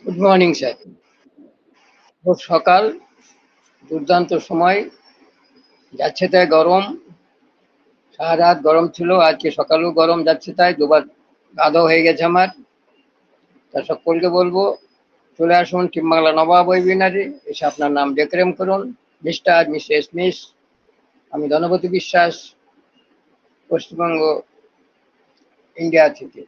Good morning sir. খুব সকাল, দুর্দান্ত সময়, যাচ্ছে তাই গরম, সারা রাত গরম ছিল, আজকে সকালেও গরম যাচ্ছে তাই, দুবার গা ধোয়া হয়ে গেছে আমার। তা সকলকে বলবো চলে আসুন টিম বাংলা নবাব ওয়েবিনারে, এসে আপনার নাম ডেক্লেম করুন। মিস্টার মিসেস মিস, আমি ধনপতি বিশ্বাস, পশ্চিমবঙ্গ ইন্ডিয়া থেকে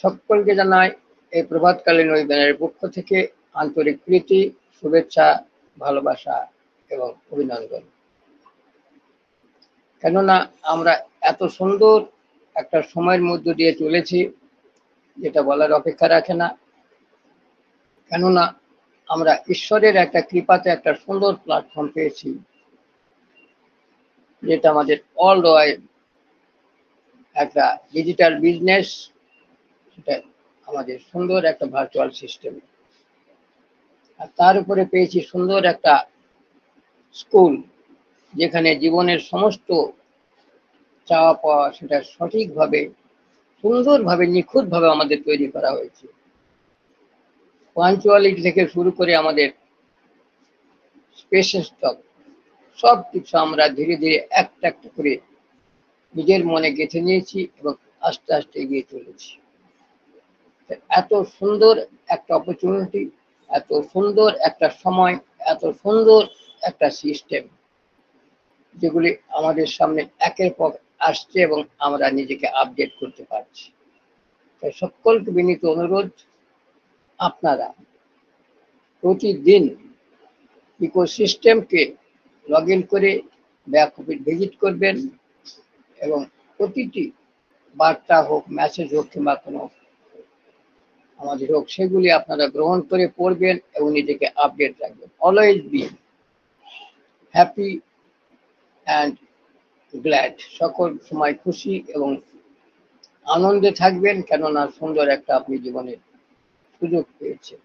সকলকে জানাই এই প্রভাতকালীন ওয়েবিনারের পক্ষ থেকে আন্তরিক প্রীতি, শুভেচ্ছা, ভালোবাসা এবং অভিনন্দন। কেননা আমরা এত সুন্দর একটা সময়ের মধ্য দিয়ে চলেছি যেটা বলার অপেক্ষা রাখে না। কেননা আমরা ঈশ্বরের একটা কৃপাতে একটা সুন্দর প্ল্যাটফর্ম পেয়েছি, যেটা আমাদের অল ওয়াইড একটা ডিজিটাল বিজনেস, সেটা আমাদের সুন্দর একটা ভার্চুয়াল সিস্টেম, আর তার উপরে পেয়েছি সুন্দর একটা স্কুল, যেখানে জীবনের সমস্ত চাওয়া পাওয়া সেটা সঠিকভাবে, সুন্দরভাবে, নিখুঁতভাবে আমাদের তৈরি করা হয়েছে। পাঞ্চুয়ালিটি থেকে শুরু করে আমাদের স্পেশাল স্টক সব কিছু আমরা ধীরে ধীরে একটা একটা করে নিজের মনে গেঁথে নিয়েছি এবং আস্তে আস্তে এগিয়ে চলেছি। এত সুন্দর একটা অপরচুনিটি, এত সুন্দর একটা সময়, এত সুন্দর একটা সিস্টেম, যেগুলি আমাদের সামনে একের পর আসছে এবং আমরা নিজেকে আপডেট করতে পারছি। তাই সকলকে বিনীত অনুরোধ, আপনারা প্রতিদিন ইকোসিস্টেমকে লগ ইন করে ব্যাক ভিজিট করবেন এবং প্রতিটি বার্তা হোক, মেসেজ হোক কিংবা কোনো আমাদের হোক, সেগুলি আপনারা গ্রহণ করে পড়বেন এবং নিজেকে আপডেট রাখবেন। Always be happy and glad, সকল সময় খুশি এবং আনন্দে থাকবেন, কেননা সুন্দর একটা আপনি জীবনের সুযোগ পেয়েছেন।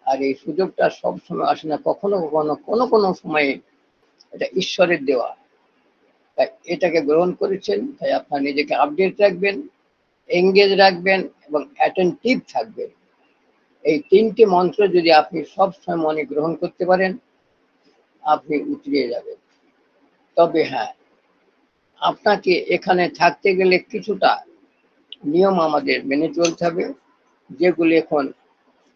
আর এই সুযোগটা সব সময় আসে না, কখনো কখনো কোনো কোনো সময়ে এটা ঈশ্বরের দেওয়া। তাই এটাকে গ্রহণ করেছেন, তাই আপনার নিজেকে আপডেট রাখবেন, এঙ্গেজ রাখবেন এবং অ্যাটেন্টিভ থাকবেন। এই তিনটি মন্ত্র যদি আপনি সব সময় মনে গ্রহণ করতে পারেন, আপনি উতরে যাবেন। তবে হ্যাঁ, আপনাকে এখানে থাকতে গেলে কিছুটা নিয়ম আমাদের মেনে চলতে হবে, যেগুলি এখন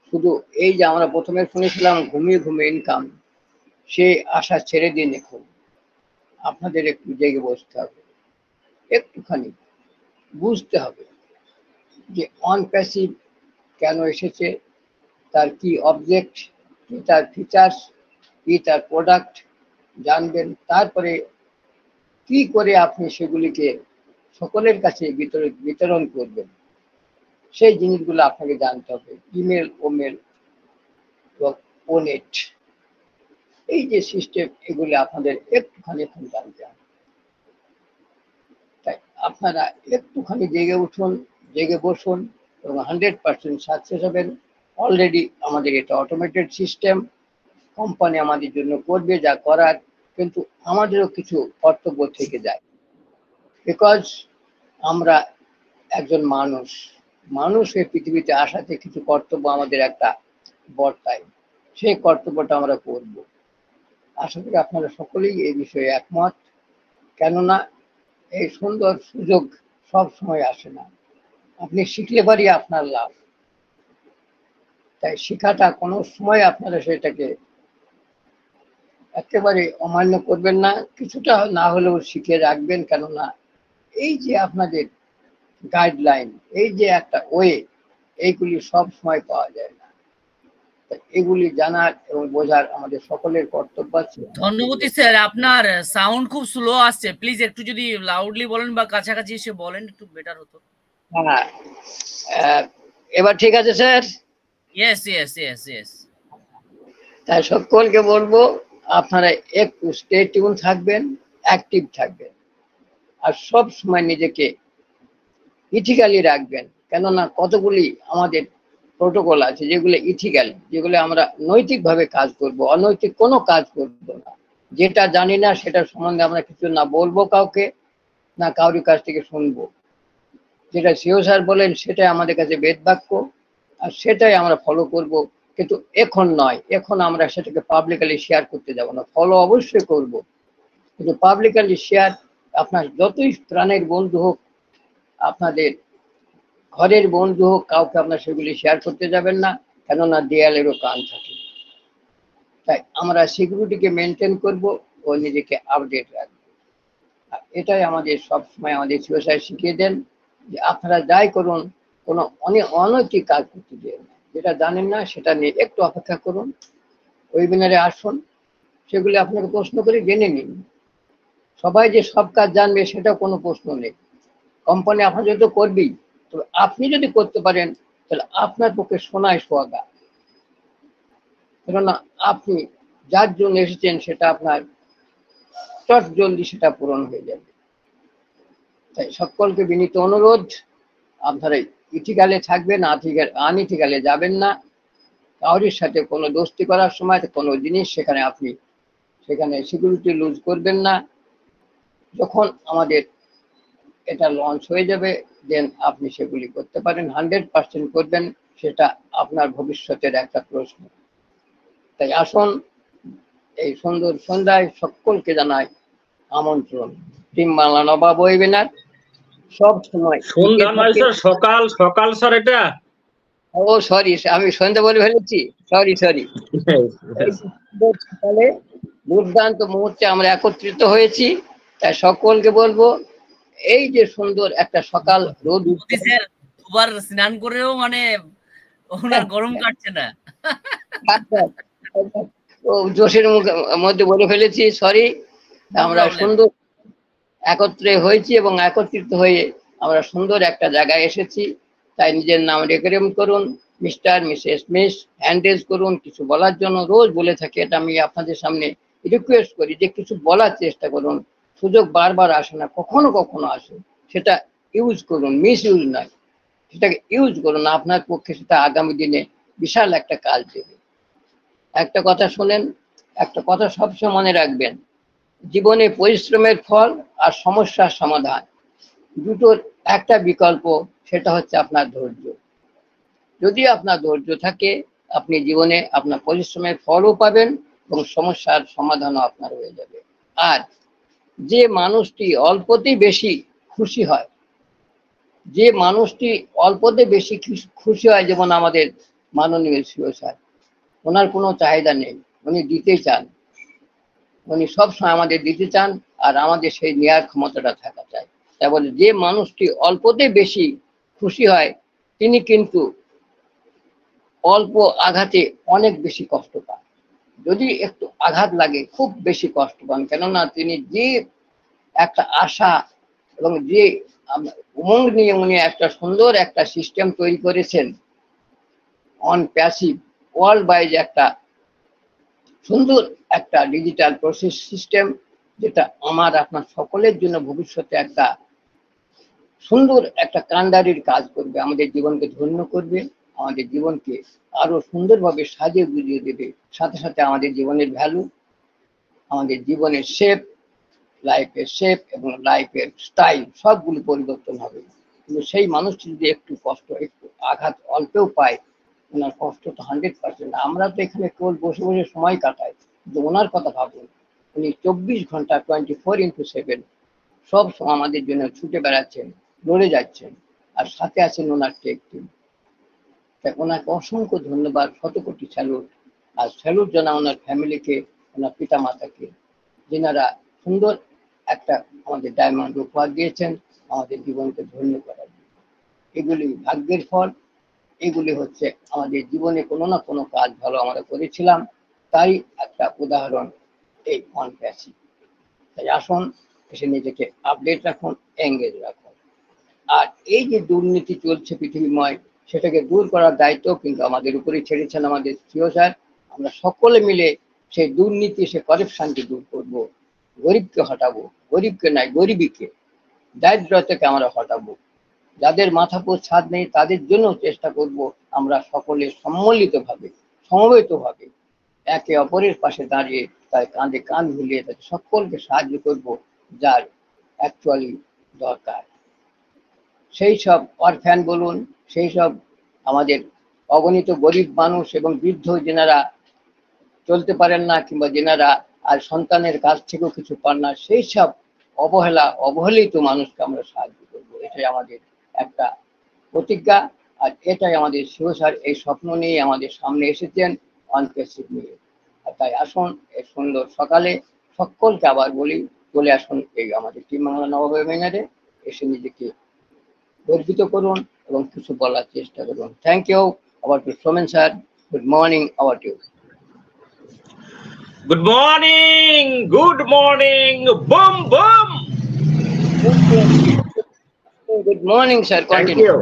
শুধু এই যে আমরা প্রথমে শুনেছিলাম ঘুমিয়ে ঘুমিয়ে ইনকাম, সেই আশা ছেড়ে দিন। এখন আপনাদের একটু জেগে বসতে হবে, একটুখানি বুঝতে হবে যে অন প্যাসিভ কেন এসেছে, তার কি অবজেক্ট, কি তার ফিচার্স, কি তার প্রোডাক্ট জানবেন। তারপরে কি করে আপনি সেগুলিকে সকলের কাছে বিতরণ করবেন, সেই জিনিসগুলো আপনাকে জানতে হবে। ইমেল, ওমেল এবং ওনেট, এই যে সিস্টেম, এগুলি আপনাদের একটুখানি এখন জানতে হবে। তাই আপনারা একটুখানি জেগে উঠুন, জেগে বসুন এবং 100% সাকসেস হবেন। অলরেডি আমাদের এটা অটোমেটেড সিস্টেম, কোম্পানি আমাদের জন্য করবে যা করার, কিন্তু আমাদেরও কিছু কর্তব্য থেকে যায়, বিকজ আমরা একজন মানুষ হয়ে পৃথিবীতে আসাতে কিছু কর্তব্য আমাদের একটা বর্তায়, সেই কর্তব্যটা আমরা করব। আশা করি আপনারা সকলেই এই বিষয়ে একমত, কেননা এই সুন্দর সুযোগ সব সময় আসে না। আপনি শিখলে পারি আপনার লাভ, তাই শেখাটা কোনো সময় আপনারা সেটাকে একেবারে অমান্য করবেন না, কিছুটা না হলেও শিখে রাখবেন। কেননা এই যে আপনাদের গাইডলাইন, এই যে একটা ওয়ে, এইগুলি সব সময় পাওয়া যায় না। এগুলি জানার এবং বোঝার আমাদের সকলের কর্তব্য আছে। ধন্যবাদ স্যার, আপনার সাউন্ড খুব স্লো আসছে, প্লিজ একটু যদি লাউডলি বলেন বা কাছাকাছি এসে বলেন একটু বেটার হতো। হ্যাঁ, এবার ঠিক আছে sir? Yes yes yes yes. তাই সকলকে বলবো আপনারা একটু স্টে টিউন থাকবেন, অ্যাক্টিভ থাকবেন, আর সব সময় নিজেকে ইথিক্যালি রাখবেন। কেননা কতগুলি আমাদের প্রোটোকল আছে যেগুলো ইথিক্যাল, যেগুলো আমরা নৈতিকভাবে কাজ করব, অনৈতিক কোনো কাজ করব না। যেটা জানি না সেটার সম্বন্ধে আমরা কিছু না বলবো কাউকে, না কারোর কাছ থেকে শুনবো। যেটা সিও স্যার বলেন সেটাই আমাদের কাছে বেদ বাক্য, আর সেটাই আমরা ফলো করব, কিন্তু এখন নয়। এখন আমরা সেটাকে পাবলিকলি শেয়ার করতে যাব না। ফলো অবশ্যই করব, কিন্তু পাবলিকলি শেয়ার, আপনার যতই প্রাণের বন্ধু হোক, আপনাদের ঘরের বন্ধু হোক, কাউকে আপনার সেগুলি শেয়ার করতে যাবেন না, কেননা দেয়ালেরও কান থাকে। তাই আমরা সিকিউরিটিকে মেনটেন করব ও নিজেকে আপডেট রাখবো। আর এটাই আমাদের সবসময় আমাদের শিবসায় শিখিয়ে দেন, যে আপনারা যাই করুন, কোনো অনৈতিক কাজ করতে দেন না। যেটা জানেন না সেটা নিয়ে একটু অপেক্ষা করুন, ওয়েবিনারে আসুন, সেগুলি আপনাকে প্রশ্ন করে জেনে নিন। সবাই যে সব কাজ জানবে সেটা কোনো প্রশ্ন নেই। কোম্পানি আপনার যদি করবেই, তবে আপনি যদি করতে পারেন তাহলে আপনার পক্ষে সোনায় সোহাগা, কেননা আপনি যার জন্য এসেছেন সেটা আপনার চট জলদি সেটা পূরণ হয়ে যাবে। তাই সকলকে বিনীত অনুরোধ, আপনারা ইথিক্যালে থাকবেন, আনইথিক্যালে যাবেন না। কাউরির সাথে কোনো দোস্তি করার সময় কোনো জিনিস সেখানে সিকিউরিটি লুজ করবেন না। যখন আমাদের এটা লঞ্চ হয়ে যাবে, দেন আপনি সেগুলি করতে পারেন, 100% করবেন। সেটা আপনার ভবিষ্যতের একটা প্রশ্ন। তাই আসুন, এই সুন্দর সন্ধ্যায় সকলকে জানাই আমন্ত্রণ। টিম বাংলা নবাব ওয়েবিনার সব সময় সন্ধ্যা নয় স্যার, সকাল সকাল স্যার এটা। ও সরি, আমি সন্ধ্যা বলে ফেলেছি, সরি। সকালে দুর্দান্ত মুহূর্তে আমরা একত্রিত হয়েছি, তাই সকলকে বলবো, এই যে সুন্দর একটা সকাল রোদ স্যার দুবার স্নান করেও মানে ওনার গরম কাটছে না। ও জোশের মধ্যে বলে ফেলেছি, সরি। আমরা সুন্দর একত্রে হয়েছি এবং একত্রিত হয়ে আমরা সুন্দর একটা জায়গায় এসেছি। তাই নিজের নাম রেকমেন্ড করুন, মিস্টার, মিসেস, মিস, হ্যান্ডেজ করুন। কিছু বলার জন্য রোজ বলে থাকি, এটা আমি আপনাদের সামনে রিকোয়েস্ট করি যে কিছু বলার চেষ্টা করুন। সুযোগ বারবার আসে না, কখনো কখনো আসে, সেটা ইউজ করুন, মিস ইউজ নয়, সেটাকে ইউজ করুন। আপনার পক্ষে সেটা আগামী দিনে বিশাল একটা কাজ দেবে। একটা কথা শোনেন, একটা কথা সবসময় মনে রাখবেন, জীবনে পরিশ্রমের ফল আর সমস্যার সমাধান দুটোর একটা বিকল্প, সেটা হচ্ছে আপনার ধৈর্য। যদি আপনার ধৈর্য থাকে, আপনি জীবনে আপনার পরিশ্রমের ফলও পাবেন এবং সমস্যার সমাধানও আপনার হয়ে যাবে। আর যে মানুষটি অল্পতেই বেশি খুশি হয়, যে মানুষটি অল্পতে বেশি খুশি হয়, যেমন আমাদের মাননীয় সিও স্যার, ওনার কোনো চাহিদা নেই, উনি দিতেই চান, উনি সবসময় আমাদের দিতে চান, আর আমাদের সেই নেয়ার ক্ষমতাটা থাকা চাই। তাই বলে যে মানুষটি অল্পতে বেশি খুশি হয়, তিনি কিন্তু অল্প আঘাতে অনেক বেশি কষ্ট পান। যদি একটু আঘাত লাগে খুব বেশি কষ্ট পান, কেননা তিনি যে একটা আশা এবং যে উমঙ্গ নিয়ে উনি একটা সুন্দর একটা সিস্টেম তৈরি করেছেন, অন প্যাসিভ ওয়ার্ল্ড ওয়াইজ একটা সুন্দর একটা ডিজিটাল প্রসেস সিস্টেম, যেটা আমার আপনার সকলের জন্য ভবিষ্যতে একটা সুন্দর একটা কান্ডারির কাজ করবে, আমাদের জীবনকে ধন্য করবে, আমাদের জীবনকে আরো সুন্দরভাবে সাজিয়ে গুজিয়ে দেবে। সাথে সাথে আমাদের জীবনের ভ্যালু, আমাদের জীবনের শেপ, লাইফের শেপ এবং লাইফের স্টাইল সবগুলো পরিবর্তন হবে। কিন্তু সেই মানুষটি যদি একটু কষ্ট, একটু আঘাত অল্পেও পায়, ওনার কষ্ট তো 100%। আমরা তো এখানে কেবল বসে বসে সময় কাটাই, কিন্তু ওনার কথা ভাবুন, উনি 24 ঘন্টা 24x7 সব সময় আমাদের জন্য ছুটে বেড়াচ্ছেন, লড়ে যাচ্ছেন, আর সাথে আছেন ওনার টেক টিম। তাই ওনাকে অসংখ্য ধন্যবাদ, শতকোটি স্যালুট। আর স্যালুট জানা ওনার ফ্যামিলিকে, ওনার পিতা মাতাকে, যেনারা সুন্দর একটা আমাদের ডায়মন্ড উপহার দিয়েছেন আমাদের জীবনকে ধন্য করার জন্য। এগুলি ভাগ্যের ফল, এগুলি হচ্ছে আমাদের জীবনে কোনো না কোনো কাজ ভালো আমরা করেছিলাম, তাই একটা উদাহরণ এই অন প্যাসিভ। তাই আসুন, এসে নিজেকে আপডেট রাখুন, এঙ্গেজ রাখুন। আর এই যে দুর্নীতি চলছে পৃথিবীময়, সেটাকে দূর করার দায়িত্ব কিন্তু আমাদের উপরেই ছেড়েছেন আমাদের সিও স্যার। আমরা সকলে মিলে সেই দুর্নীতি, সে করাপশনকে দূর করব, গরিবকে হটাবো, গরিবকে নয় গরিবীকে, দারিদ্র থেকে আমরা হটাবো। যাদের মাথাপোর ছাদ নেই তাদের জন্য চেষ্টা করব আমরা সকলে সম্মিলিতভাবে, সমবেতভাবে একে অপরের পাশে দাঁড়িয়ে তার কাঁধে কাঁধ মিলিয়ে তাদের সকলকে সাহায্য করব, যার অ্যাকচুয়ালি দরকার। সেই সব অরফ্যান বলুন, সেই সব আমাদের অগণিত গরিব মানুষ এবং বৃদ্ধ যেনারা চলতে পারেন না কিংবা যেনারা আর সন্তানের কাছ থেকেও কিছু পান না, সেই সব অবহেলিত মানুষকে আমরা সাহায্য করবো, এটাই আমাদের একটা প্রতিজ্ঞা। আর এটাই আমাদের শিও স্যার এই স্বপ্ন নিয়ে আমাদের সামনে এসেছেন অনপ্যাসিভ নিয়ে। আর তাই আসুন এই সুন্দর সকালে সকলকে আবার বলি, চলে আসুন এই আমাদের টিম বাংলা নবাব ওয়েবিনারে, এসে নিজেকে গর্বিত করুন এবং কিছু বলার চেষ্টা করুন। Thank you. Over to Somen sir, good morning. Over to Good morning. Good morning. Boom boom. Good morning sir, Thank continue. you.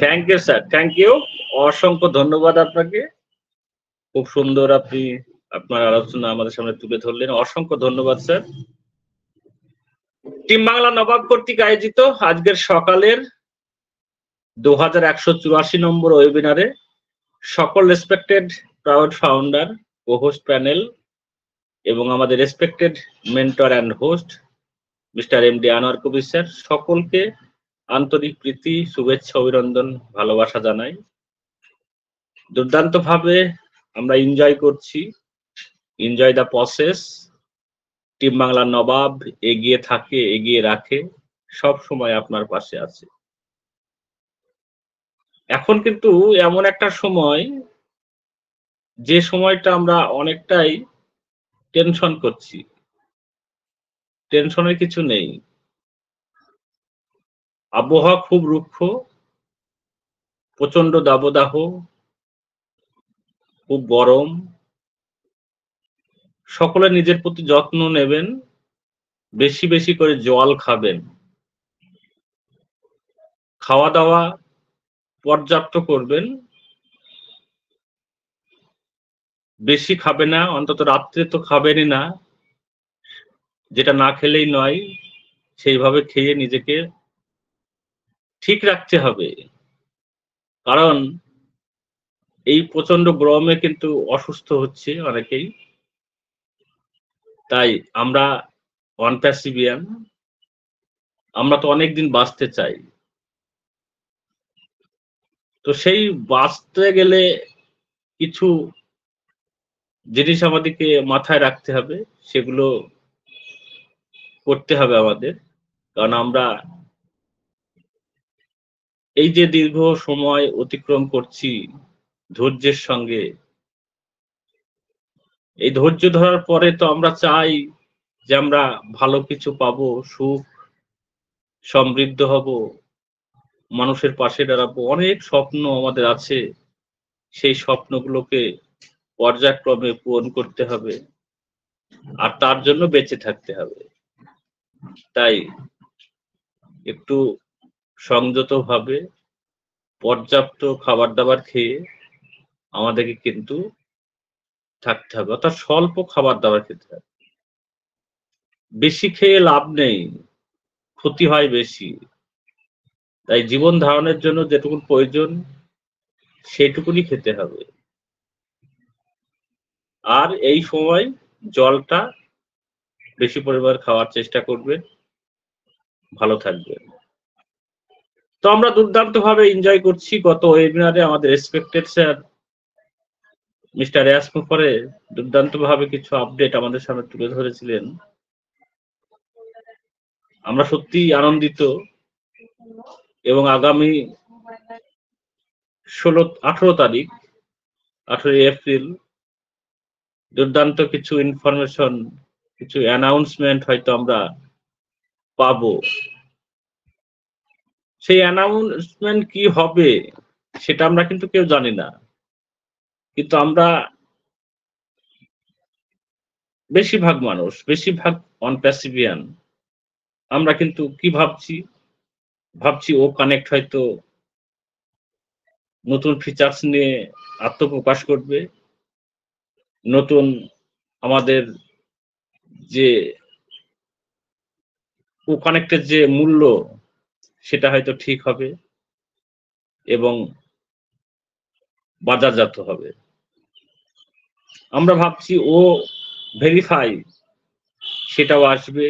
Thank you, sir. Thank you. অসংখ্য ধন্যবাদ আপনাকে। খুব সুন্দর আপনি আপনার আলোচনা আমাদের সামনে তুলে ধরলেন। অসংখ্য ধন্যবাদ স্যার। টিম বাংলা নবাব কর্তৃক আয়োজিত আজকের সকালের 2184 নম্বর ওয়েবিনারে সকল রেসপেক্টেড প্রাউড ফাউন্ডার, কো-হোস্ট প্যানেল এবং আমাদের respected mentor and host mister MD Anwar Kabir sir, সকলকে আন্তরিক প্রীতি, শুভেচ্ছা, অভিনন্দন, ভালোবাসা জানাই। দুর্দান্তভাবে আমরা এনজয় করছি, enjoy the process. Team Bangla Nawab এগিয়ে থাকে, এগিয়ে রাখে, সব সময় আপনার পাশে আছে। এখন কিন্তু এমন একটা সময়, যে সময়টা আমরা অনেকটাই টেনশন করছি। টেনশনের কিছু নেই। আবহাওয়া খুব রুক্ষ, প্রচন্ড দাবদাহ, খুব গরম। সকলে নিজের প্রতি যত্ন নেবেন, বেশি বেশি করে জল খাবেন, খাওয়া দাওয়া পর্যাপ্ত করবেন, বেশি খাবে না, অন্তত রাত্রে তো খাবেনই না, যেটা না খেলেই নয়, সেইভাবে খেয়ে নিজেকে ঠিক রাখতে হবে। কারণ এই প্রচন্ড গরমে কিন্তু অসুস্থ হচ্ছে অনেকেই। তাই আমরা অনপ্যাসিভিয়ান, আমরা তো অনেকদিন বাঁচতে চাই। তো সেই বাঁচতে গেলে কিছু জিনিস আমাদেরকে মাথায় রাখতে হবে, সেগুলো করতে হবে আমাদের। কারণ আমরা এই যে দীর্ঘ সময় অতিক্রম করছি ধৈর্যের সঙ্গে, এই ধৈর্য ধরার পরে তো আমরা চাই যে আমরা ভালো কিছু পাবো, সুখ, সমৃদ্ধ হব, মানুষের পাশে দাঁড়াবো। অনেক স্বপ্ন আমাদের আছে, সেই স্বপ্নগুলোকে পর্যায়ক্রমে পূরণ করতে হবে, আর তার জন্য বেঁচে থাকতে হবে। তাই একটু সংযতভাবে পর্যাপ্ত খাবার দাবার খেয়ে আমাদেরকে কিন্তু থাকতে হবে, অর্থাৎ স্বল্প খাবার দাবার খেতে হবে। বেশি খেয়ে লাভ নেই, ক্ষতি হয় বেশি। তাই জীবন ধারণের জন্য যেটুকু প্রয়োজন সেটুকুনি খেতে হবে। আর এই সময় জলটা বেশি পরিমাণ খাওয়ার চেষ্টা করবেন, ভালো থাকবেন। তো আমরা দুর্দান্ত ভাবে এনজয় করছি। গত ওয়েবিনারে আমাদের রেসপেক্টেড স্যার মিস্টার রিয়াজ মুফারে দুর্দান্ত ভাবে কিছু আপডেট আমাদের সামনে তুলে ধরেছিলেন। আমরা সত্যি আনন্দিত এবং আগামী 18 তারিখ 18 এপ্রিল দুর্দান্ত কিছু ইনফরমেশন, কিছু অ্যানাউন্সমেন্ট হয়তো আমরা পাবো। সেই অ্যানাউন্সমেন্ট কি হবে সেটা আমরা কিন্তু কেউ জানি না, কিন্তু আমরা বেশিরভাগ মানুষ, বেশিরভাগ অনপ্যাসিভিয়ান, আমরা কিন্তু কি ভাবছি ও কানেক্ট হয়তো নতুন ফিচার্স নিয়ে আত্মপ্রকাশ করবে, নতুন আমাদের যে ও কানেক্টের যে মূল্য সেটা হয়তো ঠিক হবে এবং বাজারজাত হবে। আমরা ভাবছি ও ভেরিফাই, সেটাও আসবে,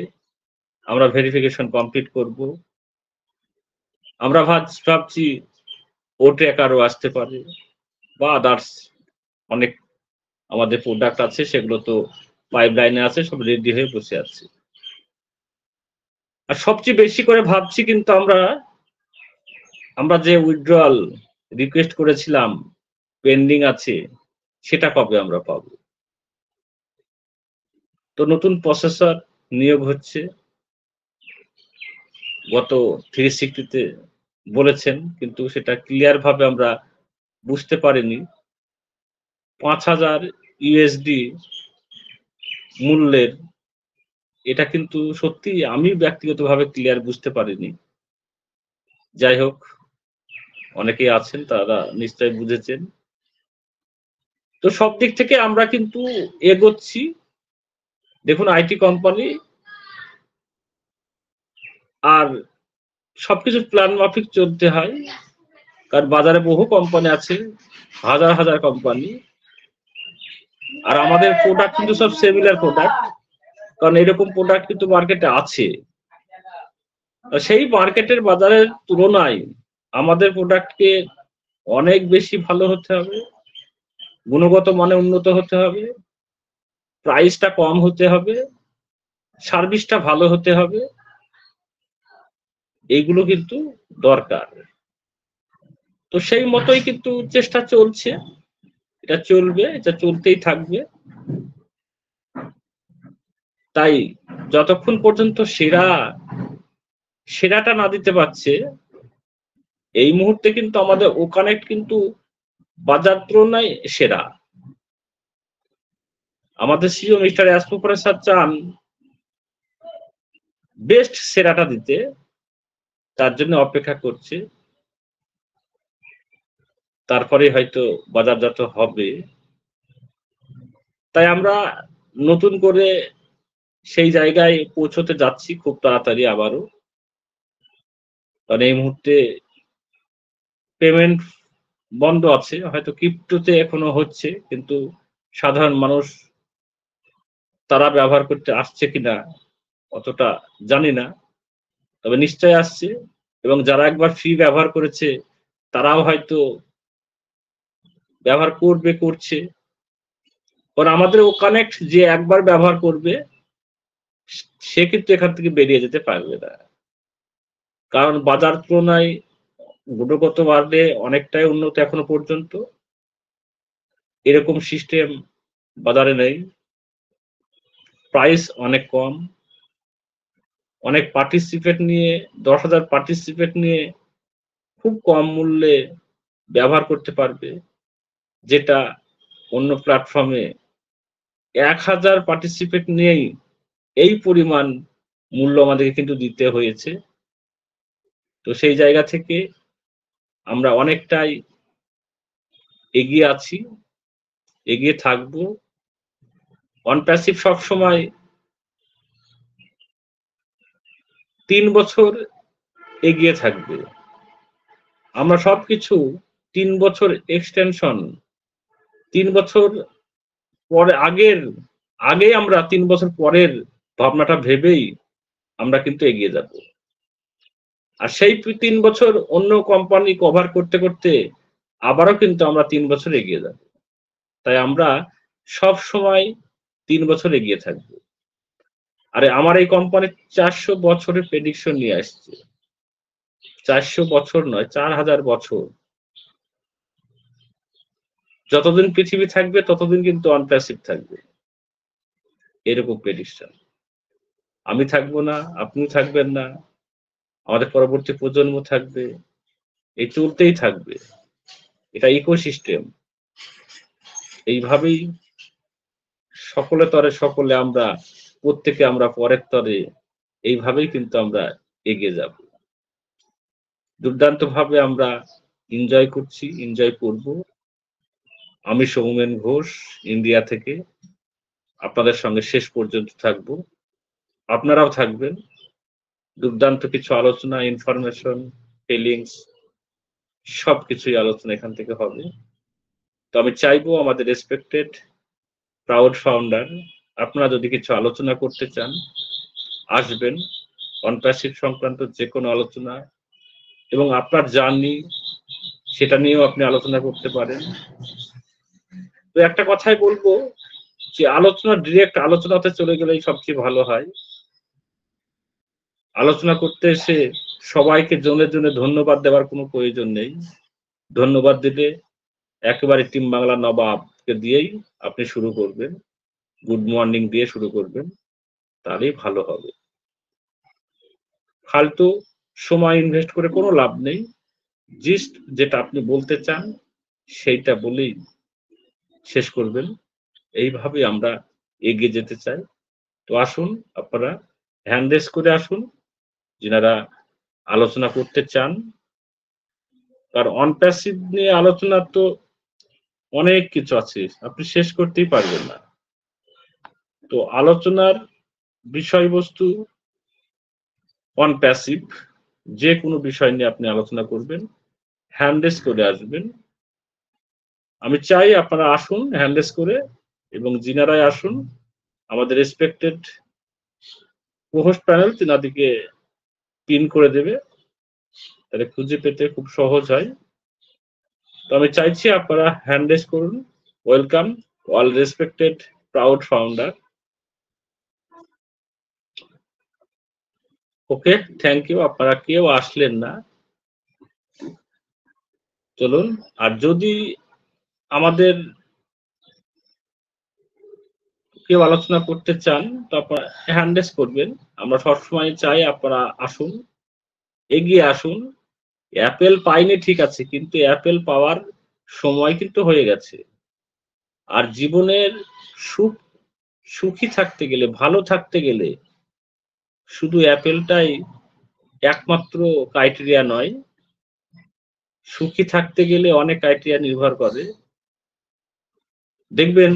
আমরা ভেরিফিকেশন কমপ্লিট করব। আমরা ভাবছি ও ট্র্যাকারও আসতে পারে, বা আদার্স অনেক আমাদের প্রোডাক্ট আছে, সেগুলো তো পাইপলাইনে আছে, সব রেডি হয়ে বসে আছে। আর সবচেয়ে বেশি করে ভাবছি কিন্তু আমরা যে উইথড্রয়াল রিকোয়েস্ট করেছিলাম পেন্ডিং আছে, সেটা কবে আমরা পাবো। তো নতুন প্রসেসর নিয়োগ হচ্ছে, গত 360-তে বলেছেন, কিন্তু সেটা ক্লিয়ার ভাবে আমরা বুঝতে পারিনি। 5000 ইউএসডি মূল্যের, এটা কিন্তু সত্যি আমি ব্যক্তিগতভাবে ক্লিয়ার বুঝতে পারিনি। যাই হোক, অনেকেই আছেন, তারা নিশ্চয়ই বুঝেছেন। তো সব দিক থেকে আমরা কিন্তু এগোচ্ছি। দেখুন, আইটি কোম্পানি আর সবকিছু প্ল্যান মাফিক চলতে হয়, কারণ বাজারে বহু কোম্পানি আছে, হাজার হাজার কোম্পানি, আর আমাদের প্রোডাক্ট কিন্তু সব সিমিলার প্রোডাক্ট, কারণ এরকম প্রোডাক্ট কিন্তু মার্কেটে আছে। সেই মার্কেটের বাজারের তুলনায় আমাদের প্রোডাক্টকে অনেক বেশি ভালো হতে হবে, গুণগত মানে উন্নত হতে হবে, প্রাইসটা কম হতে হবে, সার্ভিসটা ভালো হতে হবে, এইগুলো কিন্তু দরকার। তো সেই মতোই কিন্তু চেষ্টা চলছে, এটা চলবে, এটা চলতেই থাকবে। তাই যতক্ষণ পর্যন্ত সেরাটা না দিতে পারছে, এই মুহূর্তে কিন্তু আমাদের ও কানেক্ট কিন্তু বাজার তুলনায় সেরা। আমাদের সিও মিস্টার এসপোপরে স্যার চান বেস্ট সেরাটা দিতে, তার জন্য অপেক্ষা করছে, তারপরে হয়তো বাজারজাত হবে। তাই আমরা নতুন করে সেই জায়গায় পৌঁছতে যাচ্ছি খুব তাড়াতাড়ি আবারও। কারণ এই মুহূর্তে পেমেন্ট বন্ধ আছে, হয়তো ক্রিপ্টোতে এখনো হচ্ছে, কিন্তু সাধারণ মানুষ তারা ব্যবহার করতে আসছে কিনা অতটা জানি না, তবে নিশ্চয় আসছে। এবং যারা একবার ফ্রি ব্যবহার করেছে তারাও হয়তো ব্যবহার করছে। কারণ আমাদের ও কানেক্ট যে একবার ব্যবহার করবে সে কিন্তু এখান থেকে বেরিয়ে যেতে পারবে না, কারণ বাজার তুলনায় গুণগত বাড়লে অনেকটাই উন্নত এখনো পর্যন্ত। এরকম সিস্টেম বাজারে নেই, প্রাইস অনেক কম, অনেক পার্টিসিপেট নিয়ে 10,000 পার্টিসিপেট নিয়ে খুব কম মূল্যে ব্যবহার করতে পারবে, যেটা অন্য প্ল্যাটফর্মে 1000 পার্টিসিপেট নিয়েই এই পরিমাণ মূল্য আমাদেরকে কিন্তু দিতে হয়েছে। তো সেই জায়গা থেকে আমরা অনেকটাই এগিয়ে আছি, এগিয়ে থাকবো। অনপ্যাসিভ সবসময় 3 বছর এগিয়ে থাকবে। আমরা সবকিছু 3 বছর এক্সটেনশন, 3 বছর পরে আগে আমরা 3 বছর পরের ভাবনাটা ভেবেই আমরা কিন্তু এগিয়ে যাব। আর সেই 3 বছর অন্য কোম্পানি কভার করতে করতে আবারও কিন্তু আমরা 3 বছর এগিয়ে যাব। তাই আমরা সব সময় 3 বছর এগিয়ে থাকব। আরে আমার এই কোম্পানি 400 বছরের প্রেডিকশন নিয়ে আসছে। 400 বছর নয়, 4000 বছর। যতদিন পৃথিবী থাকবে ততদিন কিন্তু অনপ্যাসিভ থাকবে, এরকম প্রেডিকশন। আমি থাকবো না, আপনি থাকবেন না, আমাদের পরবর্তী প্রজন্ম থাকবে, এই চলতেই থাকবে। এটা ইকোসিস্টেম। এইভাবেই সকলে তরে সকলে আমরা, প্রত্যেকে আমরা পরের তরে, এইভাবেই কিন্তু আমরা এগিয়ে যাব। দুর্দান্ত ভাবে আমরা এনজয় করছি, এনজয় করব। আমি সৌমেন ঘোষ, ইন্ডিয়া থেকে আপনাদের সঙ্গে শেষ পর্যন্ত থাকব, আপনারাও থাকবেন। দুর্দান্ত কিছু আলোচনা, ইনফরমেশন, ফিলিংস সবকিছুই আলোচনা এখান থেকে হবে। তো আমি চাইবো আমাদের রেসপেক্টেড প্রাউড ফাউন্ডার, আপনারা যদি কিছু আলোচনা করতে চান আসবেন, অনপ্যাসিভ সংক্রান্ত যে কোনো আলোচনা এবং আপনার জার্নি সেটা নিয়েও আপনি আলোচনা করতে পারেন। তো একটা কথাই বলবো যে আলোচনা, ডিরেক্ট আলোচনাতে চলে গেলেই সবচেয়ে ভালো হয়। আলোচনা করতে এসে সবাইকে জনে জনে ধন্যবাদ দেওয়ার কোনো প্রয়োজন নেই। ধন্যবাদ দিলে একেবারে টিম বাংলা নবাবকে দিয়েই আপনি শুরু করবেন, গুড মর্নিং দিয়ে শুরু করবেন, তাহলেই ভালো হবে। ফালতু সময় ইনভেস্ট করে কোনো লাভ নেই। জাস্ট যেটা আপনি বলতে চান সেইটা বলেই শেষ করবেন। এইভাবে আমরা এগিয়ে যেতে চাই। তো আসুন আপনারা হ্যান্ড রেজ করে আসুন যারা আলোচনা করতে চান। আর অনপ্যাসিভ নিয়ে আলোচনা তো অনেক কিছু আছে, আপনি শেষ করতেই পারবেন না। তো আলোচনার বিষয়বস্তু অনপ্যাসিভ, যে কোনো বিষয় নিয়ে আপনি আলোচনা করবেন, হ্যান্ড রেজ করে আসবেন। আমি চাই আপনারা আসুন হ্যান্ড রেজ করে, এবং যিনারাই আসুন আমাদের রেসপেক্টেড হোস্ট প্যানেল তিনাদিকে পিন করে দেবে, তাহলে খুঁজে পেতে খুব সহজ হয়। তো আমি চাইছি আপনারা হ্যান্ড রেজ করুন। Welcome all respected proud founder. Okay, thank you. আপনারা কেউ আসলেন না, চলুন। আর যদি আমাদের কেউ আলোচনা করতে চান তো আপনারা হ্যান্ড রেজ করবেন। আমরা সবসময় চাই আপনারা আসুন, এগিয়ে আসুন। অ্যাপেল পাইনি ঠিক আছে, কিন্তু অ্যাপেল পাওয়ার সময় কিন্তু হয়ে গেছে। আর জীবনের সুখী থাকতে গেলে, ভালো থাকতে গেলে শুধু অ্যাপেলটাই একমাত্র ক্রাইটেরিয়া নয়। সুখী থাকতে গেলে অনেক ক্রাইটেরিয়া নির্ভর করে। দেখবেন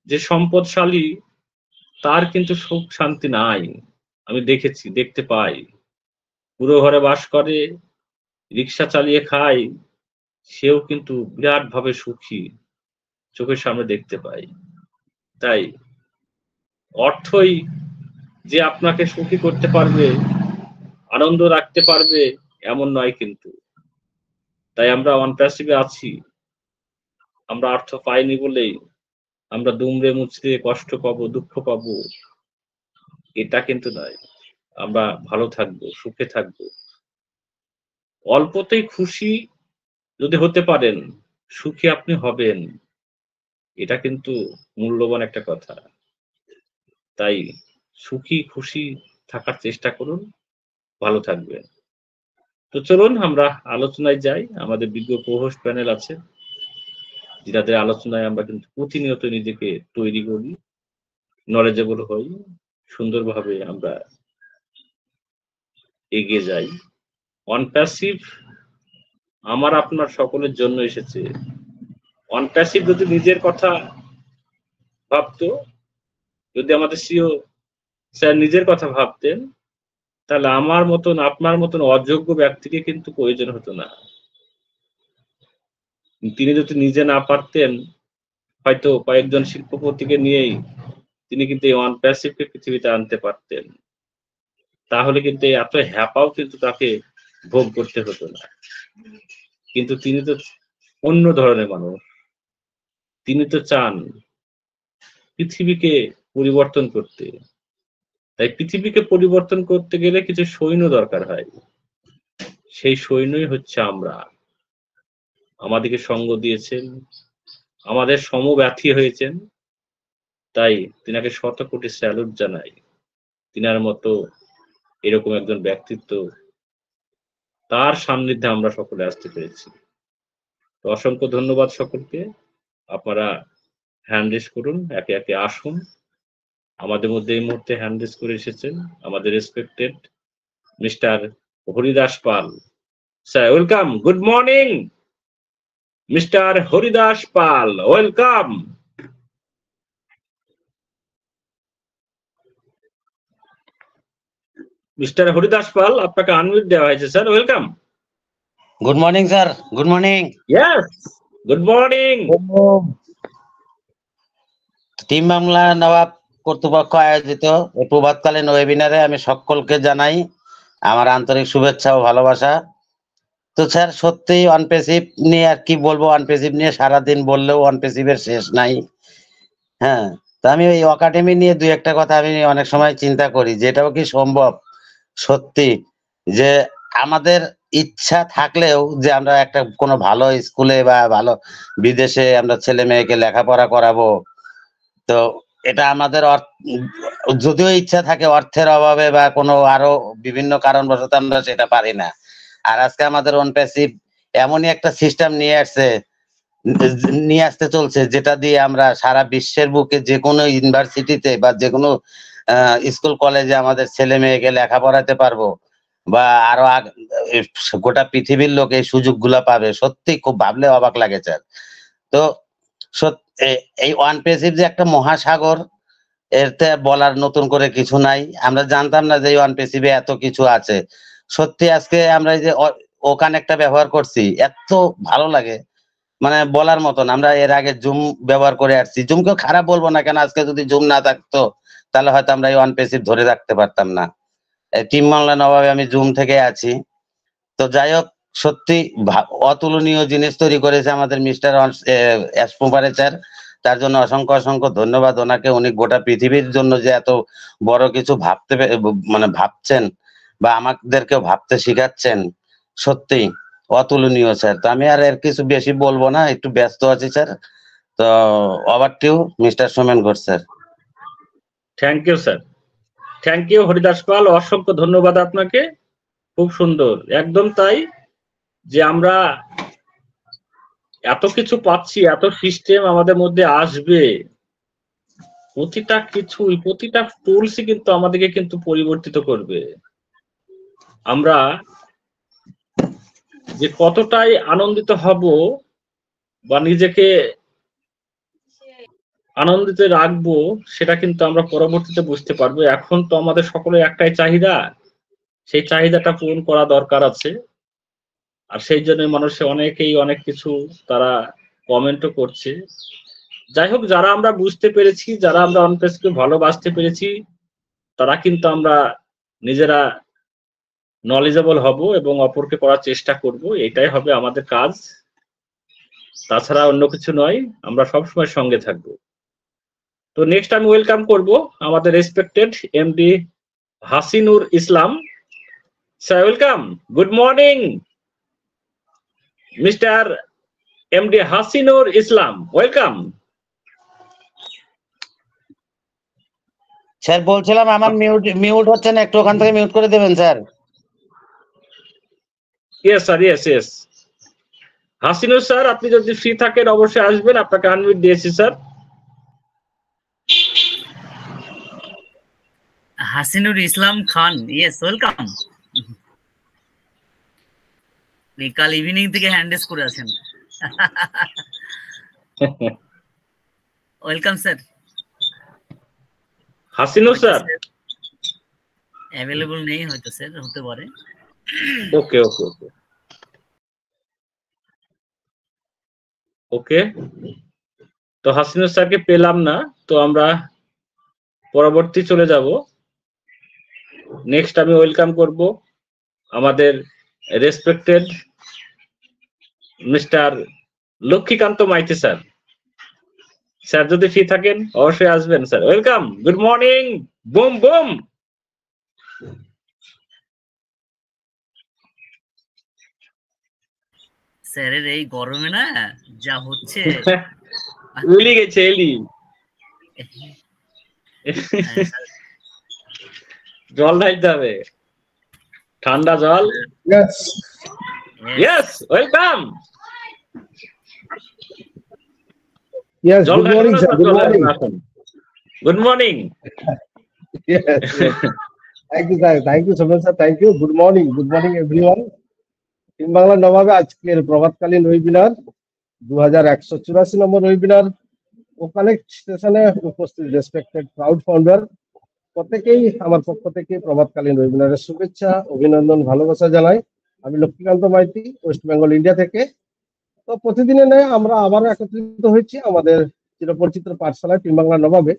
যে সম্পদশালী তার কিন্তু সুখ শান্তি নাই। আমি দেখেছি, দেখতে পাই। পুরো ঘরে বাস করে, রিক্সা চালিয়ে খায়, সেও কিন্তু বিরাট ভাবে সুখী, চোখের সামনে দেখতে পাই। তাই অর্থই যে আপনাকে সুখী করতে পারবে, আনন্দ রাখতে পারবে এমন নয় কিন্তু। তাই আমরা অনপ্যাসিভে আছি, আমরা অর্থ পাইনি বলেই আমরা দুমড়ে মুচড়ে কষ্ট পাবো, দুঃখ পাবো, এটা কিন্তু নয়। আমরা ভালো থাকবো, সুখে থাকবো। অল্পতেই খুশি যদি হতে পারেন, সুখী আপনি হবেন, এটা কিন্তু মূল্যবান একটা কথা। তাই সুখী খুশি থাকার চেষ্টা করুন, ভালো থাকবেন। তো চলুন আমরা আলোচনায় যাই। আমাদের বিজ্ঞ প্রহোস্ট প্যানেল আছে, যাদের আলোচনায় আমরা কিন্তু প্রতিনিয়ত নিজেকে তৈরি করি, নলেজেবল হই, সুন্দরভাবে আমরা এগিয়ে যাই। অনপ্যাসিভ আমার আপনার সকলের জন্য এসেছে। অনপ্যাসিভ যদি নিজের কথা ভাবতো, যদি আমাদের সিও স্যার নিজের কথা ভাবতেন, তাহলে আমার মতন আপনার মতন অযোগ্য ব্যক্তিকে কিন্তু প্রয়োজন হতো না। তিনি যদি নিজে না পারতেন, হয়তো কয়েকজন শিল্পপতিকে নিয়েই তিনি কিন্তু এই অনপ্যাসিভকে পৃথিবীতে আনতে পারতেন। তাহলে কিন্তু এত হ্যাপাও কিন্তু তাকে ভোগ করতে হতো না। কিন্তু তিনি তো অন্য ধরনের মানুষ। তিনি তো চান পৃথিবীকে পরিবর্তন করতে। তাই পৃথিবীকে পরিবর্তন করতে গেলে কিছু সৈন্য দরকার হয়। সেই সৈন্যই হচ্ছে আমরা। আমাদেরকে সঙ্গ দিয়েছেন, আমাদের সমব্যথী হয়েছেন। তাই তিনাকে শত কোটি স্যালুট জানাই। তিনার মতো এরকম একজন ব্যক্তিত্ব, তার সান্নিধ্যে আমরা সকলে আসতে পেরেছি। তো অসংখ্য ধন্যবাদ সকলকে। আপনারা হ্যান্ড রেজ করুন, একে একে আসুন। আমাদের মধ্যে এই মুহূর্তে হ্যান্ড রেজ করে এসেছেন আমাদের respected mister Haridas Pal sir. Welcome, good morning mister Haridas Pal, welcome. Mister Haridas Pal, আপনাকে আনমিউট দেওয়া হয়েছে sir, welcome. Good morning sir, good morning. Yes, good morning. Team Bangla Nawab কর্তৃপক্ষ আয়োজিত এই প্রভাতকালীন ওয়েবিনারে আমি সকলকে জানাই আমার আন্তরিক শুভেচ্ছা ও ভালোবাসা। তো তো স্যার সত্যি অনপেসিভ নিয়ে আর কি বলবো, অনপেসিভ নিয়ে সারাদিন বললেও অনপেসিভের শেষ নাই। হ্যাঁ, তো আমি ওই একাডেমি নিয়ে দুই একটা কথা আমি অনেক সময় চিন্তা করি, যেটাও কি সম্ভব সত্যি যে আমাদের ইচ্ছা থাকলেও যে আমরা একটা কোনো ভালো স্কুলে বা ভালো বিদেশে আমরা ছেলে মেয়েকে লেখাপড়া করাবো, তো এটা আমাদের যদিও ইচ্ছা থাকে অর্থের অভাবে বা কোনো আরো বিভিন্ন কারণবশত আমরা সেটা পারি না। আর আজকে আমাদের অনপ্যাসিভ এমনই একটা সিস্টেম নিয়ে আসতে চলছে, যেটা দিয়ে আমরা সারা বিশ্বের বুকে যে কোনো ইউনিভার্সিটিতে বা যে কোনো স্কুল কলেজে আমাদের ছেলে মেয়েকে লেখাপড়াতে পারবো, বা আরো গোটা পৃথিবীর লোক এই সুযোগগুলা পাবে। সত্যি খুব ভাবলে অবাক লাগে স্যার। তো এই অনপ্যাসিভ যে একটা মহাসাগর, এতে বলার নতুন করে কিছু নাই। আমরা জানতাম না যে এই অনপ্যাসিভে এত কিছু আছে। সত্যি আজকে আমরা এই যে ওখানে একটা ব্যবহার করছি, এত ভালো লাগে, মানে বলার মতন। আমরা এর আগে জুম ব্যবহার করে আসছি, জুমকেও খারাপ বলবো না, কেন আজকে যদি জুম না থাকতো তাহলে হয়তো আমরা এই অনপ্যাসিভ ধরে রাখতে পারতাম না। টিম বাংলা নবাবে আমি জুম থেকে আছি। তো যাই হোক, সত্যি অতুলনীয় জিনিস তৈরি করেছে আমাদের মিস্টার স্যার। তার জন্য অসংখ্য অসংখ্য ধন্যবাদ ওনাকে। উনি গোটা পৃথিবীর জন্য যে এত বড় কিছু মানে ভাবছেন বা আমাদেরকেও ভাবতে শিখাচ্ছেন, সত্যি অতুলনীয় স্যার। তো আমি আর এর কিছু বেশি বলবো না, একটু ব্যস্ত আছি স্যার। তো over to mister Somen Ghosh sir. Thank you sir, thank you Haridas Pal, অসংখ্য ধন্যবাদ আপনাকে। খুব সুন্দর, একদম তাই, যে আমরা এত কিছু পাচ্ছি, এত সিস্টেম আমাদের মধ্যে আসবে, প্রতিটা কিছুই, প্রতিটা টুলসই কিন্তু আমাদেরকে কিন্তু পরিবর্তিত করবে। আমরা যে কতটাই আনন্দিত হব বা নিজেকে আনন্দিত রাখবো, সেটা কিন্তু আমরা পরবর্তীতে বুঝতে পারবো। এখন তো আমাদের সকলের একটাই চাহিদা, সেই চাহিদাটা পূরণ করা দরকার আছে। আর সেই জন্য মানুষে অনেকেই অনেক কিছু তারা কমেন্টও করছে। যাই হোক, যারা আমরা বুঝতে পেরেছি, যারা আমরা অনপেসকে ভালোবাসতে পেরেছি, তারা কিন্তু আমরা নিজেরা নলেজেবল হব এবং অপরকে করার চেষ্টা করব, এটাই হবে আমাদের কাজ। তাছাড়া অন্য কিছু নয়, আমরা সবসময় সঙ্গে থাকব। তো নেক্সট আমি ওয়েলকাম করব আমাদের respected MD Hasinur Islam sir. Welcome, good morning mister MD Hasinur Islam, welcome. Sir বলছিলাম আমার মিউট হচ্ছে না, একটু ওখান থেকে মিউট করে দেবেন sir. Yes sir, yes yes. Hasinur sir, আপনি যদি ফ্রি থাকেন অবশ্যই আসবেন, আপনাকে আনমিউট দিয়েছি sir. Hasinur Islam Khan, yes welcome. কাল ইভিনিং থেকে হ্যান্ডেস করে আছেন। Welcome sir. Hasinur sir available নেই হয়তো স্যার, হতে পারে। ওকে ওকে ওকে ওকে। তো হাসিনুর স্যারকে পেলাম না, তো আমরা পরবর্তী চলে যাব। নেক্সট আমি ওয়েলকাম করব আমাদের respected mister Lakshmikanta Maiti sir. Sir যদি ফ্রি থাকেন অবশ্যই আসবেন sir. Welcome, good morning, boom boom. স্যারের এই গরমে না যা হচ্ছে, এলি গেছে এলি। জল ঢালতে হবে, ঠান্ডা জল। Yes, welcome. Yes, good morning, sir. Good morning. Good morning. Yes, yes. Thank you, sir. Thank you so much, sir. Thank you. Good morning. Good morning, everyone. Team Bangla নবাবে আজকের প্রভাতকালীন ওয়েবিনার 2184 নম্বর ওয়েবিনার ও কানেক্ট সেশনে উপস্থিত respected crowd founder প্রত্যেকেই আমার পক্ষ থেকে প্রভাতকালীন ওয়েবিনারের শুভেচ্ছা, অভিনন্দন, ভালোবাসা জানাই। আমি লক্ষ্মীকান্ত মাইতি, ওয়েস্ট বেঙ্গল, ইন্ডিয়া থেকে। তো প্রতিদিনের ন্যায় আমরা আবারও একত্রিত হয়েছি আমাদের চিরপরিচিত পাঠশালায় টিম বাংলা নবাবে।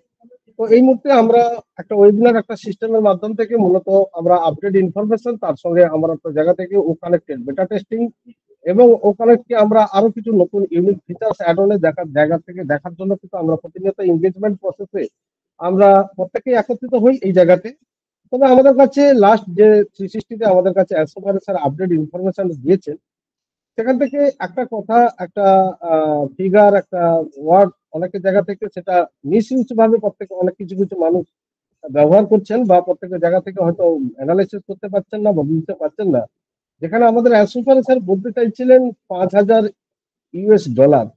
তো এই মুহূর্তে আমরা একটা ওয়েবিনার একটা সিস্টেমের মাধ্যম থেকে মূলত আমরা আপডেট ইনফরমেশন, তার সঙ্গে আমরা একটা জায়গা থেকে ও কানেক্টেড বেটা টেস্টিং এবং ও কানেক্টকে আমরা আরো কিছু নতুন ইউনিক ফিচার্স অ্যাড অনে দেখার জায়গা থেকে দেখার জন্য কিন্তু আমরা প্রতিনিয়ত এঙ্গেজমেন্ট প্রসেসে আমরা প্রত্যেকেই একত্রিত হই এই জায়গাতে। তবে আমাদের কাছে লাস্ট যে 360-তে আমাদের কাছে স্যার আপডেট ইনফরমেশন দিয়েছেন, সেখান থেকে একটা কথা, একটা ফিগার, একটা ওয়ার্ড অনেকের জায়গা থেকে সেটা মিসইউজ ভাবে প্রত্যেকে অনেক কিছু কিছু মানুষ ব্যবহার করছেন, বা প্রত্যেকের জায়গা থেকে হয়তো অ্যানালাইসিস করতে পারছেন না বা বুঝতে পারছেন না। যেখানে আমাদের স্যার বলতে চাইছিলেন $5,000।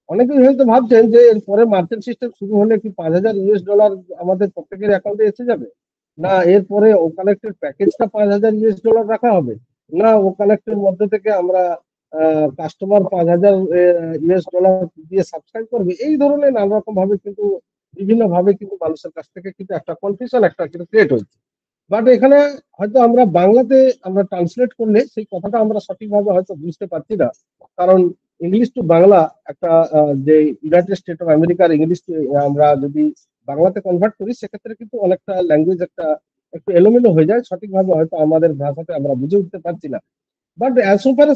অনেকেই হয়তো ভাবছেন যে এরপরে মার্কেট সিস্টেম শুরু হলে কি $5,000 আমাদের প্রত্যেকের অ্যাকাউন্টে এসে যাবে, না এরপরে ও কানেক্টের প্যাকেজটা $5,000 রাখা হবে, না ও কানেক্টের মধ্যে থেকে আমরা কাস্টমার $5,000 দিয়ে সাবস্ক্রাইব করবে। এই ধরনের নানা রকম ভাবে কিন্তু বিভিন্ন ভাবে কিন্তু মানুষের কাছ থেকে কিন্তু একটা কনফিউশন একটা কিন্তু ক্রিয়েট হয়েছে। বাট এখানে হয়তো আমরা বাংলাতে আমরা ট্রান্সলেট করলে সেই কথাটা আমরা সঠিকভাবে হয়তো বুঝতে পারছি না, কারণ ইংলিশ টু বাংলা একটা যে ইউনাইটেড স্টেট অফ আমেরিকার ইংলিশ আমরা যদি বাংলাতে কনভার্ট করি, সেক্ষেত্রে কিন্তু অনেকটা ল্যাঙ্গুয়েজ একটা একটু এলোমেলো হয়ে যায়, সঠিকভাবে হয়তো আমাদের ভাষাতে আমরা বুঝে উঠতে পারছি না। বাট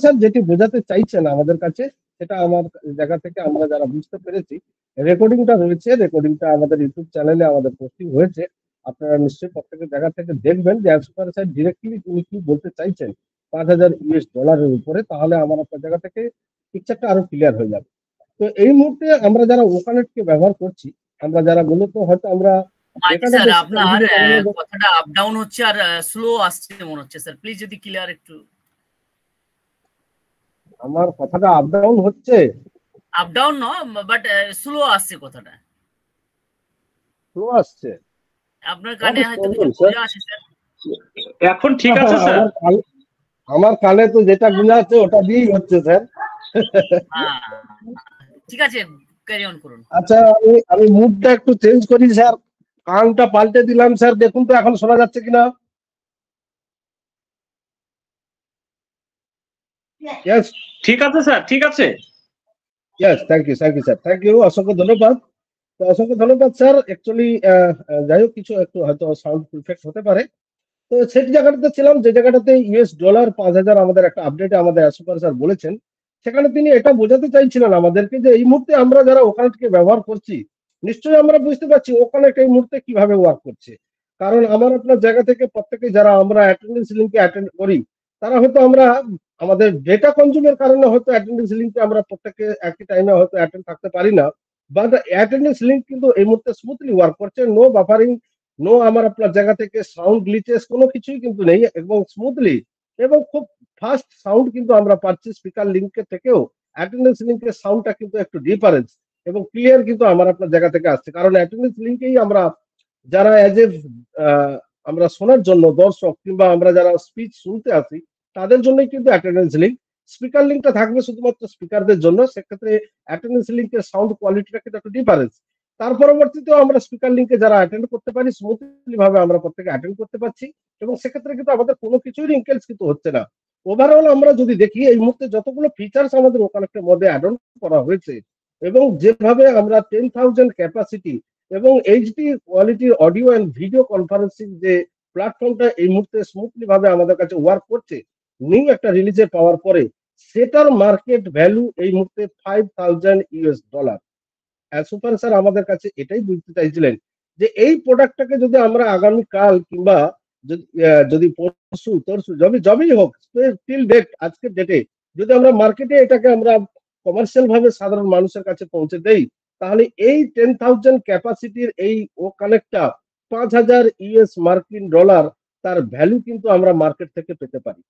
স্যার যেটি বোঝাতে চাইছেন আমাদের কাছে, সেটা আমার জায়গা থেকে আমরা যারা বুঝতে পেরেছি, রেকর্ডিংটা রয়েছে, রেকর্ডিংটা আমাদের ইউটিউব চ্যানেলে আমাদের পোস্টিং হয়েছে, আপনারা নিশ্চয়ই প্রত্যেকের জায়গা থেকে দেখবেন যে স্যার ডিরেক্টলি তিনি কি বলতে চাইছেন $5,000 উপরে, তাহলে আমার আপনার জায়গা থেকে পিকচারটা আরো ক্লিয়ার হয়ে যাবে। তো এই মুহূর্তে আমরা যারা ওকানেটকে ব্যবহার করছি, আমরা যারা মূলত হয়তো আমরা স্যার আপনার কথাটা আপ ডাউন হচ্ছে আর স্লো আসছে মনে হচ্ছে স্যার, প্লিজ যদি ক্লিয়ার একটু। আমার কথাটা আপ ডাউন হচ্ছে? আপ ডাউন ন, বাট স্লো আসছে কথাটা, স্লো আসছে। আপনার কানে হয়তো কিছু বোঝা আসে স্যার। এখন ঠিক আছে স্যার? আমার কানে তো যেটা গুলা আছে ওটা দিয়েই হচ্ছে স্যার। ঠিক আছে, ক্যারি অন করুন। আচ্ছা, আমি মুডটা একটু চেঞ্জ করি স্যার, কানটা পাল্টে দিলাম স্যার, দেখুন তো এখন শোনা যাচ্ছে কিনা। ইয়েস, ঠিক আছে স্যার, ঠিক আছে। Yes, thank you sir, thank you, অসংখ্য ধন্যবাদ। তো অসংখ্য ধন্যবাদ স্যার। অ্যাকচুয়ালি যাই হোক, কিছু একটু হয়তো সাউন্ড ইফেক্ট হতে পারে। তো সেই জায়গাটাতে ছিলাম যে জায়গাটাতে $5,000 আমাদের একটা আপডেটে আমাদের স্যার বলেছেন, সেখানে তিনি এটা বোঝাতে চাইছিলেন আমাদেরকে যে এই মুহূর্তে আমরা যারা ওকানেটকে ব্যবহার করছি, নিশ্চয়ই আমরা বুঝতে পারছি ওকানেট এই মুহূর্তে কিভাবে ওয়ার্ক করছে। কারণ আমার আপনার জায়গা থেকে প্রত্যেকে যারা আমরা অ্যাটেন্ডেন্স লিঙ্কে অ্যাটেন্ড করি, তারা হয়তো আমরা আমাদের ডেটা কনজিউমের কারণে হয়তো অ্যাটেন্ডেন্স লিঙ্কে আমরা প্রত্যেকে একই টাইমে হয়তো অ্যাটেন্ড থাকতে পারি না, বাট অ্যাটেন্ডেন্স লিঙ্ক কিন্তু এই মুহূর্তে স্মুথলি ওয়ার্ক করছে, নো বাফারিং, নো আমার আপনার জায়গা থেকে সাউন্ড গ্লিচেস কোনো কিছুই কিন্তু নেই, এবং স্মুথলি এবং খুব ফাস্ট সাউন্ড কিন্তু আমরা পাচ্ছি। স্পিকার লিঙ্কের থেকেও অ্যাটেন্ডেন্স লিঙ্কের সাউন্ডটা কিন্তু একটু ডিফারেন্স এবং ক্লিয়ার কিন্তু আমার আপনার জায়গা থেকে আসছে, কারণ অ্যাটেন্ডেন্স লিঙ্কেই আমরা যারা অ্যাজ এ আমরা শোনার জন্য দর্শক কিংবা আমরা যারা স্পিচ শুনতে আসি, তাদের জন্যই কিন্তু অ্যাটেন্ডেন্স লিঙ্ক। স্পিকার লিঙ্কটা থাকবে শুধুমাত্র স্পিকারদের জন্য, সেক্ষেত্রে অ্যাটেন্ডেন্স লিঙ্কের সাউন্ড কোয়ালিটিটা কিন্তু একটু ডিফারেন্স। তার পরবর্তীতেও আমরা স্পিকার লিঙ্কে যারা অ্যাটেন্ড করতে পারি, স্মুথলি ভাবে আমরা প্রত্যেকে অ্যাটেন্ড করতে পারছি, এবং সেক্ষেত্রে কিন্তু আমাদের কোনো কিছুই রিঙ্কেলস কিন্তু হচ্ছে না। ওভারঅল আমরা যদি দেখি এই মুহূর্তে যতগুলো ফিচার্স আমাদের ওকানেক্টের মধ্যে অ্যাড অন করা হয়েছে, এবং যেভাবে আমরা 10,000 ক্যাপাসিটি এবং এইচডি কোয়ালিটির অডিও এন্ড ভিডিও কনফারেন্সিং যে প্ল্যাটফর্মটা এই মুহূর্তে স্মুথলি ভাবে আমাদের কাছে ওয়ার্ক করছে নিউ একটা রিলিজে পাওয়ার পরে, সেটার মার্কেট ভ্যালু এই মুহূর্তে $5,000। সুপার স্যার আমাদের কাছে এটাই বুঝতে চাইছিলেন যে এই প্রোডাক্টটাকে যদি আমরা আগামীকাল কিংবা যদি পরশু তরশু যবেই হোক টিল ডেট, আজকের ডেটে যদি আমরা মার্কেটে এটাকে আমরা কমার্শিয়াল ভাবে সাধারণ মানুষের কাছে পৌঁছে দেই, তাহলে এই 10,000 ক্যাপাসিটির এই ও কানেক্টটা $5,000 তার ভ্যালু কিন্তু আমরা মার্কেট থেকে পেতে পারি।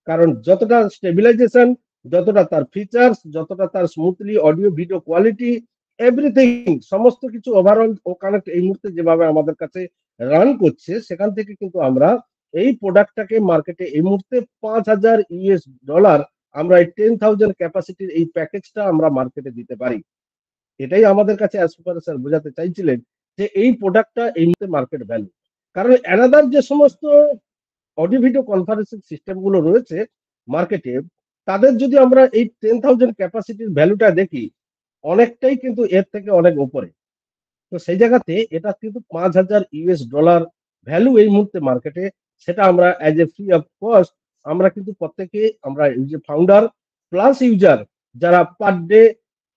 কারণ যতটা স্টেবিলাইজেশন, যতটা তার ফিচার্স, যতটা তার smoothly audio video quality, everything সমস্ত কিছু ওভারঅল ও কানেক্ট এই মুহূর্তে যেভাবে আমাদের কাছে রান করছে, সেখান থেকে কিন্তু আমরা এই প্রোডাক্টটাকে মার্কেটে এই মুহূর্তে $5,000 আমরা এই 10,000 ক্যাপাসিটির এই প্যাকেজটা আমরা মার্কেটে দিতে পারি। এটাই আমাদের কাছে স্যার বোঝাতে চাইছিলেন যে এই প্রোডাক্টটা এই মুহূর্তে মার্কেট ভ্যালু। কারণ অ্যানাদার যে সমস্ত অডিও ভিডিও কনফারেন্সিং সিস্টেম গুলো রয়েছে মার্কেটে, তাদের যদি আমরা এই 10,000 ক্যাপাসিটির ভ্যালুটা দেখি, অনেকটাই কিন্তু এর থেকে অনেক উপরে। তো সেই জায়গাতে এটা কিন্তু $5,000 ভ্যালু এই মুহূর্তে মার্কেটে, সেটা আমরা as a free of cost আমরা কিন্তু প্রত্যেকে আমরা এই যে ফাউন্ডার প্লাস ইউজার যারা পার ডে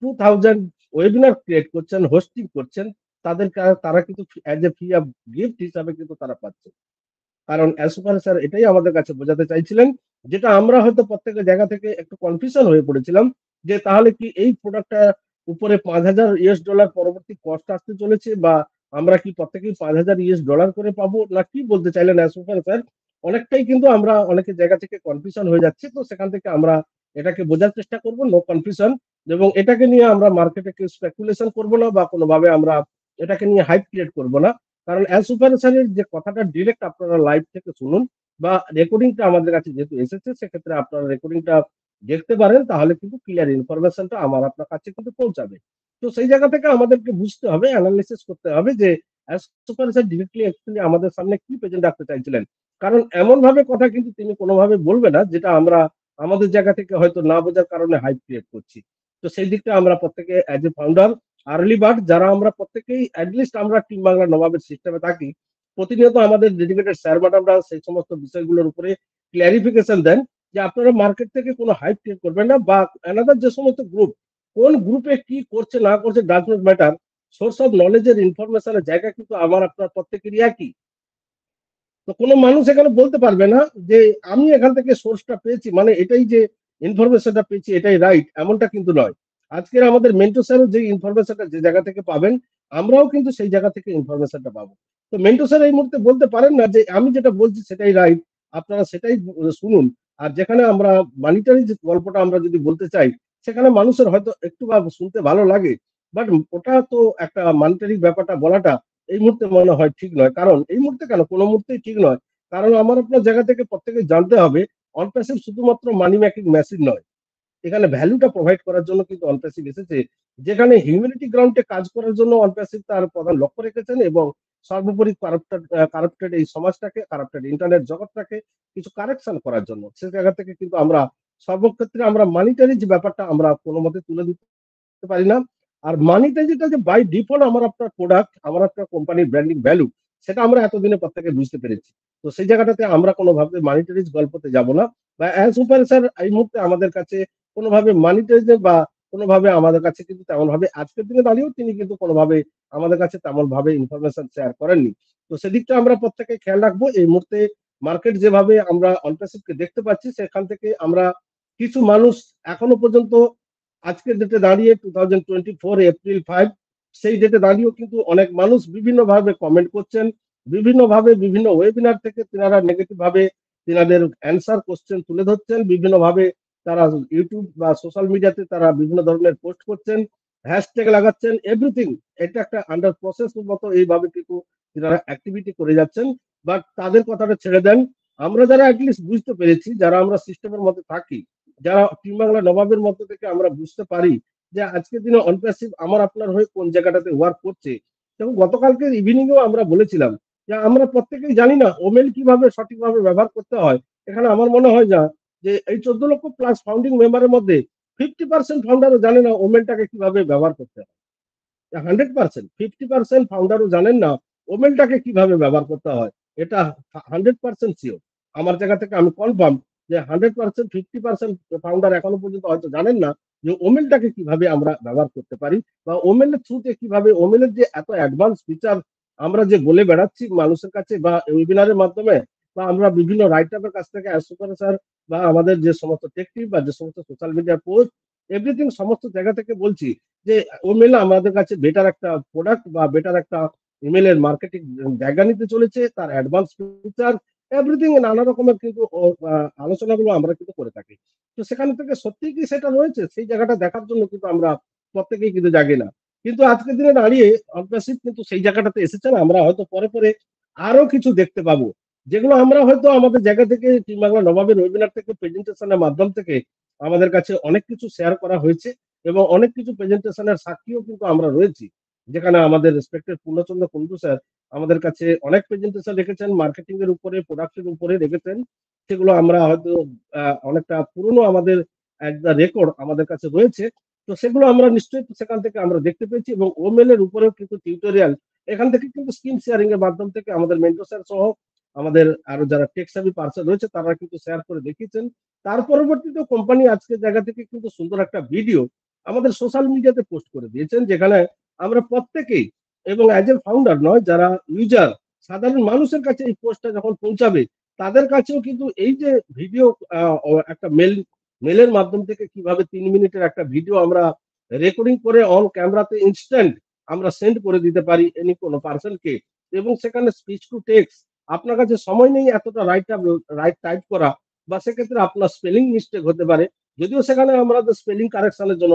2000 ওয়েবিনার ক্রিয়েট করছেন, হোস্টিং করছেন, তারা কিন্তু as a free of gift হিসাবে কিন্তু তারা পাচ্ছে। কারণ সুপার স্যার এটাই আমাদের কাছে বোঝাতে চাইছিলেন, যেটা আমরা হয়তো প্রত্যেকের জায়গা থেকে একটু কনফিউশন হয়ে পড়েছিলাম, যে তাহলে কি এই প্রোডাক্টটা উপরে $5,000 পরবর্তী কস্ট আসতে চলেছে, বা আমরা কি প্রত্যেকেই $5,000 করে পাবো, না কি বলতে চাইলেন সুপার স্যার? অনেকটাই কিন্তু আমরা অনেকের জায়গা থেকে কনফিউশন হয়ে যাচ্ছে। তো সেখান থেকে আমরা এটাকে বোঝার চেষ্টা করব, নো কনফিউশন, এবং এটাকে নিয়ে আমরা মার্কেটে কেউ স্পেকুলেশন করবো না, বা কোনোভাবে আমরা এটাকে নিয়ে হাইপ ক্রিয়েট করবো না। কারণ সুপার স্যারের যে কথাটা ডিরেক্ট আপনারা লাইভ থেকে শুনুন, বা রেকর্ডিংটা আমাদের কাছে যেহেতু এসেছে, সেক্ষেত্রে আপনারা রেকর্ডিংটা দেখতে পারেন, তাহলে কিন্তু ক্লিয়ার ইনফরমেশনটা আমার আপনার কাছে কিন্তু পৌঁছাবে। তো সেই জায়গা থেকে আমাদেরকে বুঝতে হবে, অ্যানালিসিস করতে হবে যে সুপার স্যার ডিরেক্টলি অ্যাকচুয়ালি আমাদের সামনে কি প্রেজেন্ট রাখতে চাইছিলেন। কারণ এমন ভাবে কথা কিন্তু তিনি কোনোভাবে বলবে না যেটা আমরা আমাদের জায়গা থেকে হয়তো না বোঝার কারণে হাইপ ক্রিয়েট করছি। তো সেই দিকটা আমরা প্রত্যেকে as a founder early bird যারা আমরা প্রত্যেকেই অ্যাটলিস্ট আমরা টিম বাংলা নবাবের সিস্টেমে থাকি, প্রতিনিয়ত আমাদের ডেডিকেটেড স্যার ম্যাডামরা সেই সমস্ত বিষয়গুলোর উপরে ক্ল্যারিফিকেশন দেন যে আপনারা মার্কেট থেকে কোনো হাইপ ক্রিয়েট করবেন না, বা অ্যানাদার যে সমস্ত গ্রুপ কোন গ্রুপে কি করছে না করছে does not matter. Source of নলেজের ইনফরমেশনের জায়গা কিন্তু আমার আপনার প্রত্যেকেরই একই। তো কোনো মানুষ এখানে বলতে পারবে না যে আমি এখান থেকে সোর্সটা পেয়েছি মানে এটাই যে ইনফরমেশনটা পেয়েছি এটাই রাইট, এমনটা কিন্তু নয়। আজকের আমাদের মেন্টর স্যারও যে ইনফরমেশনটা যে জায়গা থেকে পাবেন, আমরাও কিন্তু সেই জায়গা থেকে ইনফরমেশনটা পাবো। তো মেন্টর স্যার এই মুহূর্তে বলতে পারেন না যে আমি যেটা বলছি সেটাই রাইট, আপনারা সেটাই শুনুন। আর যেখানে আমরা মানিটারি যে গল্পটা আমরা যদি বলতে চাই, সেখানে মানুষের হয়তো একটু বা শুনতে ভালো লাগে, বাট ওটা তো একটা মানিটারি ব্যাপারটা বলাটা এই মুহূর্তে মনে হয় ঠিক নয়। কারণ এই মুহূর্তে কেন, কোনো মুহূর্তেই ঠিক নয়। কারণ আমার আপনার জায়গা থেকে প্রত্যেকে জানতে হবে অনপ্যাসিভ শুধুমাত্র মানি মেকিং মেশিন নয়, এখানে ভ্যালুটা প্রোভাইড করার জন্য কিন্তু অনপ্যাসিভ এসেছে, যেখানে হিউম্যানিটি গ্রাউন্ডে কাজ করার জন্য অনপ্যাসিভ তার প্রধান লক্ষ্য রেখেছেন, এবং সর্বোপরি কারাপ্টেড এই সমাজটাকে, কারাপ্টেড ইন্টারনেট জগৎটাকে কিছু কারেকশন করার জন্য। সে জায়গা থেকে কিন্তু আমরা সর্বক্ষেত্রে আমরা মানিটারি যে ব্যাপারটা আমরা কোনো মতে তুলে দিতে পারি না। আর মানিটা যেটা যে বাই ডিফল্ট আমার আপনার প্রোডাক্ট, আমার আপনার কোম্পানির ব্র্যান্ডিং ভ্যালু, সেটা আমরা এতদিনে প্রত্যেকে বুঝতে পেরেছি। তো সেই জায়গাটাতে আমরা কোনোভাবে মানিটারিজ গল্পতে যাব না, বা সুপার স্যার এই মুহূর্তে আমাদের কাছে কোনোভাবে মানিটাইজে বা কোনোভাবে আমাদের কাছে কিন্তু তেমন ভাবে আজকের দিনে দাঁড়িয়েও তিনি কিন্তু কোনোভাবে আমাদের কাছে তেমন ভাবে ইনফরমেশন শেয়ার করেননি। তো সেদিকটা আমরা প্রত্যেকে খেয়াল রাখবো। এই মুহূর্তে মার্কেট যেভাবে আমরা অনপ্যাসিভকে দেখতে পাচ্ছি, সেখান থেকে আমরা কিছু মানুষ এখনো পর্যন্ত আজকের ডেটে দাঁড়িয়ে 2024 এপ্রিল 5 সেই ডেটে দাঁড়িয়েও কিন্তু অনেক মানুষ বিভিন্নভাবে কমেন্ট করছেন, বিভিন্নভাবে বিভিন্ন ওয়েবিনার থেকে তিনারা নেগেটিভ ভাবে তিনাদের অ্যান্সার কোশ্চেন তুলে ধরছেন, বিভিন্নভাবে তারা ইউটিউব বা সোশ্যাল মিডিয়াতে তারা বিভিন্ন ধরনের পোস্ট করছেন, হ্যাশট্যাগ লাগাচ্ছেন, এভরিথিং। এটা একটা আন্ডার প্রসেস মতো এইভাবে কিন্তু তিনারা অ্যাক্টিভিটি করে যাচ্ছেন। বাট তাদের কথাটা ছেড়ে দেন, আমরা যারা অ্যাটলিস্ট বুঝতে পেরেছি, যারা আমরা সিস্টেমের মধ্যে থাকি, যারা টিম বাংলা নবাবের মধ্যে থেকে আমরা বুঝতে পারি যে আজকের দিনে অনপ্যাসিভ আমার আপনার হয়ে কোন জায়গাটাতে ওয়ার্ক করছে। এবং গতকালকে ইভিনিংও আমরা বলেছিলাম যে আমরা প্রত্যেকেই জানি না ওমেল কিভাবে সঠিকভাবে ব্যবহার করতে হয়। এখানে আমার মনে হয় না যে এই 14 লক্ষ প্লাস ফাউন্ডিং মেম্বারের মধ্যে 50% ফাউন্ডারও জানে না ওমেলটাকে কিভাবে ব্যবহার করতে হয়। 100% 50% ফাউন্ডারও জানেন না ওমেলটাকে কিভাবে ব্যবহার করতে হয়। এটা 100% শিওর। আমার জায়গা থেকে আমি কনফার্ম যে 100% 50% ফাউন্ডার এখনো পর্যন্ত হয়তো জানেন না যে ওমেলটাকে কিভাবে আমরা ব্যবহার করতে পারি, বা ওমেলের থ্রুতে কিভাবে ওমেলের যে এত অ্যাডভান্স ফিচার আমরা যে বলে বেড়াচ্ছি মানুষের কাছে, বা ওয়েবিনারের মাধ্যমে, বা আমরা বিভিন্ন রাইটারের কাছ থেকে স্যার বা আমাদের যে সমস্ত টেকটিভ বা যে সমস্ত সোশ্যাল মিডিয়া পোস্ট এভরিথিং সমস্ত জায়গা থেকে বলছি যে ওমেল আমাদের কাছে বেটার একটা প্রোডাক্ট বা বেটার একটা ইমেলের মার্কেটিং জায়গা নিতে চলেছে, তার অ্যাডভান্স ফিচার এভরিথিং নানা রকমের কিন্তু আলোচনাগুলো আমরা কিন্তু করে থাকি। তো সেখান থেকে সত্যিই কি সেটা রয়েছে, সেই জায়গাটা দেখার জন্য কিন্তু আমরা প্রত্যেকেই কিন্তু জাগি না। কিন্তু আজকের দিনে দাঁড়িয়ে অনপ্যাসিভ কিন্তু সেই জায়গাটাতে এসেছে না, আমরা হয়তো পরে পরে আরো কিছু দেখতে পাবো, যেগুলো আমরা হয়তো আমাদের জায়গা থেকে টিম বাংলা নবাবের ওয়েবিনার থেকে প্রেজেন্টেশনের মাধ্যম থেকে আমাদের কাছে অনেক কিছু শেয়ার করা হয়েছে, এবং অনেক কিছু প্রেজেন্টেশনের সাক্ষীও কিন্তু আমরা রয়েছি, যেখানে আমাদের রেসপেক্টেড পূর্ণচন্দ্র কুন্ডু স্যার আমাদের কাছে অনেক প্রেজেন্টেশন রেখেছেন, মার্কেটিং এর উপরে, প্রোডাক্টের উপরে রেখেছেন। সেগুলো আমরা হয়তো অনেকটা পুরনো আমাদের একটা রেকর্ড আমাদের কাছে রয়েছে। তো সেগুলো আমরা নিশ্চয়ই সেখান থেকে আমরা দেখতে পেয়েছি, এবং ওমেল এর উপরেও কিন্তু টিউটোরিয়াল এখান থেকে কিন্তু স্ক্রিন শেয়ারিং এর মাধ্যম থেকে আমাদের মেন্টর স্যার সহ আমাদের আরো যারা টেক সার্ভি পার্সন রয়েছে তারা কিন্তু শেয়ার করে দেখিয়েছেন। তার পরবর্তীতে কোম্পানি আজকের জায়গা থেকে কিন্তু সুন্দর একটা ভিডিও আমাদের সোশ্যাল মিডিয়াতে পোস্ট করে দিয়েছেন, যেখানে আমরা প্রত্যেকেই এবং অ্যাজ এ ফাউন্ডার নয়, যারা ইউজার সাধারণ মানুষের কাছে এই পোস্টটা যখন পৌঁছাবে তাদের কাছেও কিন্তু এই যে ভিডিও একটা মেলের মাধ্যম থেকে কিভাবে 3 মিনিটের একটা ভিডিও আমরা রেকর্ডিং করে অন ক্যামেরাতে ইনস্ট্যান্ট আমরা সেন্ড করে দিতে পারি এনি কোনো পার্সনকে, এবং সেখানে স্পিচ টু টেক্সট আপনার কাছে সময় নেই এতটা রাইট টাইপ করা, বা সেক্ষেত্রে আপনার স্পেলিং মিস্টেক হতে পারে, যদিও সেখানে আমাদের স্পেলিং কারেকশনের জন্য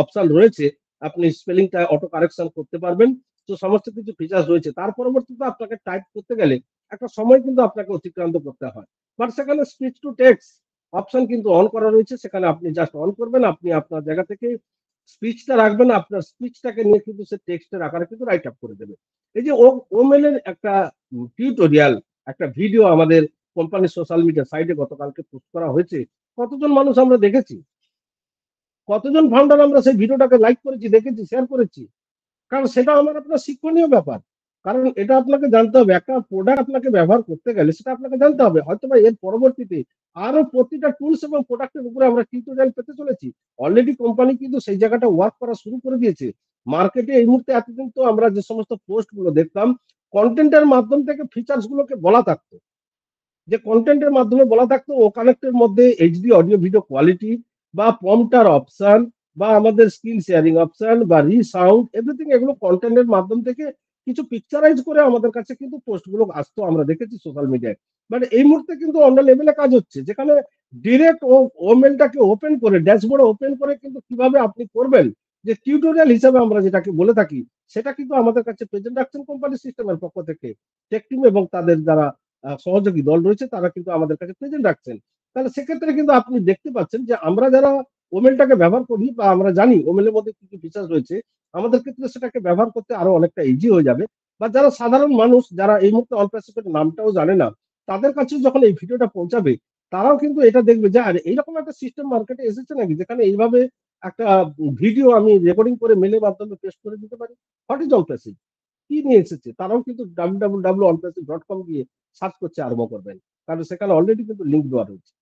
অপশন রয়েছে, আপনি স্পেলিংটা অটো কারেকশন করতে পারবেন। তো সমস্ত কিছু ফিচার্স রয়েছে। তার পরবর্তীতে আপনাকে টাইপ করতে গেলে একটা সময় কিন্তু আপনাকে অতিক্রান্ত করতে হয়, বাট সেখানে স্পিচ টু টেক্সট অপশন কিন্তু অন করা রয়েছে, সেখানে আপনি জাস্ট অন করবেন, আপনি আপনার জায়গা থেকে স্পিচটা রাখবেন, আপনার স্পিচটাকে নিয়ে কিন্তু সে টেক্সটের আকারে কিন্তু রাইট আপ করে দেবে। এই যে ওমেল এর একটা টিউটোরিয়াল, একটা ভিডিও আমাদের কোম্পানির সোশ্যাল মিডিয়া সাইটে গতকালকে পোস্ট করা হয়েছে, কতজন মানুষ আমরা দেখেছি, কতজন ফাউন্ডার আমরা সেই ভিডিওটাকে লাইক করেছি, দেখেছি, শেয়ার করেছি, কারণ সেটা আমার আপনার শিক্ষণীয় ব্যাপার। কারণ এটা আপনাকে জানতে হবে, একটা প্রোডাক্ট আপনাকে ব্যবহার করতে গেলে সেটা আপনাকে জানতে হবে, হয়তো বা এর পরবর্তীতে আরো প্রতিটা টুলস এবং প্রোডাক্টের উপরে আমরা টিউটোরিয়াল পেতে চলেছি। অলরেডি কোম্পানি কিন্তু সেই জায়গাটা ওয়ার্ক করা শুরু করে দিয়েছে। মার্কেটে এই মুহূর্তে এতদিন তো আমরা যে সমস্ত পোস্ট গুলো দেখতাম, কন্টেন্টের মাধ্যম থেকে ফিচার্স গুলোকে বলা থাকতো, যে কন্টেন্টের মাধ্যমে বলা থাকতো ও কানেক্টের মধ্যে এইচডি অডিও ভিডিও কোয়ালিটি বা প্রম্পটার অপশন বা আমাদের স্ক্রিন শেয়ারিং অপশন বা রিসাউন্ড এভরিথিং, এগুলো কন্টেন্টের মাধ্যম থেকে কিছু পিকচারাইজ করে আমাদের কাছে কিন্তু পোস্ট গুলো আসতো, আমরা দেখেছি সোশ্যাল মিডিয়ায়। বাট এই মুহূর্তে কিন্তু অন্য লেভেলে কাজ হচ্ছে, যেখানে ডিরেক্ট ওমেলটাকে ওপেন করে ড্যাশবোর্ডে ওপেন করে কিন্তু কিভাবে আপনি করবেন, যে টিউটোরিয়াল হিসাবে আমরা যেটাকে বলে থাকি, সেটা কিন্তু আমাদের কাছে প্রেজেন্ট রাখছেন কোম্পানি সিস্টেমের পক্ষ থেকে, টেক টিম এবং তাদের যারা সহযোগী দল রয়েছে তারা কিন্তু আমাদের কাছে প্রেজেন্ট রাখছেন। তাহলে সেক্ষেত্রে কিন্তু আপনি দেখতে পাচ্ছেন যে আমরা যারা ওমেলটাকে ব্যবহার করি বা আমরা জানি ওমেলের মধ্যে কি কি ফিচার রয়েছে, আমাদের ক্ষেত্রে সেটাকে ব্যবহার করতে আরো অনেকটা ইজি হয়ে যাবে। বা যারা সাধারণ মানুষ, যারা এই মুহূর্তে অনপ্যাসিভের নামটাও জানে না, তাদের কাছে যখন এই ভিডিওটা পৌঁছাবে, তারাও কিন্তু এটা দেখবে যে আরে এইরকম একটা সিস্টেম মার্কেটে এসেছে নাকি, যেখানে এইভাবে একটা ভিডিও আমি রেকর্ডিং করে মেলের মাধ্যমে পেস্ট করে দিতে পারি। হোয়াট ইজ অনপ্যাসিভ, কি নিয়ে এসেছে, তারাও কিন্তু www.onpassive.com গিয়ে সার্চ করতে আরম্ভ করবেন, কারণ সেখানে অলরেডি কিন্তু লিঙ্ক দেওয়া রয়েছে।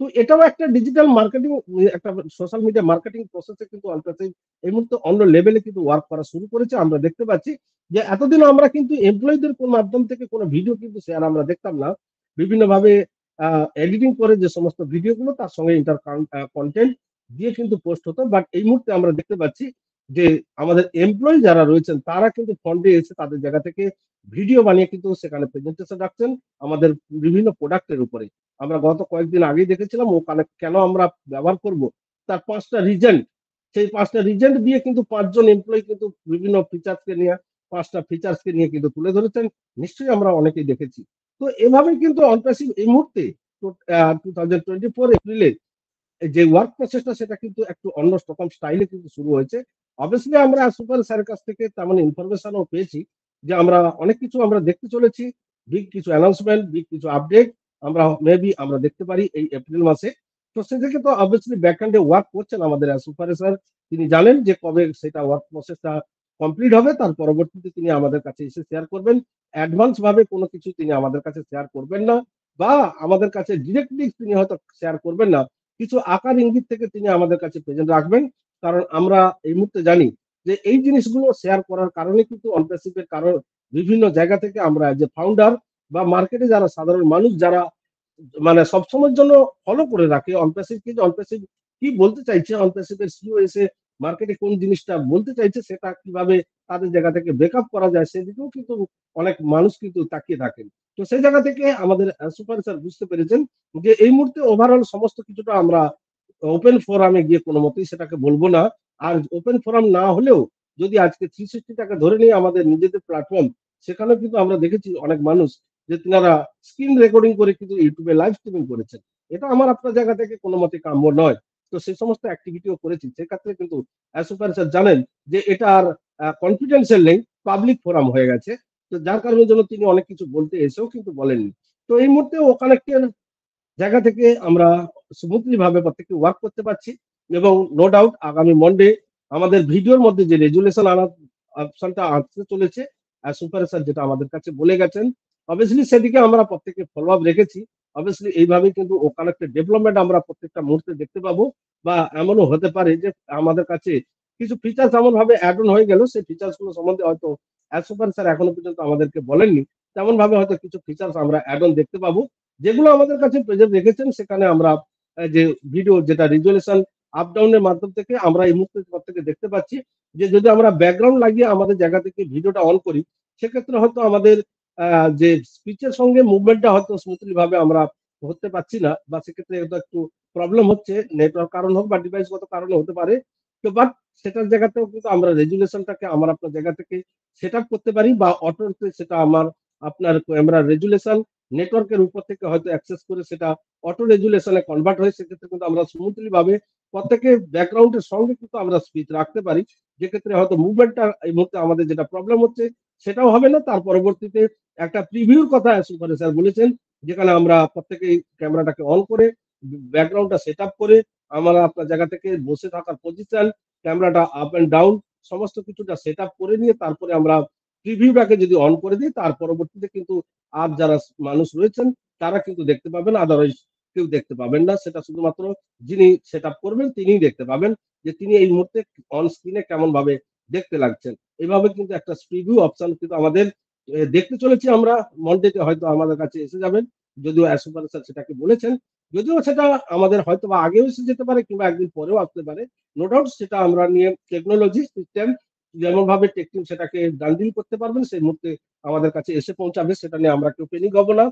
তো এটাও একটা ডিজিটাল মার্কেটিং, একটা সোশ্যাল মিডিয়া মার্কেটিং প্রসেসে কিন্তু অনপ্যাসিভ এই মুহূর্তে অন্য লেভেলে কিন্তু ওয়ার্ক করা শুরু করেছে। আমরা দেখতে পাচ্ছি যে এতদিন আমরা কিন্তু এমপ্লয়ীদের কোন মাধ্যম থেকে কোনো ভিডিও কিন্তু শেয়ার আমরা দেখতাম না, বিভিন্নভাবে এডিটিং করে যে সমস্ত ভিডিওগুলো তার সঙ্গে ইন্টার কন্টেন্ট দিয়ে কিন্তু পোস্ট হতো। বাট এই মুহূর্তে আমরা দেখতে পাচ্ছি যে আমাদের এমপ্লয়ি যারা রয়েছেন তারা কিন্তু ফন্ডে এসে তাদের জায়গা থেকে ভিডিও বানিয়ে কিন্তু সেখানে প্রেজেন্টেশন রাখছেন আমাদের বিভিন্ন প্রোডাক্টের উপরে। আমরা গত কয়েকদিন আগেই দেখেছিলাম ওখানে কেন আমরা ব্যবহার করব, তার 5টা রিজেন্ট, সেই 5টা রিজেন্ট দিয়ে কিন্তু 5জন এমপ্লয়ি কিন্তু বিভিন্ন ফিচার্সকে নিয়ে 5টা ফিচার্সকে নিয়ে কিন্তু তুলে ধরেছেন, নিশ্চয়ই আমরা অনেকেই দেখেছি। তো এভাবেই কিন্তু অনপ্যাসিভ এই মুহূর্তে 2024 এপ্রিলে যে ওয়ার্ক প্রসেসটা সেটা কিন্তু একটু অন্য রকম স্টাইলে কিন্তু শুরু হয়েছে। অবভিয়াসলি আমরা সুপার স্যারের কাছ থেকে তেমন ইনফরমেশনও পেয়েছি যে আমরা অনেক কিছু আমরা দেখতে চলেছি, বিগ কিছু অ্যানাউন্সমেন্ট, বিগ কিছু আপডেট আমরা মেবি আমরা দেখতে পারি এই এপ্রিল মাসে। তো সে থেকে তো অবভিয়াসলি ব্যাকএন্ডে ওয়ার্ক করছেন আমাদের সুপার স্যার, তিনি জানেন যে কবে সেটা ওয়ার্ক প্রসেসটা কমপ্লিট হবে, তার পরবর্তীতে তিনি আমাদের কাছে এসে শেয়ার করবেন। অ্যাডভান্স ভাবে কোনো কিছু তিনি আমাদের কাছে শেয়ার করবেন না, বা আমাদের কাছে ডিরেক্টলি তিনি হয়তো শেয়ার করবেন না, কিছু আকার ইঙ্গিত থেকে তিনি আমাদের কাছে প্রেজেন্ট রাখবেন। কারণ আমরা এই মুহূর্তে জানি যে এই জিনিসগুলো শেয়ার করার কারণে কিন্তু অনপ্যাসিভের কারণ বিভিন্ন জায়গা থেকে আমরা যে ফাউন্ডার বা মার্কেটে যারা সাধারণ মানুষ যারা মানে সবসময়ের জন্য ফলো করে রাখে অনপ্যাসিভকে, যে অনপ্যাসিভ কি বলতে চাইছে, অনপ্যাসিভের সিও এসে মার্কেটে কোন জিনিসটা বলতে চাইছে, সেটা কিভাবে তাদের জায়গা থেকে ব্যাকআপ করা যায় সেদিকেও কিন্তু অনেক মানুষ কিন্তু তাকিয়ে থাকেন। তো সেই জায়গা থেকে আমাদের সুপার স্যার বুঝতে পেরেছেন যে এই মুহূর্তে ওভারঅল সমস্ত কিছুটা আমরা ওপেন ফোরামে গিয়ে কোনো মতেই সেটাকে বলবো না। আর ওপেন ফোরাম না হলেও যদি আজকে 360টাকে ধরে নিয়ে আমাদের নিজেদের প্ল্যাটফর্ম, সেখানে কিন্তু আমরা দেখেছি অনেক মানুষ যে তিনারা স্ক্রিন রেকর্ডিং করে কিন্তু ইউটিউবে লাইভ স্ট্রিমিং করেছেন। এটা আমার আপনার জায়গা থেকে কোনো মতে কাম্য নয়। তো সেই সমস্ত অ্যাক্টিভিটিও করেছি, সেক্ষেত্রে কিন্তু সুপার স্যার জানেন যে এটা আর কনফিডেন্সিয়াল নেই, পাবলিক ফোরাম হয়ে গেছে। তো যার কারণের জন্য তিনি অনেক কিছু বলতে এসেও কিন্তু বলেননি। তো এই মুহূর্তে ও কানেক্টের জায়গা থেকে আমরা স্মুথলি ভাবে প্রত্যেকে ওয়ার্ক করতে পারছি। এবং নো ডাউট আগামী মন্ডে আমাদের ভিডিওর মধ্যে যে রেজুলেশন আনার অপশনটা আসতে চলেছে, সুপার স্যার যেটা আমাদের কাছে বলে গেছেন, অবভিয়াসলি সেদিকে আমরা প্রত্যেকে ফলো আপ রেখেছি। অবভিয়াসলি এইভাবে কিন্তু ওখানে একটা ডেভেলপমেন্ট আমরা প্রত্যেকটা মুহূর্তে দেখতে পাবো। বা এমনও হতে পারে যে আমাদের কাছে কিছু ফিচার্স এমন ভাবে অ্যাড অন হয়ে গেল, সেই ফিচার্স গুলো সম্বন্ধে হয়তো সুপার স্যার এখনো পর্যন্ত আমাদেরকে বলেননি, তেমন ভাবে হয়তো কিছু ফিচার্স আমরা অ্যাড অন দেখতে পাবো, যেগুলো আমাদের কাছে প্রেজেন্ট রেখেছেন। সেখানে আমরা যে ভিডিও যেটা রেজুলেশন আপ ডাউনের মাধ্যম থেকে আমরা এই মুহূর্তে প্রত্যেকে দেখতে পাচ্ছি, যে যদি আমরা ব্যাকগ্রাউন্ড লাগিয়ে আমাদের জায়গা থেকে ভিডিওটা অন করি, সেক্ষেত্রে হয়তো আমাদের যে স্পিচের সঙ্গে মুভমেন্টটা হয়তো স্মুথলি ভাবে আমরা হতে পারছি না, বা সেক্ষেত্রে হয়তো একটু প্রবলেম হচ্ছে, নেটওয়ার্ক কারণ হোক বা ডিভাইসগত কারণে হতে পারে। তো বাট সেটার জায়গাতেও কিন্তু আমরা রেজুলেশনটাকে আমার আপনার জায়গা থেকে সেট আপ করতে পারি, বা অটোতে সেটা আমার আপনার ক্যামেরা রেজুলেশন নেটওয়ার্কের উপর থেকে হয়তো অ্যাক্সেস করে সেটা অটো রেজুলেশনে কনভার্ট হয়ে সেক্ষেত্রে কিন্তু আমরা স্মুথলি ভাবে প্রত্যেকে ব্যাকগ্রাউন্ডের সঙ্গে কিন্তু আমরা স্পিচ রাখতে পারি, যেক্ষেত্রে হয়তো মুভমেন্টটা এই মুহূর্তে আমাদের যেটা প্রবলেম হচ্ছে সেটাও হবে না। তার পরবর্তীতে একটা প্রিভিউর কথা সুপার স্যার বলেছেন, যেখানে আমরা প্রত্যেকেই ক্যামেরাটাকে অন করে ব্যাকগ্রাউন্ডটা সেট আপ করে আমরা আপনার জায়গা থেকে বসে থাকার পজিশন, ক্যামেরাটা আপ এন্ড ডাউন সমস্ত কিছুটা সেট আপ করে নিয়ে তারপরে আমরা প্রিভিউটাকে যদি অন করে দিই, তার পরবর্তীতে কিন্তু আর যারা মানুষ রয়েছেন তারা কিন্তু দেখতে পাবেন, আদারওয়াইজ কেউ দেখতে পাবেন না। সেটা শুধুমাত্র যিনি সেট আপ করবেন তিনিই দেখতে পাবেন, যে তিনি এই মুহূর্তে অন স্ক্রিনে কেমন ভাবে দেখতে লাগছেন। এইভাবে কিন্তু একটা প্রিভিউ অপশন কিন্তু আমাদের দেখতে চলেছি আমরা। মন্ডেতে হয়তো আমাদের কাছে এসে যাবেন, যদিও সুপার স্যার সেটাকে বলেছেন, যদিও সেটা আমাদের হয়তো বা আগেও এসে যেতে পারে কিংবা একদিন পরেও আসতে পারে। নো ডাউট সেটা আমরা নিয়ে টেকনোলজি সিস্টেম যেমন ভাবে টেক টিম সেটাকে ডানডিল করতে পারবেন, সেই মুহূর্তে আমাদের কাছে এসে পৌঁছাবে, সেটা নিয়ে আমরা কেউ পেনিক হবো না।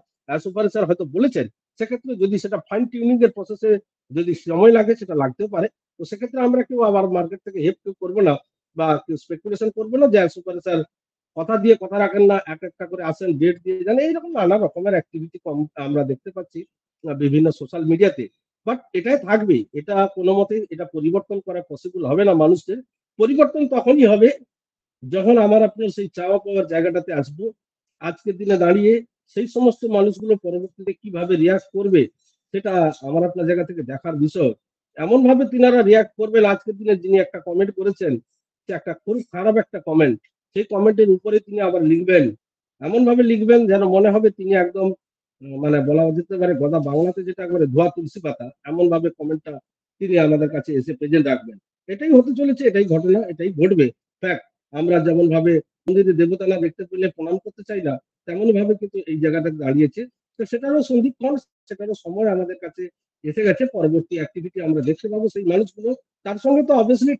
সুপার স্যার হয়তো বলেছেন, সেক্ষেত্রে যদি সেটা ফাইন টিউনিং এর প্রসেসে যদি সময় লাগে সেটা লাগতেও পারে। তো সেক্ষেত্রে আমরা কেউ আবার মার্কেট থেকে হেল্প কেউ করবো না, বা কেউ স্পেকুলেশন করবো না যে সুপার স্যার কথা দিয়ে কথা রাখেন না, এক একটা করে আসেন, ডেট দিয়ে যান, এইরকম নানা রকমের অ্যাক্টিভিটি আমরা দেখতে পাচ্ছি বিভিন্ন সোশ্যাল মিডিয়াতে। বাট এটাই থাকবে, এটা কোনো মতেই এটা পরিবর্তন করা পসিবল হবে না। মানুষের পরিবর্তন তখনই হবে যখন আমার আপনার সেই চাওয়া পাওয়ার জায়গাটাতে আসবো। আজকের দিনে দাঁড়িয়ে সেই সমস্ত মানুষগুলো পরবর্তীতে কিভাবে রিয়াক্ট করবে সেটা আমার আপনার জায়গা থেকে দেখার বিষয়। এমন ভাবে তিনারা রিয়াক্ট করবেন, আজকের দিনে যিনি একটা কমেন্ট করেছেন, সে একটা খুব খারাপ একটা কমেন্ট, সেই কমেন্টের উপরে তিনি আবার লিখবেন, এমন ভাবে লিখবেন যেন মনে হবে তিনি একদম মানে বলা যেতে পারে গদা বাংলাতে যেটা একবারে ধোয়া তুলসী পাতা, এমন ভাবে কমেন্টটা তিনি আমাদের কাছে এসে প্রেজেন্ট রাখবেন। এটাই হতে চলেছে, এটাই ঘটনা, এটাই ঘটবে। ফ্যাক্ট। আমরা যেমন ভাবে মন্দিরে দেবতা না দেখতে পেলে প্রণাম করতে চাই না, তেমন ভাবে কিন্তু এই জায়গাটা দাঁড়িয়েছে। তো সেটারও সন্ধিক্ষণ, সেটারও সময় আমাদের কাছে এসে গেছে। পরবর্তী অ্যাক্টিভিটি আমরা দেখতে পাবো সেই মানুষগুলো। তার সঙ্গে তো obviously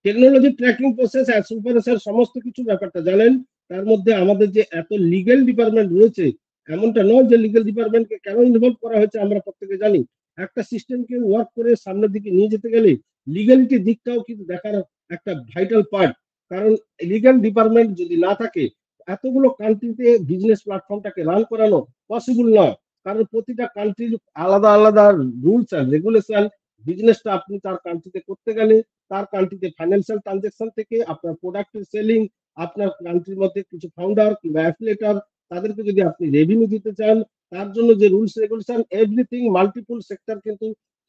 technology tracking process super sir সমস্ত কিছু ব্যাপারটা জানেন। তার মধ্যে আমাদের যে এত লিগ্যাল ডিপার্টমেন্ট রয়েছে, এমনটা নয় যে লিগ্যাল ডিপার্টমেন্টকে কেন ইনভলভ করা হয়েছে আমরা প্রত্যেকে জানি। একটা সিস্টেমকে ওয়ার্ক করে সামনের দিকে নিয়ে যেতে গেলে লিগ্যালিটি দিকটাও কিন্তু দেখার একটা ভাইটাল পার্ট। কারণ লিগ্যাল ডিপার্টমেন্ট যদি না থাকে, এতগুলো কান্ট্রিতে বিজনেস প্ল্যাটফর্মটাকে রান করানো পসিবল নয়। কারণ প্রতিটা কান্ট্রির আলাদা আলাদা রুলস অ্যান্ড রেগুলেশন। বিজনেসটা আপনি তার কান্ট্রিতে করতে গেলে তার কান্ট্রিতে ফাইন্যান্সিয়াল ট্রানজাকশন থেকে আপনার প্রোডাক্টের সেলিং, আপনার কান্ট্রির মধ্যে কিছু ফাউন্ডার কিংবা অ্যাফিলিয়েটর, তাদেরকে যদি আপনি রেভিনিউ দিতে চান, তার জন্য যে rules regulation everything multiple sector, কিন্তু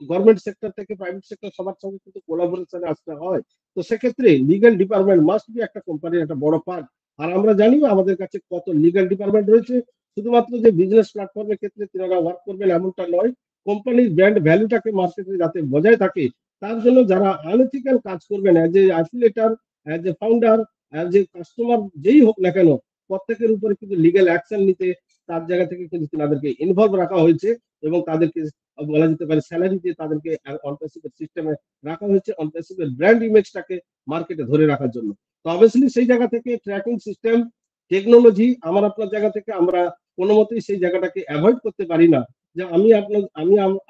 গভর্নমেন্ট সেক্টর থেকে প্রাইভেট সেক্টর সবার সঙ্গে কিন্তু কোলাবোরেশনে আসতে হয়। তো সেক্ষেত্রে লিগ্যাল ডিপার্টমেন্ট মাস্ট বি একটা কোম্পানির একটা বড় পার্ট। আর আমরা জানি আমাদের কাছে কত লিগ্যাল ডিপার্টমেন্ট রয়েছে। শুধুমাত্র যে বিজনেস প্ল্যাটফর্মের ক্ষেত্রে তিনারা ওয়ার্ক করবেন এমনটা নয়, কোম্পানির ব্র্যান্ড ভ্যালুটাকে মার্কেটে যাতে বজায় থাকে, তার জন্য যারা আনএথিক্যাল কাজ করবেন as a affiliator, as a founder, as a customer, যেই হোক না কেন, প্রত্যেকের উপরে কিন্তু লিগ্যাল অ্যাকশন নিতে তার জায়গা থেকে কিন্তু তাদেরকে ইনভলভ রাখা হয়েছে। এবং তাদেরকে বলা যেতে পারে স্যালারি দিয়ে তাদেরকে অনপ্যাসিভের সিস্টেমে রাখা হয়েছে, অনপ্যাসিভের ব্র্যান্ড ইমেজটাকে মার্কেটে ধরে রাখার জন্য। তো অবভিয়াসলি সেই জায়গা থেকে ট্র্যাকিং সিস্টেম টেকনোলজি আমার আপনার জায়গা থেকে আমরা কোনো মতেই সেই জায়গাটাকে অ্যাভয়েড করতে পারি না। যে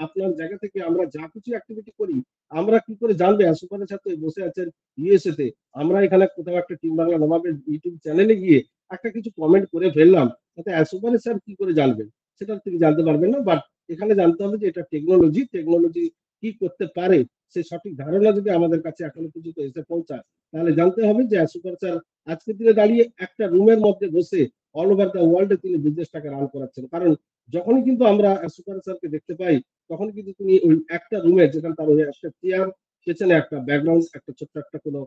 আপনার জায়গা থেকে আমরা যা কিছু অ্যাক্টিভিটি করি, আমরা কি করে জানবে সুপারের সাথে বসে আছেন ইউএসএ তে, আমরা এখানে কোথাও একটা টিম বাংলা নবাবের ইউটিউব চ্যানেলে গিয়ে একটা কিছু কমেন্ট করে ফেললাম, তাতে সুপারের স্যার কি করে জানবেন? সেটা তিনি জানতে পারবেন না। বাট এখানে জানতে হবে যে এটা টেকনোলজি কি করতে পারে, সে সঠিক ধারণা যদি আমাদের কাছে এখনো পর্যন্ত এসে পৌঁছায়, তাহলে জানতে হবে যে সুপার স্যার আজকের দিনে দাঁড়িয়ে একটা রুমের মধ্যে বসে অল ওভার দ্য ওয়ার্ল্ডে তিনি বিজনেসটাকে রান করাচ্ছেন। কারণ যখনই কিন্তু আমরা সুপার স্যারকে দেখতে পাই তখন কিন্তু তিনি ওই একটা রুমে, যেখানে তার ওই একটা চেয়ার, পেছনে একটা ব্যাকগ্রাউন্ড, একটা ছোট্ট একটা কোনো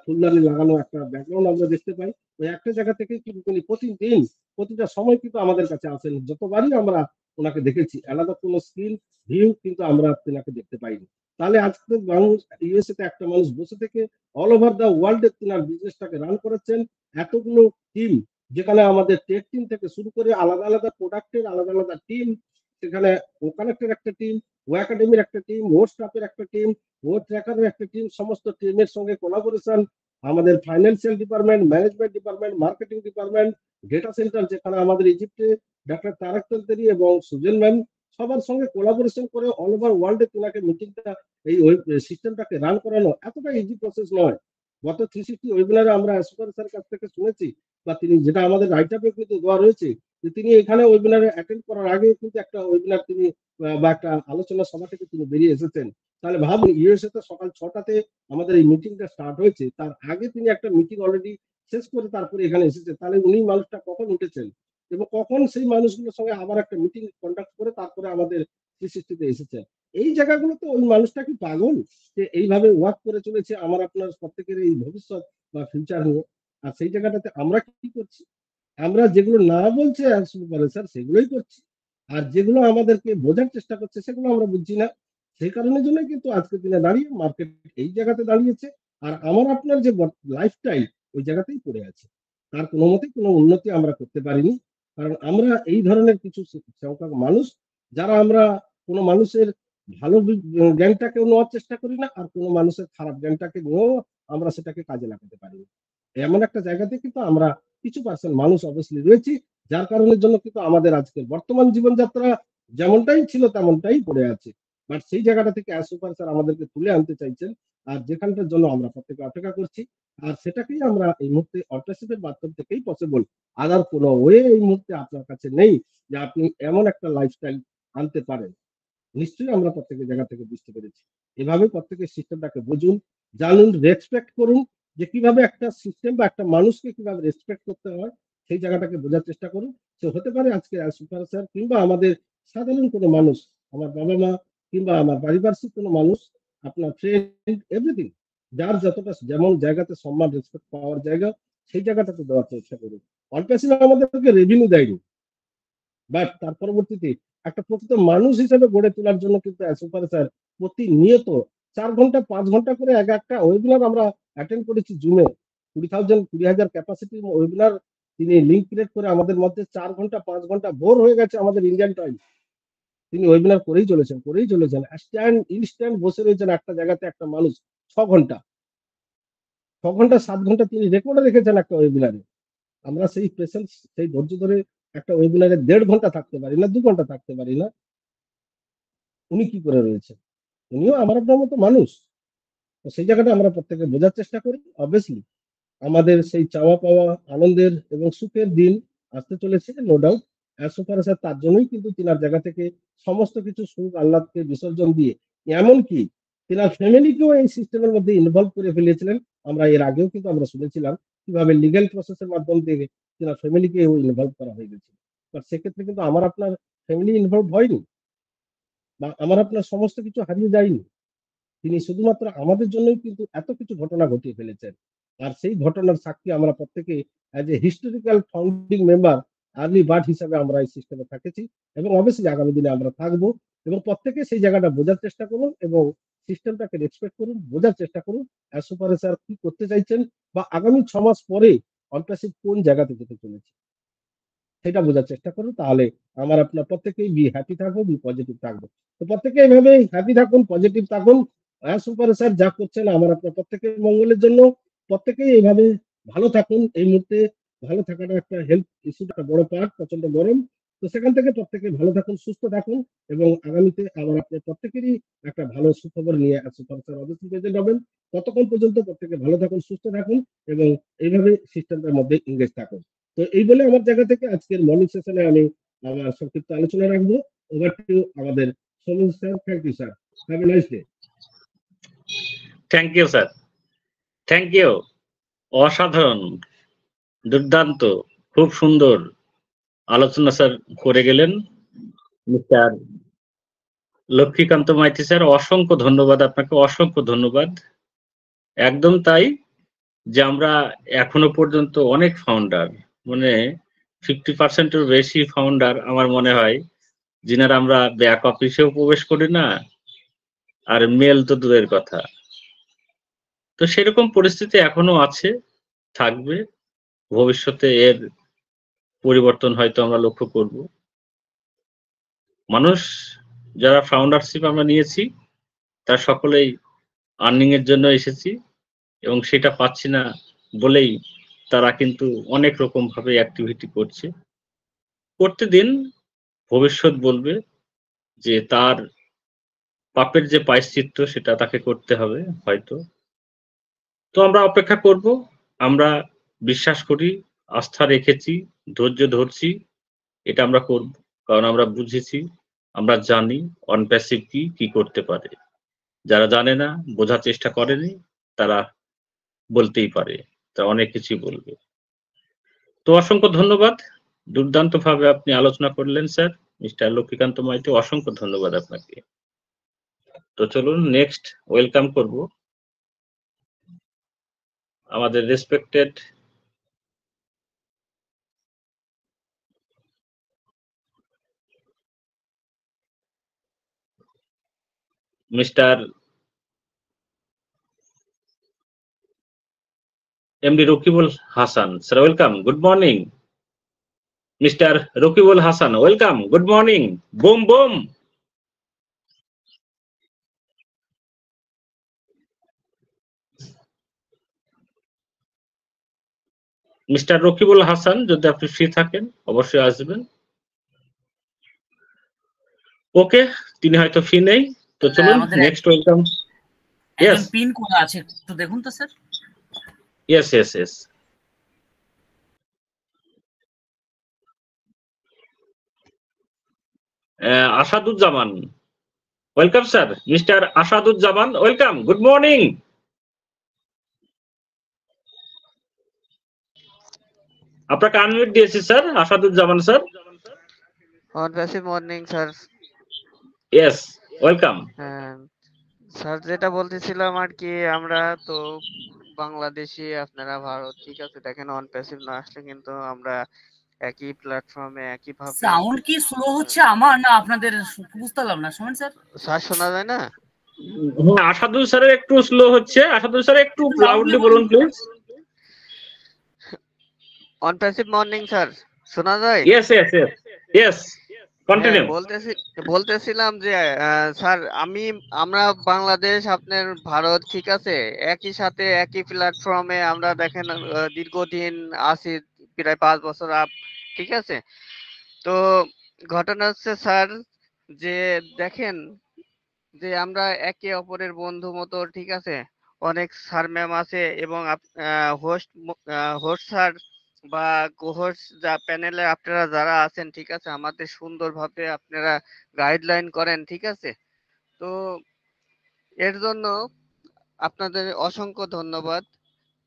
ফুলদানি লাগানো একটা ব্যাকগ্রাউন্ড আমরা দেখতে পাই। ওই একটা জায়গা থেকে কিন্তু তিনি প্রতিদিন প্রতিটা সময় কিন্তু আমাদের কাছে আসেন। যতবারই আমরা ওনাকে দেখেছি, আলাদা কোনো স্কিল ভিউ কিন্তু আমরা তেনাকে দেখতে পাইনি। তাহলে আজকে মানুষ ইউএসএ তে একটা মানুষ বসে থেকে অল ওভার দ্য ওয়ার্ল্ডে তিনার বিজনেসটাকে রান করেছেন। এতগুলো টিম, যেখানে আমাদের টেক টিম থেকে শুরু করে আলাদা আলাদা প্রোডাক্টের আলাদা আলাদা টিম, সেখানে ও কানেক্টের একটা টিম, ও একাডেমির একটা টিম, ও স্টাফের একটা টিম, ও ট্র্যাকারের একটা টিম, সমস্ত টিমের সঙ্গে কোলাবোরেশন, আমাদের financial department, management department, marketing department, data centre, যেখানে আমাদের ইজিপ্টে ডাক্তার তারেক তন্তেরি এবং সুজন ম্যাম সবার সঙ্গে কোলাবোরেশন করে অল ওভার ওয়ার্ল্ডে তোনাকে মিটিংটা, এই সিস্টেমটাকে রান করানো এতটা ইজি প্রসেস নয়। গত 360 ওয়েবিনারে আমরা সুপার স্যারের কাছ থেকে শুনেছি, বা তিনি যেটা আমাদের রাইট আপে কিন্তু দেওয়া রয়েছে, যে তিনি এখানে ওয়েবিনারে অ্যাটেন্ড করার আগে কিন্তু একটা ওয়েবিনার তিনি বা একটা আলোচনা সভা থেকে তিনি বেরিয়ে এসেছেন। তাহলে ভাবুন, ইউএসএ তে সকাল 6টাতে আমাদের এই মিটিংটা স্টার্ট হয়েছে, তার আগে তিনি একটা মিটিং অলরেডি শেষ করে তারপরে এখানে এসেছেন। তাহলে উনি মানুষটা কখন উঠেছেন এবং কখন সেই মানুষগুলোর সঙ্গে আবার একটা মিটিং কন্ডাক্ট করে তারপরে আমাদের 360-তে এসেছেন। এই জায়গাগুলোতে ওই মানুষটা কি পাগল যে এইভাবে ওয়ার্ক করে চলেছে আমার আপনার প্রত্যেকের এই ভবিষ্যৎ বা ফিউচার নিয়ে? আর সেই জায়গাটাতে আমরা কি করছি? আমরা যেগুলো না বলছে স্যার সেগুলোই করছি, আর যেগুলো আমাদেরকে বোঝার চেষ্টা করছে সেগুলো আমরা বুঝছি না। সেই কারণের জন্য কিন্তু আজকে দিনে দাঁড়িয়ে মার্কেট এই জায়গাতে দাঁড়িয়েছে, আর আমার আপনার যে লাইফস্টাইল ওই জায়গাতেই পড়ে আছে। তার কোনো মতেই কোনো উন্নতি আমরা করতে পারিনি, কারণ আমরা এই ধরনের কিছু সংখ্যক মানুষ, যারা আমরা কোনো মানুষের ভালো জ্ঞানটাকেও নেওয়ার চেষ্টা করি না, আর কোনো মানুষের খারাপ জ্ঞানটাকে নিয়েও আমরা সেটাকে কাজে লাগাতে পারি না। এমন একটা জায়গাতে কিন্তু আমরা কিছু পার্সেন্ট মানুষ অবশ্যই রয়েছি, যার কারণের জন্য কিন্তু আমাদের আজকের বর্তমান জীবনযাত্রা যেমনটাই ছিল তেমনটাই পড়ে আছে। বাট সেই জায়গাটা থেকে সুপার স্যার আমাদেরকে তুলে আনতে চাইছেন, আর যেখানটার জন্য আমরা প্রত্যেকে অপেক্ষা করছি, আর সেটাকেই আমরা এই মুহূর্তে অল্টারশিপের মাধ্যম থেকেই পসিবল। আদার কোনো ওয়ে এই মুহূর্তে আপনার কাছে নেই যে আপনি এমন একটা লাইফস্টাইল আনতে পারেন। নিশ্চয়ই আমরা প্রত্যেকের জায়গা থেকে বুঝতে পেরেছি। এভাবে প্রত্যেকের সিস্টেমটাকে বুঝুন, জানুন, রেসপেক্ট করুন, যে কিভাবে একটা সিস্টেম বা একটা মানুষকে কিভাবে রেসপেক্ট করতে হয় সেই জায়গাটাকে বোঝার চেষ্টা করুন। সে হতে পারে আজকে সুপার স্যার, কিংবা আমাদের সাধারণ কোনো মানুষ, আমার বাবা মা, কিংবা আমার পারিপার্শ্বিক কোনো মানুষ, আপনার ফ্রেন্ড, এভরিথিং, যার যতটা যেমন জায়গাতে সম্মান রেসপেক্ট পাওয়ার জায়গা সেই জায়গাটাতে দেওয়ার চেষ্টা করুন। অল্পেসিন আমাদেরকে রেভিনিউ দেয়নি, বাট তার পরবর্তীতে একটা প্রকৃত মানুষ হিসেবে গড়ে তোলার জন্য কিন্তু সুপার স্যার প্রতিনিয়ত 4 ঘন্টা 5 ঘন্টা করে একটা ওয়েবিনার আমরা অ্যাটেন্ড করেছি জুমে। 20,000 ক্যাপাসিটির ওয়েবিনার তিনি লিঙ্ক ক্রিয়েট করে আমাদের মধ্যে 4 ঘন্টা 5 ঘন্টা বোর হয়ে গেছে আমাদের ইন্ডিয়ান টাইম, তিনি ওয়েবিনার করেই চলেছেন। ইনস্ট্যান্ট বসে রয়েছেন একটা জায়গাতে একটা মানুষ 6 ঘন্টা 7 ঘন্টা তিনি রেকর্ডে রেখেছেন একটা ওয়েবিনারে। আমরা সেই পেশেন্স, সেই ধৈর্য ধরে একটা ওয়েবিনারে 1.5 ঘন্টা থাকতে পারি না, 2 ঘন্টা থাকতে পারি না। উনি কি করে রয়েছে? উনিও আমার আপনার মতো মানুষ। তো সেই জায়গাটা আমরা প্রত্যেকে বোঝার চেষ্টা করি। অবভিয়াসলি আমাদের সেই চাওয়া পাওয়া আনন্দের এবং সুখের দিন আসতে চলেছে, নো ডাউট। সুপার স্যার তার জন্যই কিন্তু তিনার জায়গা থেকে সমস্ত কিছু সুখ আহ্লাদকে বিসর্জন দিয়ে, এমনকি তিনার ফ্যামিলিকেও এই সিস্টেমের মধ্যে ইনভলভ করে ফেলেছিলেন। আমরা এর আগেও কিন্তু আমরা শুনেছিলাম কিভাবে লিগ্যাল প্রসেসের মাধ্যম থেকে তিনার ফ্যামিলিকে ইনভলভ করা হয়ে গেছে। বাট সেক্ষেত্রে কিন্তু আমার আপনার ফ্যামিলি ইনভলভ হয়নি, বা আমার আপনার সমস্ত কিছু হারিয়ে যায়নি। তিনি শুধুমাত্র আমাদের জন্যই কিন্তু এত কিছু ঘটনা ঘটিয়ে ফেলেছেন, আর সেই ঘটনার সাক্ষী আমরা প্রত্যেকে as a historical founding member, early bird হিসাবে আমরা এই সিস্টেমে থাকেছি, এবং অবশ্যই আগামী দিনে আমরা থাকবো। এবং প্রত্যেকে সেই জায়গাটা বোঝার চেষ্টা করুন এবং সিস্টেমটাকে রেসপেক্ট করুন, বোঝার চেষ্টা করুন সুপার স্যার কি করতে চাইছেন, বা আগামী 6 মাস পরে অল্টারশিপ কোন জায়গাতে যেতে চলেছে সেটা বোঝার চেষ্টা করুন। তাহলে আমার আপনার প্রত্যেকেই বি হ্যাপি থাকবো, বি পজিটিভ থাকবো। তো প্রত্যেকে এইভাবে হ্যাপি থাকুন, পজিটিভ থাকুন। সুপার স্যার যা করছেন আমার আপনার প্রত্যেকের মঙ্গলের জন্য। প্রত্যেকেই এইভাবে ভালো থাকুন। এই মুহূর্তে ভালো থাকাটা একটা হেলথ ইস্যু, একটা বড় পার্ট, প্রচন্ড গরম। তো সেখান থেকে প্রত্যেকে ভালো থাকুন, সুস্থ থাকুন, এবং আগামীতে আমার আপনার প্রত্যেকেরই একটা ভালো সুখবর নিয়ে সুপার স্যার অবশ্যই প্রেজেন্ট হবেন। ততক্ষণ পর্যন্ত প্রত্যেকে ভালো থাকুন, সুস্থ থাকুন, এবং এইভাবে সিস্টেমটার মধ্যে এঙ্গেজ থাকুন। তো এই বলে আমার জায়গা থেকে আজকের মর্নিং সেশনে আমি আমার সংক্ষিপ্ত আলোচনা রাখবো। ওভার টু আমাদের Somen sir. Thank you sir, have a nice day. Thank you sir, thank you. অসাধারণ, দুর্দান্ত, খুব সুন্দর আলোচনা স্যার করে গেলেন। মিস্টার লক্ষ্মীকান্ত মাইতি স্যার, অসংখ্য ধন্যবাদ আপনাকে, অসংখ্য ধন্যবাদ। একদম তাই, যে আমরা এখনো পর্যন্ত অনেক ফাউন্ডার, মানে 50% এর বেশি ফাউন্ডার আমার মনে হয়, যিনারা আমরা ব্যাক অফিসেও প্রবেশ করি না, আর মেল তো দূরের কথা। তো সেরকম পরিস্থিতি এখনো আছে, থাকবে, ভবিষ্যতে এর পরিবর্তন হয়তো আমরা লক্ষ্য করব। মানুষ যারা ফাউন্ডারশিপ আমরা নিয়েছি, তারা সকলেই আর্নিং এর জন্য এসেছি, এবং সেটা পাচ্ছি না বলেই তারা কিন্তু অনেক রকম ভাবে অ্যাক্টিভিটি করছে। করতে দিন, ভবিষ্যৎ বলবে যে তার পাপের যে প্রায়শ্চিত্ত সেটা তাকে করতে হবে হয়তো। তো আমরা অপেক্ষা করব, আমরা বিশ্বাস করি, আস্থা রেখেছি, ধৈর্য ধরছি, এটা আমরা করব, কারণ আমরা বুঝেছি, আমরা জানি অনপ্যাসিভ কি করতে পারে। যারা জানে না, বোঝার চেষ্টা করেনি, তারা বলতেই পারে, তা অনেক কিছুই বলবে। তো অসংখ্য ধন্যবাদ, দুর্দান্তভাবে আপনি আলোচনা করলেন স্যার, মিস্টার লক্ষ্মীকান্ত মাইতি, অসংখ্য ধন্যবাদ আপনাকে। তো চলুন নেক্সট ওয়েলকাম করব আমাদের respected mister MD Rakibul Hasan sir, welcome, good morning. Mister Rakibul Hasan, welcome, good morning, boom boom. Mister Rakibul Hasan, যদি আপনি ফ্রি থাকেন অবশ্যই আসবেন। ওকে, তিনি হয়তো ফ্রি নেই, তো চলুন নেক্সট ওয়েলকাম। একজন পিন করা আছে, একটু দেখুন তো sir. Yes yes yes, Asaduzzaman, welcome sir, mister Asaduzzaman, welcome, good morning. আপনাকে আনমিউট দিয়েছি sir, Asaduzzaman sir. Onpassive morning sir. Yes, welcome. Sir যেটা বলতেছিলাম আর কি, আমরা তো বাংলাদেশি, আপনারা ভারত, ঠিক আছে। দেখেন অনপ্যাসিভ না আসলে কিন্তু আমরা একই প্ল্যাটফর্মে একই ভাবে। সাউন্ড কি স্লো হচ্ছে আমার না আপনাদের? বুঝতে পারলাম না, শুনুন স্যার। স্যার শোনা যায় না? আসাদুল স্যারের একটু স্লো হচ্ছে, আসাদুল স্যার একটু লাউডলি বলুন প্লিজ। অনপ্যাসিভ মর্নিং স্যার, শোনা যায়? Yes yes yes yes, continue. বলতেছিলাম যে স্যার, আমরা বাংলাদেশ, আপনার ভারত, ঠিক আছে, একই সাথে একই প্ল্যাটফর্মে আমরা দেখেন দীর্ঘদিন আছি, প্রায় 5 বছর আপ, ঠিক আছে। তো ঘটনা হচ্ছে স্যার যে দেখেন যে আমরা একে অপরের বন্ধু মতো, ঠিক আছে। অনেক স্যার ম্যাম আছে এবং হোস্ট হোস্ট স্যার বা কোহোস্ট যা প্যানেলে আপনারা যারা আছেন, ঠিক আছে, আমাদের সুন্দরভাবে আপনারা গাইডলাইন করেন, ঠিক আছে। তো এর জন্য আপনাদের অসংখ্য ধন্যবাদ।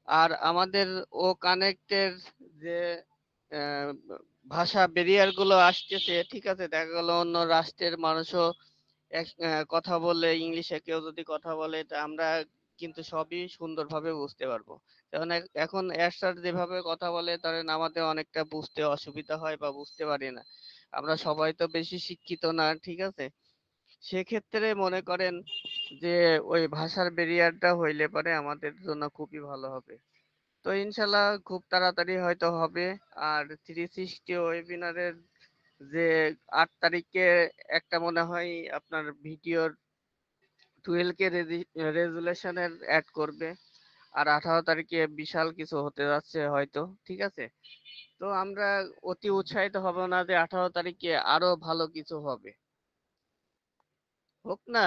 আর আমাদের ও কানেক্টের যে ভাষা ব্যারিয়ার গুলো আসতেছে, ঠিক আছে, দেখা গেল অন্য রাষ্ট্রের মানুষও কথা বলে, ইংলিশে কেউ যদি কথা বলে, তা আমরা কিন্তু সবই সুন্দরভাবে বুঝতে পারবো। কারণ এখন এরশাদ যেভাবে কথা বলে, ধরেন আমাদের অনেকটা বুঝতে অসুবিধা হয় বা বুঝতে পারি না। আমরা সবাই তো বেশি শিক্ষিত না, ঠিক আছে। সেক্ষেত্রে মনে করেন যে ওই ভাষার ব্যারিয়ারটা হইলে পরে আমাদের জন্য খুবই ভালো হবে। তো ইনশাল্লাহ খুব তাড়াতাড়ি হয়তো হবে। আর 360 ওয়েবিনারের যে 8 তারিখে একটা মনে হয় আপনার ভিডিওর 12K রেজুলেশনের অ্যাড করবে, আর 18 তারিখে বিশাল কিছু হতে যাচ্ছে হয়তো, ঠিক আছে। তো আমরা অতি উৎসাহিত হব না যে 18 তারিখে আরো ভালো কিছু হবে, হোক না,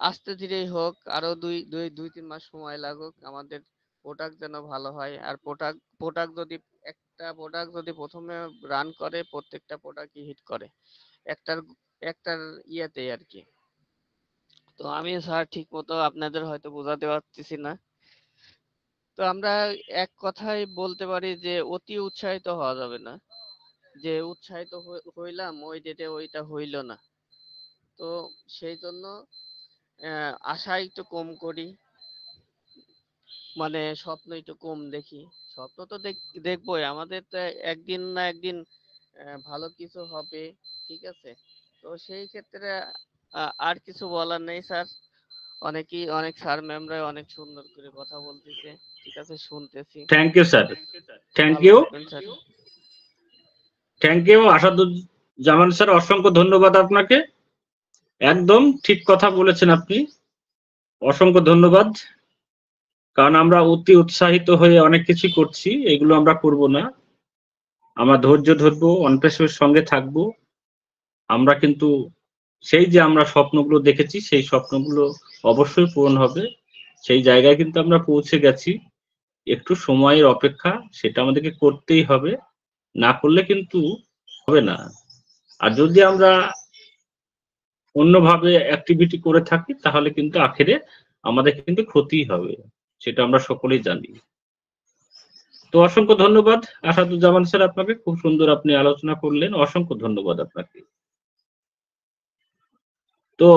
আস্তে ধীরেই হোক, আরো দুই 3 মাস সময় লাগুক, আমাদের প্রোডাক্ট যেন ভালো হয়। আর প্রোডাক্ট যদি একটা প্রোডাক্ট যদি প্রথমে রান করে, প্রত্যেকটা প্রোডাক্টই হিট করে একটার একটার ইয়েতে আর কি। তো আমি স্যার ঠিক মতো আপনাদের হয়তো বোঝাতে পারতেছি না। তো আমরা এক কথায় বলতে পারি যে অতি উৎসাহিত হওয়া যাবে না, যে উৎসাহিত হইলাম ওই ডেটে ওইটা হইল না। তো সেই জন্য আশা একটু কম করি, মানে স্বপ্ন একটু কম দেখি। স্বপ্ন তো দেখবোই, আমাদের তো একদিন না একদিন ভালো কিছু হবে, ঠিক আছে। তো সেই ক্ষেত্রে আর কিছু বলার নেই স্যার। অনেক স্যার ম্যামরা অনেক সুন্দর করে কথা বলতেছে, ঠিক আছে, শুনতেছি। থ্যাংক ইউ স্যার, থ্যাংক ভালো ইউ, থাকবেন sir. Thank you Asaduzzaman sir, অসংখ্য ধন্যবাদ আপনাকে। একদম ঠিক কথা বলেছেন আপনি, অসংখ্য ধন্যবাদ। কারণ আমরা অতি উৎসাহিত হয়ে অনেক কিছু করছি, এগুলো আমরা করব না, আমরা ধৈর্য ধরবো, অনপেশের সঙ্গে থাকবো। আমরা কিন্তু সেই যে আমরা স্বপ্নগুলো দেখেছি সেই স্বপ্নগুলো অবশ্যই পূরণ হবে, সেই জায়গায় কিন্তু আমরা পৌঁছে গেছি। একটু সময়ের অপেক্ষা, সেটা আমাদেরকে করতেই হবে, না করলে কিন্তু হবে না। আর যদি আমরা অন্যভাবে অ্যাক্টিভিটি করে থাকি তাহলে কিন্তু আখেরে আমাদের কিন্তু ক্ষতিই হবে, সেটা আমরা সকলেই জানি। তো অসংখ্য ধন্যবাদ আসাদুজ্জামান স্যার, আপনাকে খুব সুন্দর আপনি আলোচনা করলেন, অসংখ্য ধন্যবাদ আপনাকে। তো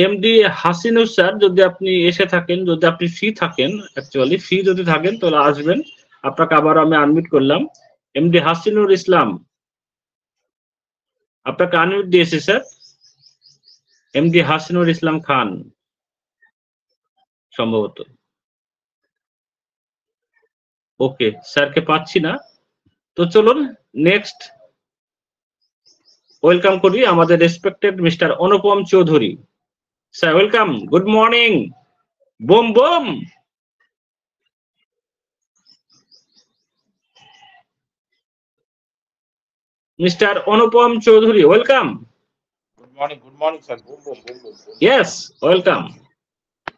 এমডি হাসিনুর স্যার, যদি আপনি এসে থাকেন, যদি আপনি ফ্রি থাকেন, অ্যাকচুয়ালি ফ্রি যদি থাকেন তাহলে আসবেন, আপনাকে আবার আমি আনমিউট করলাম। এমডি হাসিনুর ইসলাম, আপনাকে আনমিউট দিয়েছি স্যার। এমডি হাসিনুর ইসলাম খান সম্ভবত। ওকে, স্যারকে পাচ্ছি না। তো চলুন নেক্সট ওয়েলকাম করি আমাদের respected mister Anupam Chowdhury sir. Welcome, good morning, boom boom. Mister Anupam Chowdhury, welcome. Good morning, sir. Boom, boom, boom, boom, boom. Yes, welcome.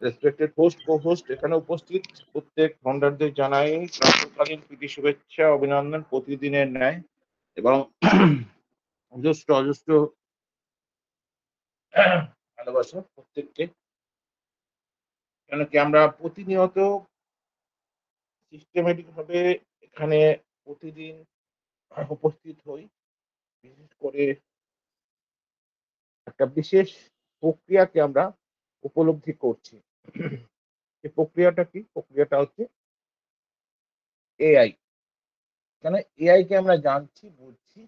Respected host, co-host, এখানে উপস্থিত প্রত্যেক ফাউন্ডারদের জানাই প্রাতঃকালীন প্রীতি শুভেচ্ছা, অভিনন্দন প্রতিদিনের ন্যায়, এবং অজস্র ভালোবাসা প্রত্যেককে। কেন কি আমরা প্রতিনিয়ত সিস্টেমেটিক ভাবে এখানে প্রতিদিন উপস্থিত হই, বিশেষ করে একটা বিশেষ প্রক্রিয়াকে আমরা উপলব্ধি করছি। এই প্রক্রিয়াটা কি? প্রক্রিয়াটা হচ্ছে এআই। কেন এআই কে আমরা জানছি, বুঝছি,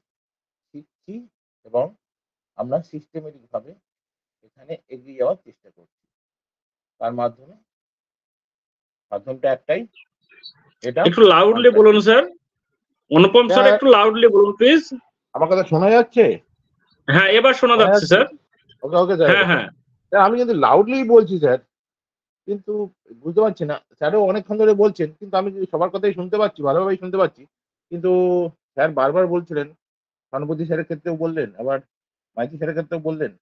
শিখছি, এবং আমরা সিস্টেমেটিক ভাবে এখানে এগিয়ে যাওয়ার চেষ্টা করছি। তার মাধ্যমটা একটাই, এটা একটু লাউডলি বলুন স্যার, অনুপম স্যার, একটু লাউডলি বলুন প্লিজ। আমার কথা শোনা যাচ্ছে? হ্যাঁ, এবার শোনা যাচ্ছে স্যার। ওকে ওকে স্যার। হ্যাঁ হ্যাঁ, আমি কিন্তু লাউডলি বলছি স্যার, কিন্তু বুঝতে পারছি না। স্যারও অনেকক্ষণ ধরে বলছেন, কিন্তু আমি সবার কথাই শুনতে পাচ্ছি, ভালোভাবেই শুনতে পাচ্ছি, কিন্তু স্যার বারবার বলছিলেন। সনপতি স্যারের ক্ষেত্রেও বললেন, আবার মাইতি স্যারের ক্ষেত্রেও বললেন।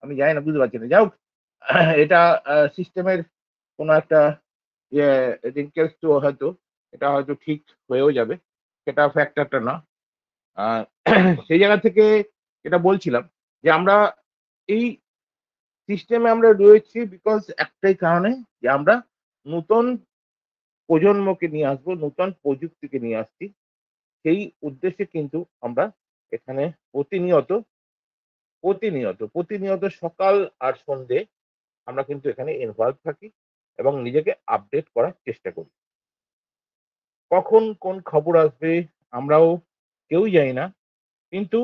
আমি জানি না, বুঝতে পারছি না। যাই হোক, এটা সিস্টেমের কোনো একটা রিঙ্কেলস তো হয়তো, এটা হয়তো ঠিক হয়েও যাবে, সেটা ফ্যাক্টরটা না। সেই জায়গা থেকে এটা বলছিলাম যে আমরা এই সিস্টেমে আমরা রয়েছি বিকজ একটাই কারণে, যে আমরা নতুন প্রজন্মকে নিয়ে আসবো, নতুন প্রযুক্তিকে নিয়ে আসছি। সেই উদ্দেশ্যে কিন্তু আমরা এখানে প্রতিনিয়ত সকাল আর সন্ধে আমরা কিন্তু এখানে ইনভলভ থাকি এবং নিজেকে আপডেট করার চেষ্টা করি। কখন কোন খবর আসবে আমরাও কেউই জানি না, কিন্তু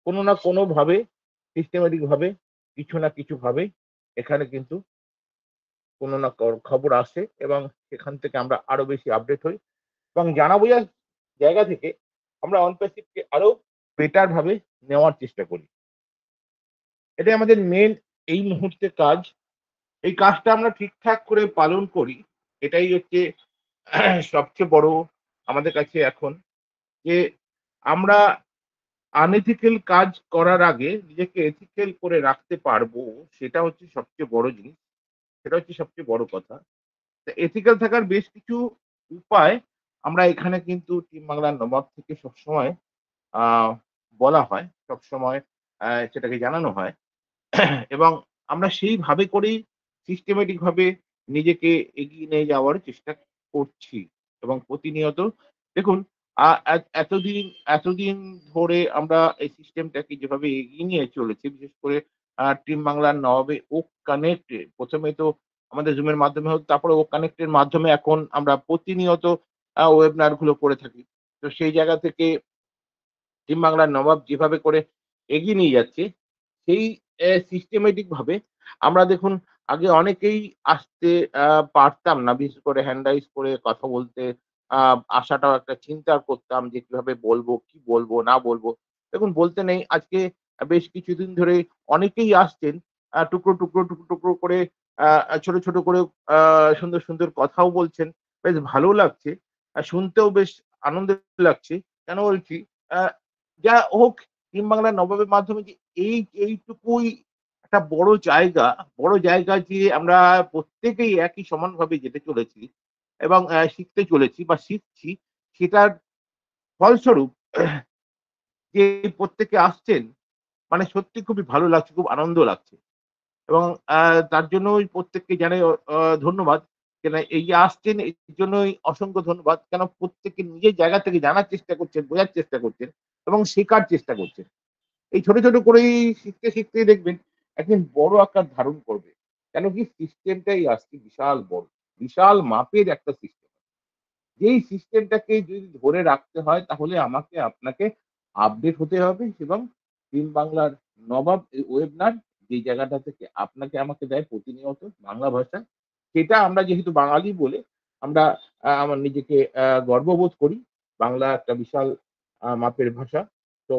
কোনো না কোনো ভাবে, সিস্টেমেটিক ভাবে, কিছু না কিছু ভাবে এখানে কিন্তু কোনো না খবর আসে, এবং সেখান থেকে আমরা আরো বেশি আপডেট হই, এবং জানা বোঝার জায়গা থেকে আমরা অনপ্যাসিভকে আরো বেটার ভাবে নেওয়ার চেষ্টা করি। এটাই আমাদের মেন এই মুহূর্তে কাজ। এই কাজটা আমরা ঠিকঠাক করে পালন করি, এটাই হচ্ছে সবচেয়ে বড় আমাদের কাছে এখন, যে আমরা আনএথিক্যাল কাজ করার আগে নিজেকে এথিক্যাল করে রাখতে পারবো, সেটা হচ্ছে সবচেয়ে বড় জিনিস, সেটা হচ্ছে সবচেয়ে বড় কথা। এথিক্যাল থাকার বেশ কিছু উপায় আমরা এখানে কিন্তু টিম বাংলার নবাব থেকে সবসময় বলা হয়, সবসময় সেটাকে জানানো হয়, এবং আমরা সেইভাবে করেই সিস্টেমেটিক ভাবে নিজেকে এগিয়ে নিয়ে যাওয়ার চেষ্টা করছি। এবং প্রতিনিয়ত দেখুন, এতদিন এতদিন ধরে আমরা এই সিস্টেমটাকে যেভাবে এগিয়ে নিয়ে চলেছি, বিশেষ করে টিম বাংলার নবাবে ও কানেক্ট প্রথমে তো আমাদের জুমের মাধ্যমে হতো, তারপরে ও কানেক্টের মাধ্যমে এখন আমরা প্রতিনিয়ত ওয়েবিনার গুলো করে থাকি। তো সেই জায়গা থেকে টিম বাংলার নবাব যেভাবে করে এগিয়ে নিয়ে যাচ্ছে, সেই সিস্টেমেটিক ভাবে আমরা দেখুন আগে অনেকেই আসতে পারতাম না। বিশেষ করে হ্যান্ড রাইজ করে কথা বলতে আ আসাটাও একটা চিন্তা করতাম যে কিভাবে বলবো, কি বলবো, না বলবো। দেখুন বলতে নেই, আজকে বেশ কিছুদিন ধরে অনেকেই আসছেন টুকরো, টুকরো, টুকরো, টুকরো করে আ ছোট, ছোট করে আ সুন্দর, সুন্দর কথাও বলছেন। বেশ ভালোও লাগছে। শুনতেও বেশ আনন্দ লাগছে। কেন বলছি? আ যা হোক, টিম বাংলার নবাবের মাধ্যমে যে এইটুকুই একটা বড় জায়গা যে আমরা প্রত্যেকেই একই সমানভাবে যেতে চলেছি এবং শিখতে চলেছি বা শিখছি, সেটার ফলস্বরূপ যে প্রত্যেকে আসছেন, মানে সত্যি খুবই ভালো লাগছে, খুব আনন্দ লাগছে এবং তার জন্যই প্রত্যেককে জানাই ধন্যবাদ। কেন এই যে আসছেন এর জন্যই অসংখ্য ধন্যবাদ। কেন প্রত্যেকে নিজের জায়গা থেকে জানার চেষ্টা করছেন, বোঝার চেষ্টা করছেন এবং শেখার চেষ্টা করছেন। এই ছোট, ছোট করেই শিখতে, শিখতে দেখবেন একদিন বড় আকার ধারণ করবে। কেন কি সিস্টেমটাই আজকে বিশাল বড়। বিশাল মাপের একটা সিস্টেম। যেই সিস্টেমটাকে যদি ধরে রাখতে হয় তাহলে আমাকে আপনাকে আপডেট হতে হবে এবং টিম বাংলার নবাব ওয়েবনার যে জায়গাটা থেকে আপনাকে আমাকে দেয় প্রতিনিয়ত বাংলা ভাষা, সেটা আমরা যেহেতু বাঙালি বলে আমরা আমার নিজেকে গর্ববোধ করি। বাংলা একটা বিশাল মাপের ভাষা। তো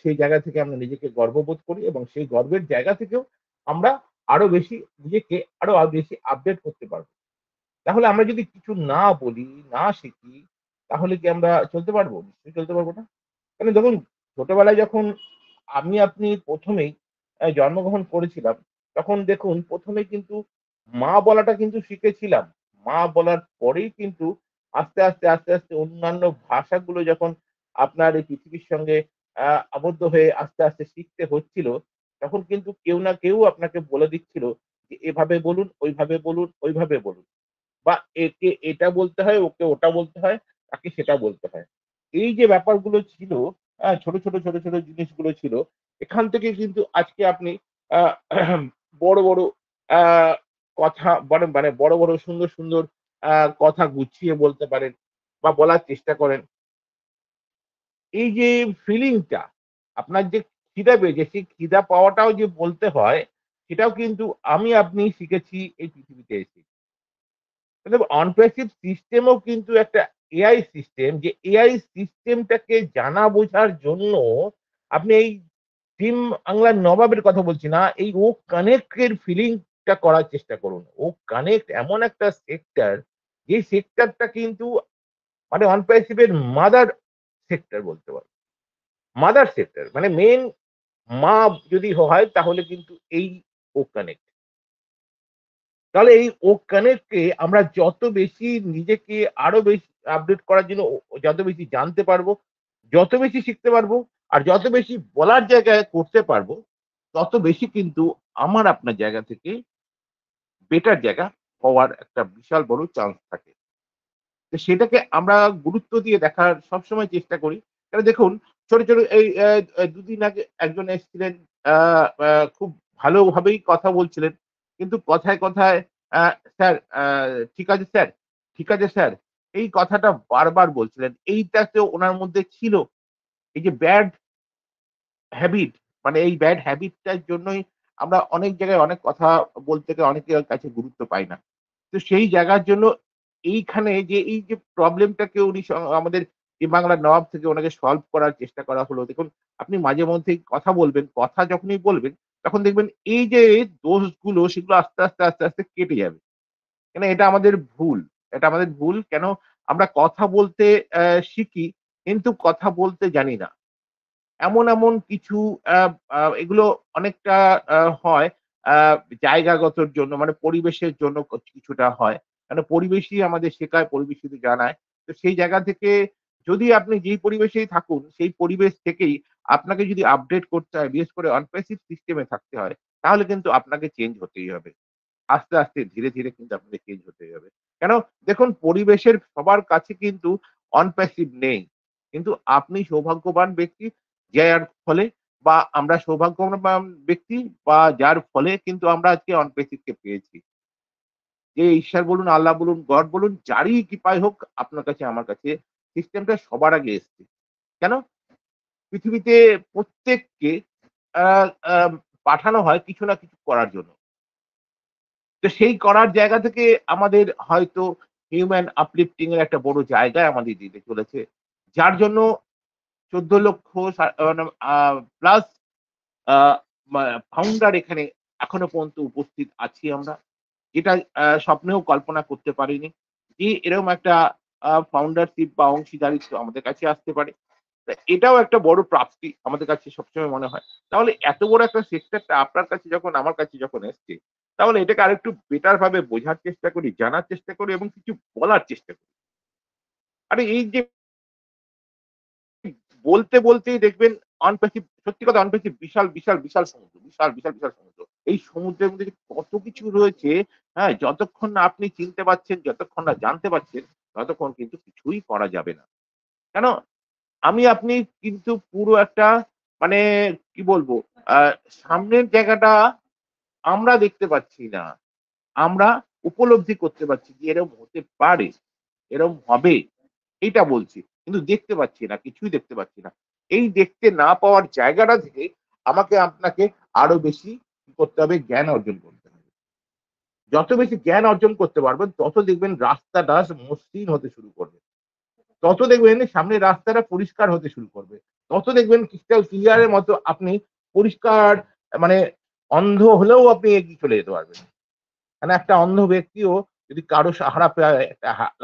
সেই জায়গা থেকে আমরা নিজেকে গর্ববোধ করি এবং সেই গর্বের জায়গা থেকেও আমরা আরো বেশি নিজেকে আরো বেশি আপডেট করতে পারব। তাহলে আমরা যদি কিছু না বলি, না শিখি, তাহলে কি আমরা চলতে পারবো? নিশ্চয়ই চলতে পারবো না। কারণ দেখুন, ছোটবেলায় যখন আমি আপনি ১ম এই জন্মগ্রহণ করেছিলাম, তখন দেখুন ১ম এ কিন্তু মা বলাটা কিন্তু শিখেছিলাম। মা বলার পরেই কিন্তু আস্তে, আস্তে অন্যান্য ভাষাগুলো যখন আপনার এই পৃথিবীর সঙ্গে আ আবদ্ধ হয়ে আস্তে, আস্তে শিখতে হচ্ছিল, তখন কিন্তু কেউ না কেউ আপনাকে বলে দিচ্ছিল যে, "এভাবে বলুন, ওইভাবে বলুন, ওইভাবে বলুন।" বা একে এটা বলতে হয়, ওকে ওটা বলতে হয়, তাকে সেটা বলতে হয়। এই যে ব্যাপারগুলো ছিল, ছোট ছোট জিনিসগুলো ছিল, এখান থেকে কিন্তু আজকে আপনি আ বড়, বড় আ কথা মানে বড় সুন্দর আ কথা গুছিয়ে বলতে পারেন বা বলার চেষ্টা করেন। এই যে ফিলিংটা, আপনার যে খিদা পেয়েছে, সেই খিদা পাওয়াটাও যে বলতে হয়, সেটাও কিন্তু আমি আপনি শিখেছি এই পৃথিবীতে এসে। দেখুন, অনপ্রেসিভ সিস্টেমও কিন্তু একটা এআই সিস্টেম, যে এআই সিস্টেমটাকে জানা বোঝার জন্য আপনি এই টিম বাংলার নবাবের কথা বলছি না, এই ও কানেক্ট এর ফিলিংটা করার চেষ্টা করুন। ও কানেক্ট এমন একটা সেক্টর, যে সেক্টরটা কিন্তু মানে অনপ্রেসিভ এর মাদার সেক্টর বলতে পারেন। মাদার সেক্টর মানে মেইন মা যদি হয় তাহলে কিন্তু এই ও কানেক্ট। তাহলে এই ও কানেক্ট কে আমরা যত বেশি নিজেকে আরো বেশি আপডেট করার জন্য যত বেশি জানতে পারবো, যত বেশি শিখতে পারবো, আর যত বেশি বলার জায়গায় করতে পারবো, তত বেশি কিন্তু আমার আপনার জায়গা থেকে বেটার জায়গা হওয়ার একটা বিশাল বড় চান্স থাকে। তো সেটাকে আমরা গুরুত্ব দিয়ে দেখার সবসময় চেষ্টা করি। কারণ দেখুন, ছোট এই ২ দিন আগে একজন এসেছিলেন, আ আ খুব ভালোভাবেই কথা বলছিলেন। কিন্তু কথায় আ "স্যার, ঠিক আছে স্যার, ঠিক আছে স্যার।" এই কথাটা বারবার বলছিলেন। এইটাতেও উনার মধ্যে ছিল। এই যে ব্যাড হ্যাবিট, মানে এই ব্যাড হ্যাবিটটার জন্যই আমরা অনেক জায়গায় অনেক কথা বলতে গিয়ে অনেকের কাছে গুরুত্ব পাই না। তো সেই জায়গার জন্য এইখানে যে এই যে প্রবলেমটাকে উনি আমাদের এই বাংলার নবাব থেকে ওনাকে সলভ করার চেষ্টা করা হলো। দেখুন, আপনি মাঝে মধ্যেই কথা বলবেন। কথা যখনই বলবেন তখন দেখবেন এই যে দোষগুলো সেগুলো আস্তে আস্তে কেটে যাবে। কেন এটা আমাদের ভুল। এটা আমাদের ভুল। কেন আমরা কথা বলতে শিখি কিন্তু কথা বলতে জানি না। এমন কিছু আ আ এগুলো অনেকটা হয় আ জায়গাগতর জন্য, মানে পরিবেশের জন্য কিছুটা হয়। মানে পরিবেশই আমাদের শেখায়, পরিবেশই তো জানায়। তো সেই জায়গা থেকে যদি আপনি যেই পরিবেশেই থাকুন, সেই পরিবেশ থেকেই আপনাকে যদি আপডেট করতে হয়, বিশেষ করে অনপ্রেসিভ সিস্টেম এ থাকতে হয়, তাহলে কিন্তু আপনাকে চেঞ্জ হতেই হবে। আস্তে ধীরে কিন্তু আপনাকে চেঞ্জ হতেই হবে। কেন দেখুন, পরিবেশের সবার কাছে কিন্তু অনপ্যাসিভ নেই। কিন্তু আপনি সৌভাগ্যবান ব্যক্তি যার ফলে, বা আমরা সৌভাগ্যবান ব্যক্তি বা যার ফলে কিন্তু আমরা আজকে অনপেসিভকে পেয়েছি। যে ঈশ্বর বলুন, আল্লাহ বলুন, গড বলুন, যারই কৃপায় হোক আপনার কাছে আমার কাছে সিস্টেমটা সবার আগে এসছে। কেন? পৃথিবীতে প্রত্যেককে আ আ পাঠানো হয় কিছু না কিছু করার জন্য। তো সেই করার জায়গা থেকে আমাদের হয়তো হিউম্যান আপলিফটিং এর একটা বড় জায়গায় আমাদের দিতে চলেছে। যার জন্য ১৪ লক্ষ মানে প্লাস আ মা ফাউন্ডার এখানে এখনো পর্যন্ত উপস্থিত আছি আমরা। যেটা স্বপ্নেও কল্পনা করতে পারিনি যে এরকম একটা ফাউন্ডারশিপ বা অংশীদারিত্ব আমাদের কাছে আসতে পারে। তা এটাও একটা বড় প্রাপ্তি আমাদের কাছে সবসময় মনে হয়। তাহলে এত বড় একটা সেক্টরটা আপনার কাছে যখন আমার কাছে যখন এসছে, তাহলে এটাকে আরেকটু বেটার ভাবে বোঝার চেষ্টা করি, জানার চেষ্টা করি এবং কিছু বলার চেষ্টা করি। আরে এই যে বলতেই দেখবেন অনপ্যাসিভ, সত্যি কথা অনপ্যাসিভ বিশাল সমুদ্র। বিশাল সমুদ্র। এই সমুদ্রের মধ্যে যে কত কিছু রয়েছে, হ্যাঁ? যতক্ষণ না আপনি চিনতে পারছেন, যতক্ষণ না জানতে পারছেন, ততক্ষণ কিন্তু কিছুই করা যাবে না। কেন? আপনি কিন্তু পুরো একটা মানে কি বলবো? আ সামনের জায়গাটা আমরা দেখতে পাচ্ছি না। আমরা উপলব্ধি করতে পারছি যে এরকম হতে পারে, এরকম হবে। এইটা বলছি। কিন্তু দেখতে পাচ্ছি না, কিছুই দেখতে পাচ্ছি না। এই দেখতে না পাওয়ার জায়গাটা থেকে আমাকে আপনাকে আরো বেশি কি করতে হবে? জ্ঞান অর্জন করতে হবে। যত বেশি জ্ঞান অর্জন করতে পারবেন, তত দেখবেন রাস্তাটা মসৃণ হতে শুরু করবে। তত দেখবেন সামনের রাস্তাটা পরিষ্কার হতে শুরু করবে। তত দেখবেন ক্রিস্টাল ক্লিয়ার এর মতো আপনি পরিষ্কার মানে অন্ধ হলেও আপনি এগিয়ে চলে যেতে পারবেন। মানে একটা অন্ধ ব্যক্তিও যদি কারো সাহারা পায়,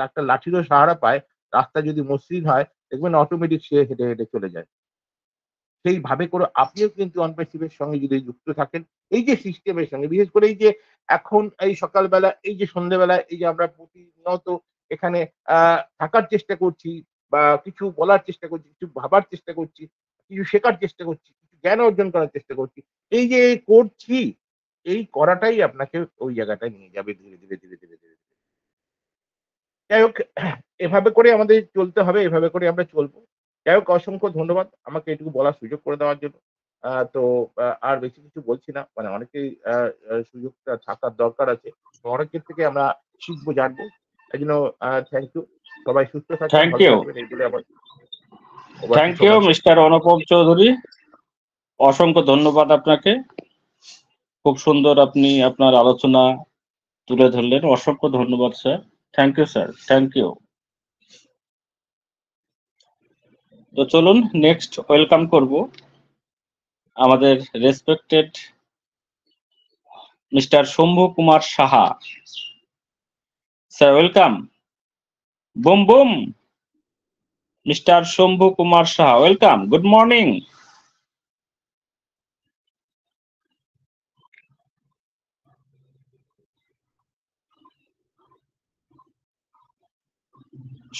একটা লাঠিরও সাহারা পায়, রাস্তা যদি মসৃণ হয়, দেখবেন অটোমেটিক সে হেঁটে চলে যায়। সেইভাবে করে আপনিও কিন্তু অনপ্যাসিভ এর সঙ্গে যদি যুক্ত থাকেন, এই যে সিস্টেমের সঙ্গে, বিশেষ করে এই যে এখন এই সকালবেলা, এই যে সন্ধ্যেবেলা, এই যে আমরা প্রতিনিয়ত এখানে আ থাকার চেষ্টা করছি বা কিছু বলার চেষ্টা করছি, কিছু ভাবার চেষ্টা করছি, কিছু শেখার চেষ্টা করছি, কিছু জ্ঞান অর্জন করার চেষ্টা করছি। এই যে করছি, এই করাটাই আপনাকে ওই জায়গাটায় নিয়ে যাবে ধীরে। যাই হোক, এভাবে করে আমাদের চলতে হবে, এভাবে করে আমরা চলবো। যাই হোক, অসংখ্য ধন্যবাদ আমাকে এটুকু বলার সুযোগ করে দেওয়ার জন্য। তো আর বেশি কিছু বলছি না। মানে অনেকেই সুযোগটা থাকার দরকার আছে। তো অনেকের থেকে আমরা শিখবো, জানবো। এজন্য থ্যাংক ইউ। সবাই সুস্থ থাকবেন, থ্যাংক ভালো ইউ। থাকবেন। এই বলে আমার over to thank you Shovan sir. Mister Anupam Chowdhury. অসংখ্য ধন্যবাদ আপনাকে। খুব সুন্দর আপনি আপনার আলোচনা তুলে ধরলেন। অসংখ্য ধন্যবাদ sir. Thank you sir. Thank you. তো চলুন নেক্সট ওয়েলকাম করব আমাদের respected mister Shambhu Kumar Saha. Sir welcome. Boom boom. Mister Shambhu Kumar Saha, welcome. Good morning.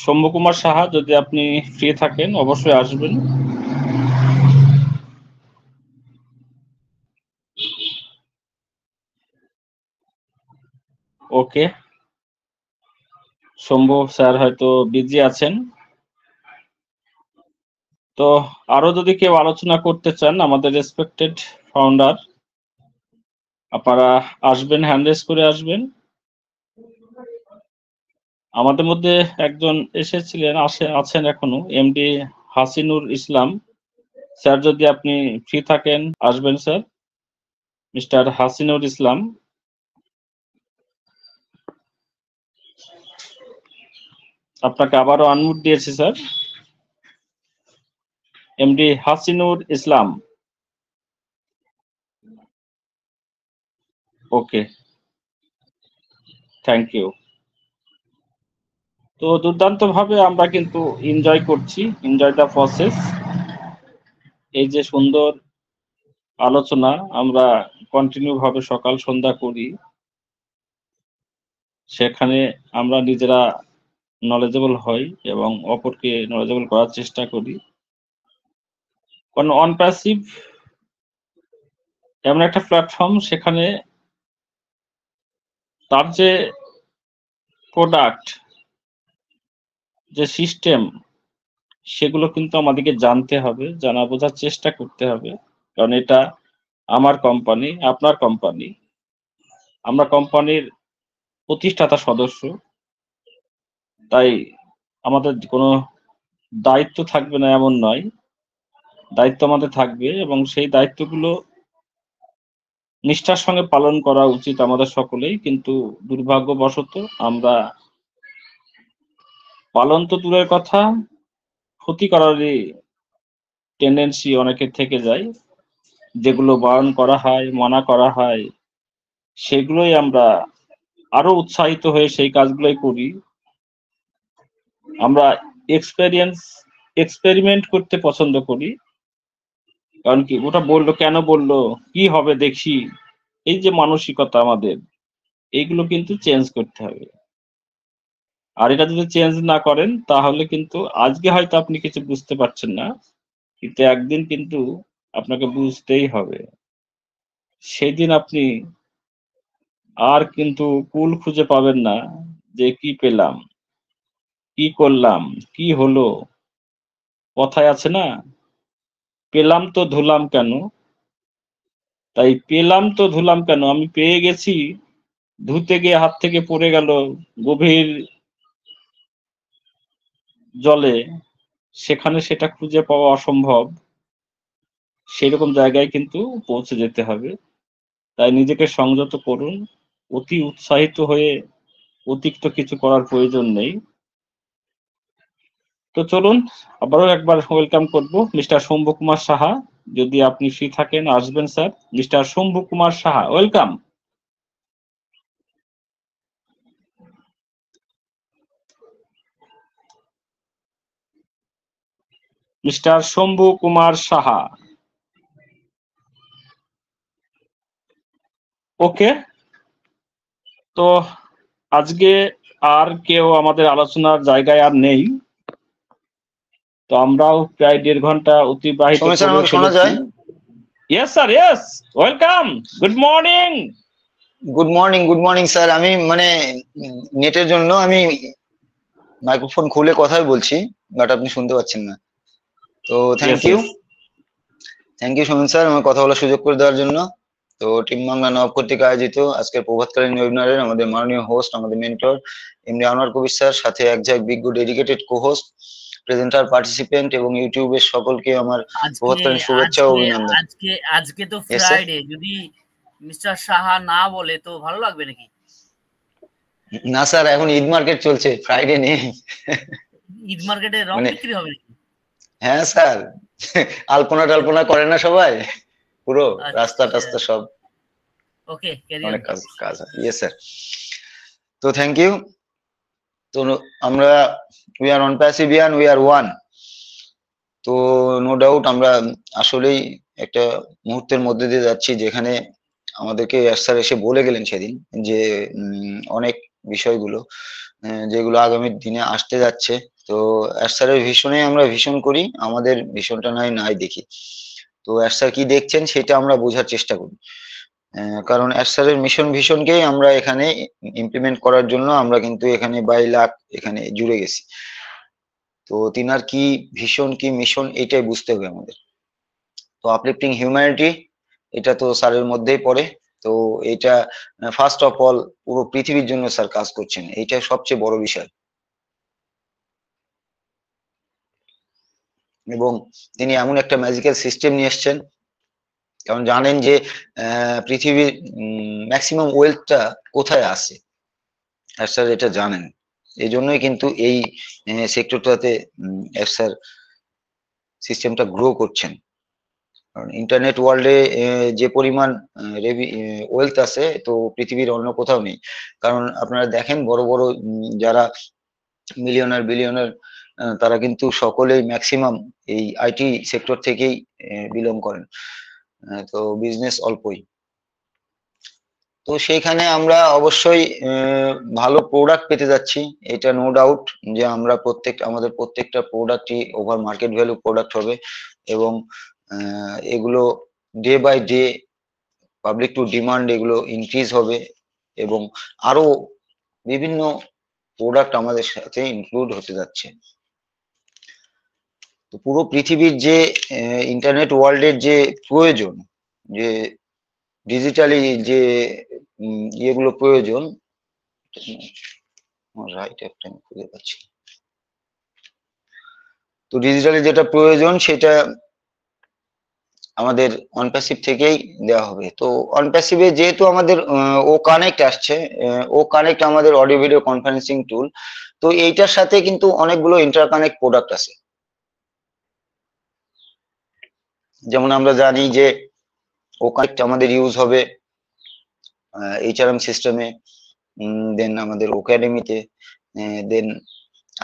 Shambhu Kumar Saha, যদি আপনি ফ্রি থাকেন অবশ্যই আসবেন। ওকে, শম্ভু স্যার হয়তো বিজি আছেন। তো আরো যদি কেউ আলোচনা করতে চান, আমাদের রেসপেক্টেড ফাউন্ডার, আপনারা আসবেন, হ্যান্ড রেজ করে আসবেন। আমাদের মধ্যে একজন এসেছিলেন, আছেন এখনো, এমডি হাসিনুর ইসলাম স্যার, যদি আপনি ফ্রি থাকেন আসবেন স্যার। মিস্টার হাসিনুর ইসলাম, আপনাকে আবারও আনমিউট দিয়েছি sir. MD Hasinur Islam. Okay, thank you. তো দুর্দান্ত ভাবে আমরা কিন্তু এনজয় করছি, এনজয় দ্য প্রসেস। এই যে সুন্দর আলোচনা আমরা কন্টিনিউ ভাবে সকাল সন্ধ্যা করি, সেখানে আমরা নিজেরা নলেজেবল হই এবং অপরকে নলেজেবল করার চেষ্টা করি। কারণ অনপ্যাসিভ এমন একটা প্ল্যাটফর্ম, সেখানে তার যে প্রোডাক্ট, যে সিস্টেম, সেগুলো কিন্তু আমাদেরকে জানতে হবে, জানা বোঝার চেষ্টা করতে হবে। কারণ এটা আমার কোম্পানি, আপনার কোম্পানি, আমরা কোম্পানির প্রতিষ্ঠাতা সদস্য। তাই আমাদের কোনো দায়িত্ব থাকবে না এমন নয়, দায়িত্ব আমাদের থাকবে এবং সেই দায়িত্বগুলো নিষ্ঠার সঙ্গে পালন করা উচিত আমাদের সকলেই। কিন্তু দুর্ভাগ্যবশত আমরা পালন তো দূরের কথা, ক্ষতি করারই টেন্ডেন্সি অনেকের থেকে যায়। যেগুলো বারণ করা হয়, মানা করা হয়, সেগুলোই আমরা আরো উৎসাহিত হয়ে সেই কাজগুলোই করি। আমরা এক্সপেরিমেন্ট করতে পছন্দ করি। কারণ কি, ওটা বললো কেন বললো, কি হবে দেখি, এই যে মানসিকতা আমাদের, এইগুলো কিন্তু চেঞ্জ করতে হবে। আর এটা যদি চেঞ্জ না করেন তাহলে কিন্তু আজকে হয়তো আপনি কিছু বুঝতে পারছেন না, কিন্তু একদিন কিন্তু আপনাকে বুঝতেই হবে। সেদিন আপনি আর কিন্তু কুল খুঁজে পাবেন না যে কি পেলাম, কি করলাম, কি হলো। কথায় আছে না, পেলাম তো ধুলাম কেন। তাই পেলাম তো ধুলাম কেন, আমি পেয়ে গেছি, ধুতে গিয়ে হাত থেকে পড়ে গেল গভীর জলে, সেখানে সেটা খুঁজে পাওয়া অসম্ভব। সেরকম জায়গায় কিন্তু পৌঁছে যেতে হবে। তাই নিজেকে সংযত করুন। অতি উৎসাহিত হয়ে অতিরিক্ত কিছু করার প্রয়োজন নেই। তো চলুন আবারও একবার ওয়েলকাম করব মিস্টার শম্ভু কুমার সাহা। যদি আপনি ফ্রি থাকেন আসবেন sir. Mister Shambhu Kumar Saha, welcome. Mister Shambhu Kumar Saha. Okay, তো আজকে আর কেউ আমাদের আলোচনার জায়গায় আর নেই। তো আমরাও প্রায় 1.5 ঘন্টা অতিবাহিত করে ফেলেছি। Yes sir, yes, welcome, good morning. Good morning sir. আমি মানে নেটের জন্য আমি মাইক্রোফোন খুলে কথাই বলছি, বাট আপনি শুনতে পাচ্ছেন না। তো থ্যাংক ইউ সোমেন স্যার আমার কথা বলার সুযোগ করে দেওয়ার জন্য। তো টিম বাংলা নব কর্তৃক আয়োজিত আজকের প্রভাতকালীন ওয়েবিনারের আমাদের মাননীয় হোস্ট, আমাদের মেন্টর এমডি আনোয়ার কবির স্যার, সাথে একঝাঁক বিজ্ঞ ডেডিকেটেড কো-হোস্ট, প্রেজেন্টার, পার্টিসিপেন্ট এবং ইউটিউবের সকলকে আমার প্রভাতকালীন শুভেচ্ছা ও অভিনন্দন। আজকে তো ফ্রাইডে, যদি মিস্টার সাহা না বলে তো ভালো লাগবে নাকি? না স্যার, এখন ঈদ মার্কেট চলছে, ফ্রাইডে নেই। ঈদ মার্কেটে রং বিক্রি হবে নাকি? হ্যাঁ স্যার, আলপনা টালপনা করে না সবাই, পুরো রাস্তা টাস্তা সব। ওকে, অনেক কাজ। Yes sir. তো থ্যাংক ইউ। তো আমরা we are Onpassivian, we are one. তো নো ডাউট আমরা আসলেই একটা মুহূর্তের মধ্যে দিয়ে যাচ্ছি যেখানে আমাদেরকে স্যার এসে বলে গেলেন সেদিন যে অনেক বিষয়গুলো যেগুলো আগামী দিনে আসতে যাচ্ছে। তো স্যারের ভীষণে আমরা ভীষণ করি, আমাদের ভীষণটা নাই দেখি। তো স্যার কি দেখছেন সেটা আমরা বোঝার চেষ্টা করি, কারণ স্যারের মিশন ভীষণকেই আমরা এখানে ইমপ্লিমেন্ট করার জন্য আমরা কিন্তু এখানে বাই লাখ এখানে জুড়ে গেছি। তো তিনার কি ভীষণ, কি মিশন, এটাই বুঝতে হবে আমাদের। তো আপলিফটিং হিউম্যানিটি, এটা তো স্যারের মধ্যেই পড়ে। তো এটা ফার্স্ট অফ অল পুরো পৃথিবীর জন্য স্যার কাজ করছেন, এইটা সবচেয়ে বড় বিষয়। এবং তিনি এমন একটা ম্যাজিক্যাল সিস্টেম নিয়ে এসছেন, কারণ জানেন যে পৃথিবীর ম্যাক্সিমাম ওয়েলথটা কোথায় আছে, স্যার এটা জানেন। এই জন্যই কিন্তু এই সেক্টরটাতে স্যার সিস্টেমটা গ্রো করছেন। কারণ ইন্টারনেট ওয়ার্ল্ডে যে পরিমাণ ওয়েলথ আছে তো পৃথিবীর অন্য কোথাও নেই। কারণ আপনারা দেখেন বড় বড় যারা মিলিয়নার বিলিয়নার তারা কিন্তু সকলেই ম্যাক্সিমাম এই আইটি সেক্টর থেকেই বিলং করেন। তো বিজনেস অল্পই। তো সেইখানে আমরা অবশ্যই ভালো প্রোডাক্ট পেতে যাচ্ছি, এটা নো ডাউট যে আমরা আমাদের প্রত্যেকটা প্রোডাক্টই ওভার মার্কেট ভ্যালু প্রোডাক্ট হবে এবং এগুলো day by day public to demand এগুলো ইনক্রিজ হবে এবং আরো বিভিন্ন প্রোডাক্ট আমাদের সাথে ইনক্লুড হতে যাচ্ছে। তো পুরো পৃথিবীর যে ইন্টারনেট ওয়ার্ল্ডের যে প্রয়োজন, যে ডিজিটালি যে ইয়েগুলো প্রয়োজন, রাইট একটা আমি খুঁজে পাচ্ছি। তো ডিজিটালি যেটা প্রয়োজন সেটা আমাদের অনপ্যাসিভ থেকেই দেওয়া হবে। তো অনপ্যাসিভে যেহেতু আমাদের ও কানেক্ট আসছে, ও কানেক্ট আমাদের অডিও ভিডিও কনফারেন্সিং টুল, তো এইটার সাথে কিন্তু অনেকগুলো ইন্টারকানেক্ট প্রোডাক্ট আছে। যেমন আমরা জানি যে ও কানেক্ট আমাদের ইউজ হবে HRM সিস্টেমে, দেন আমাদের একাডেমিতে, দেন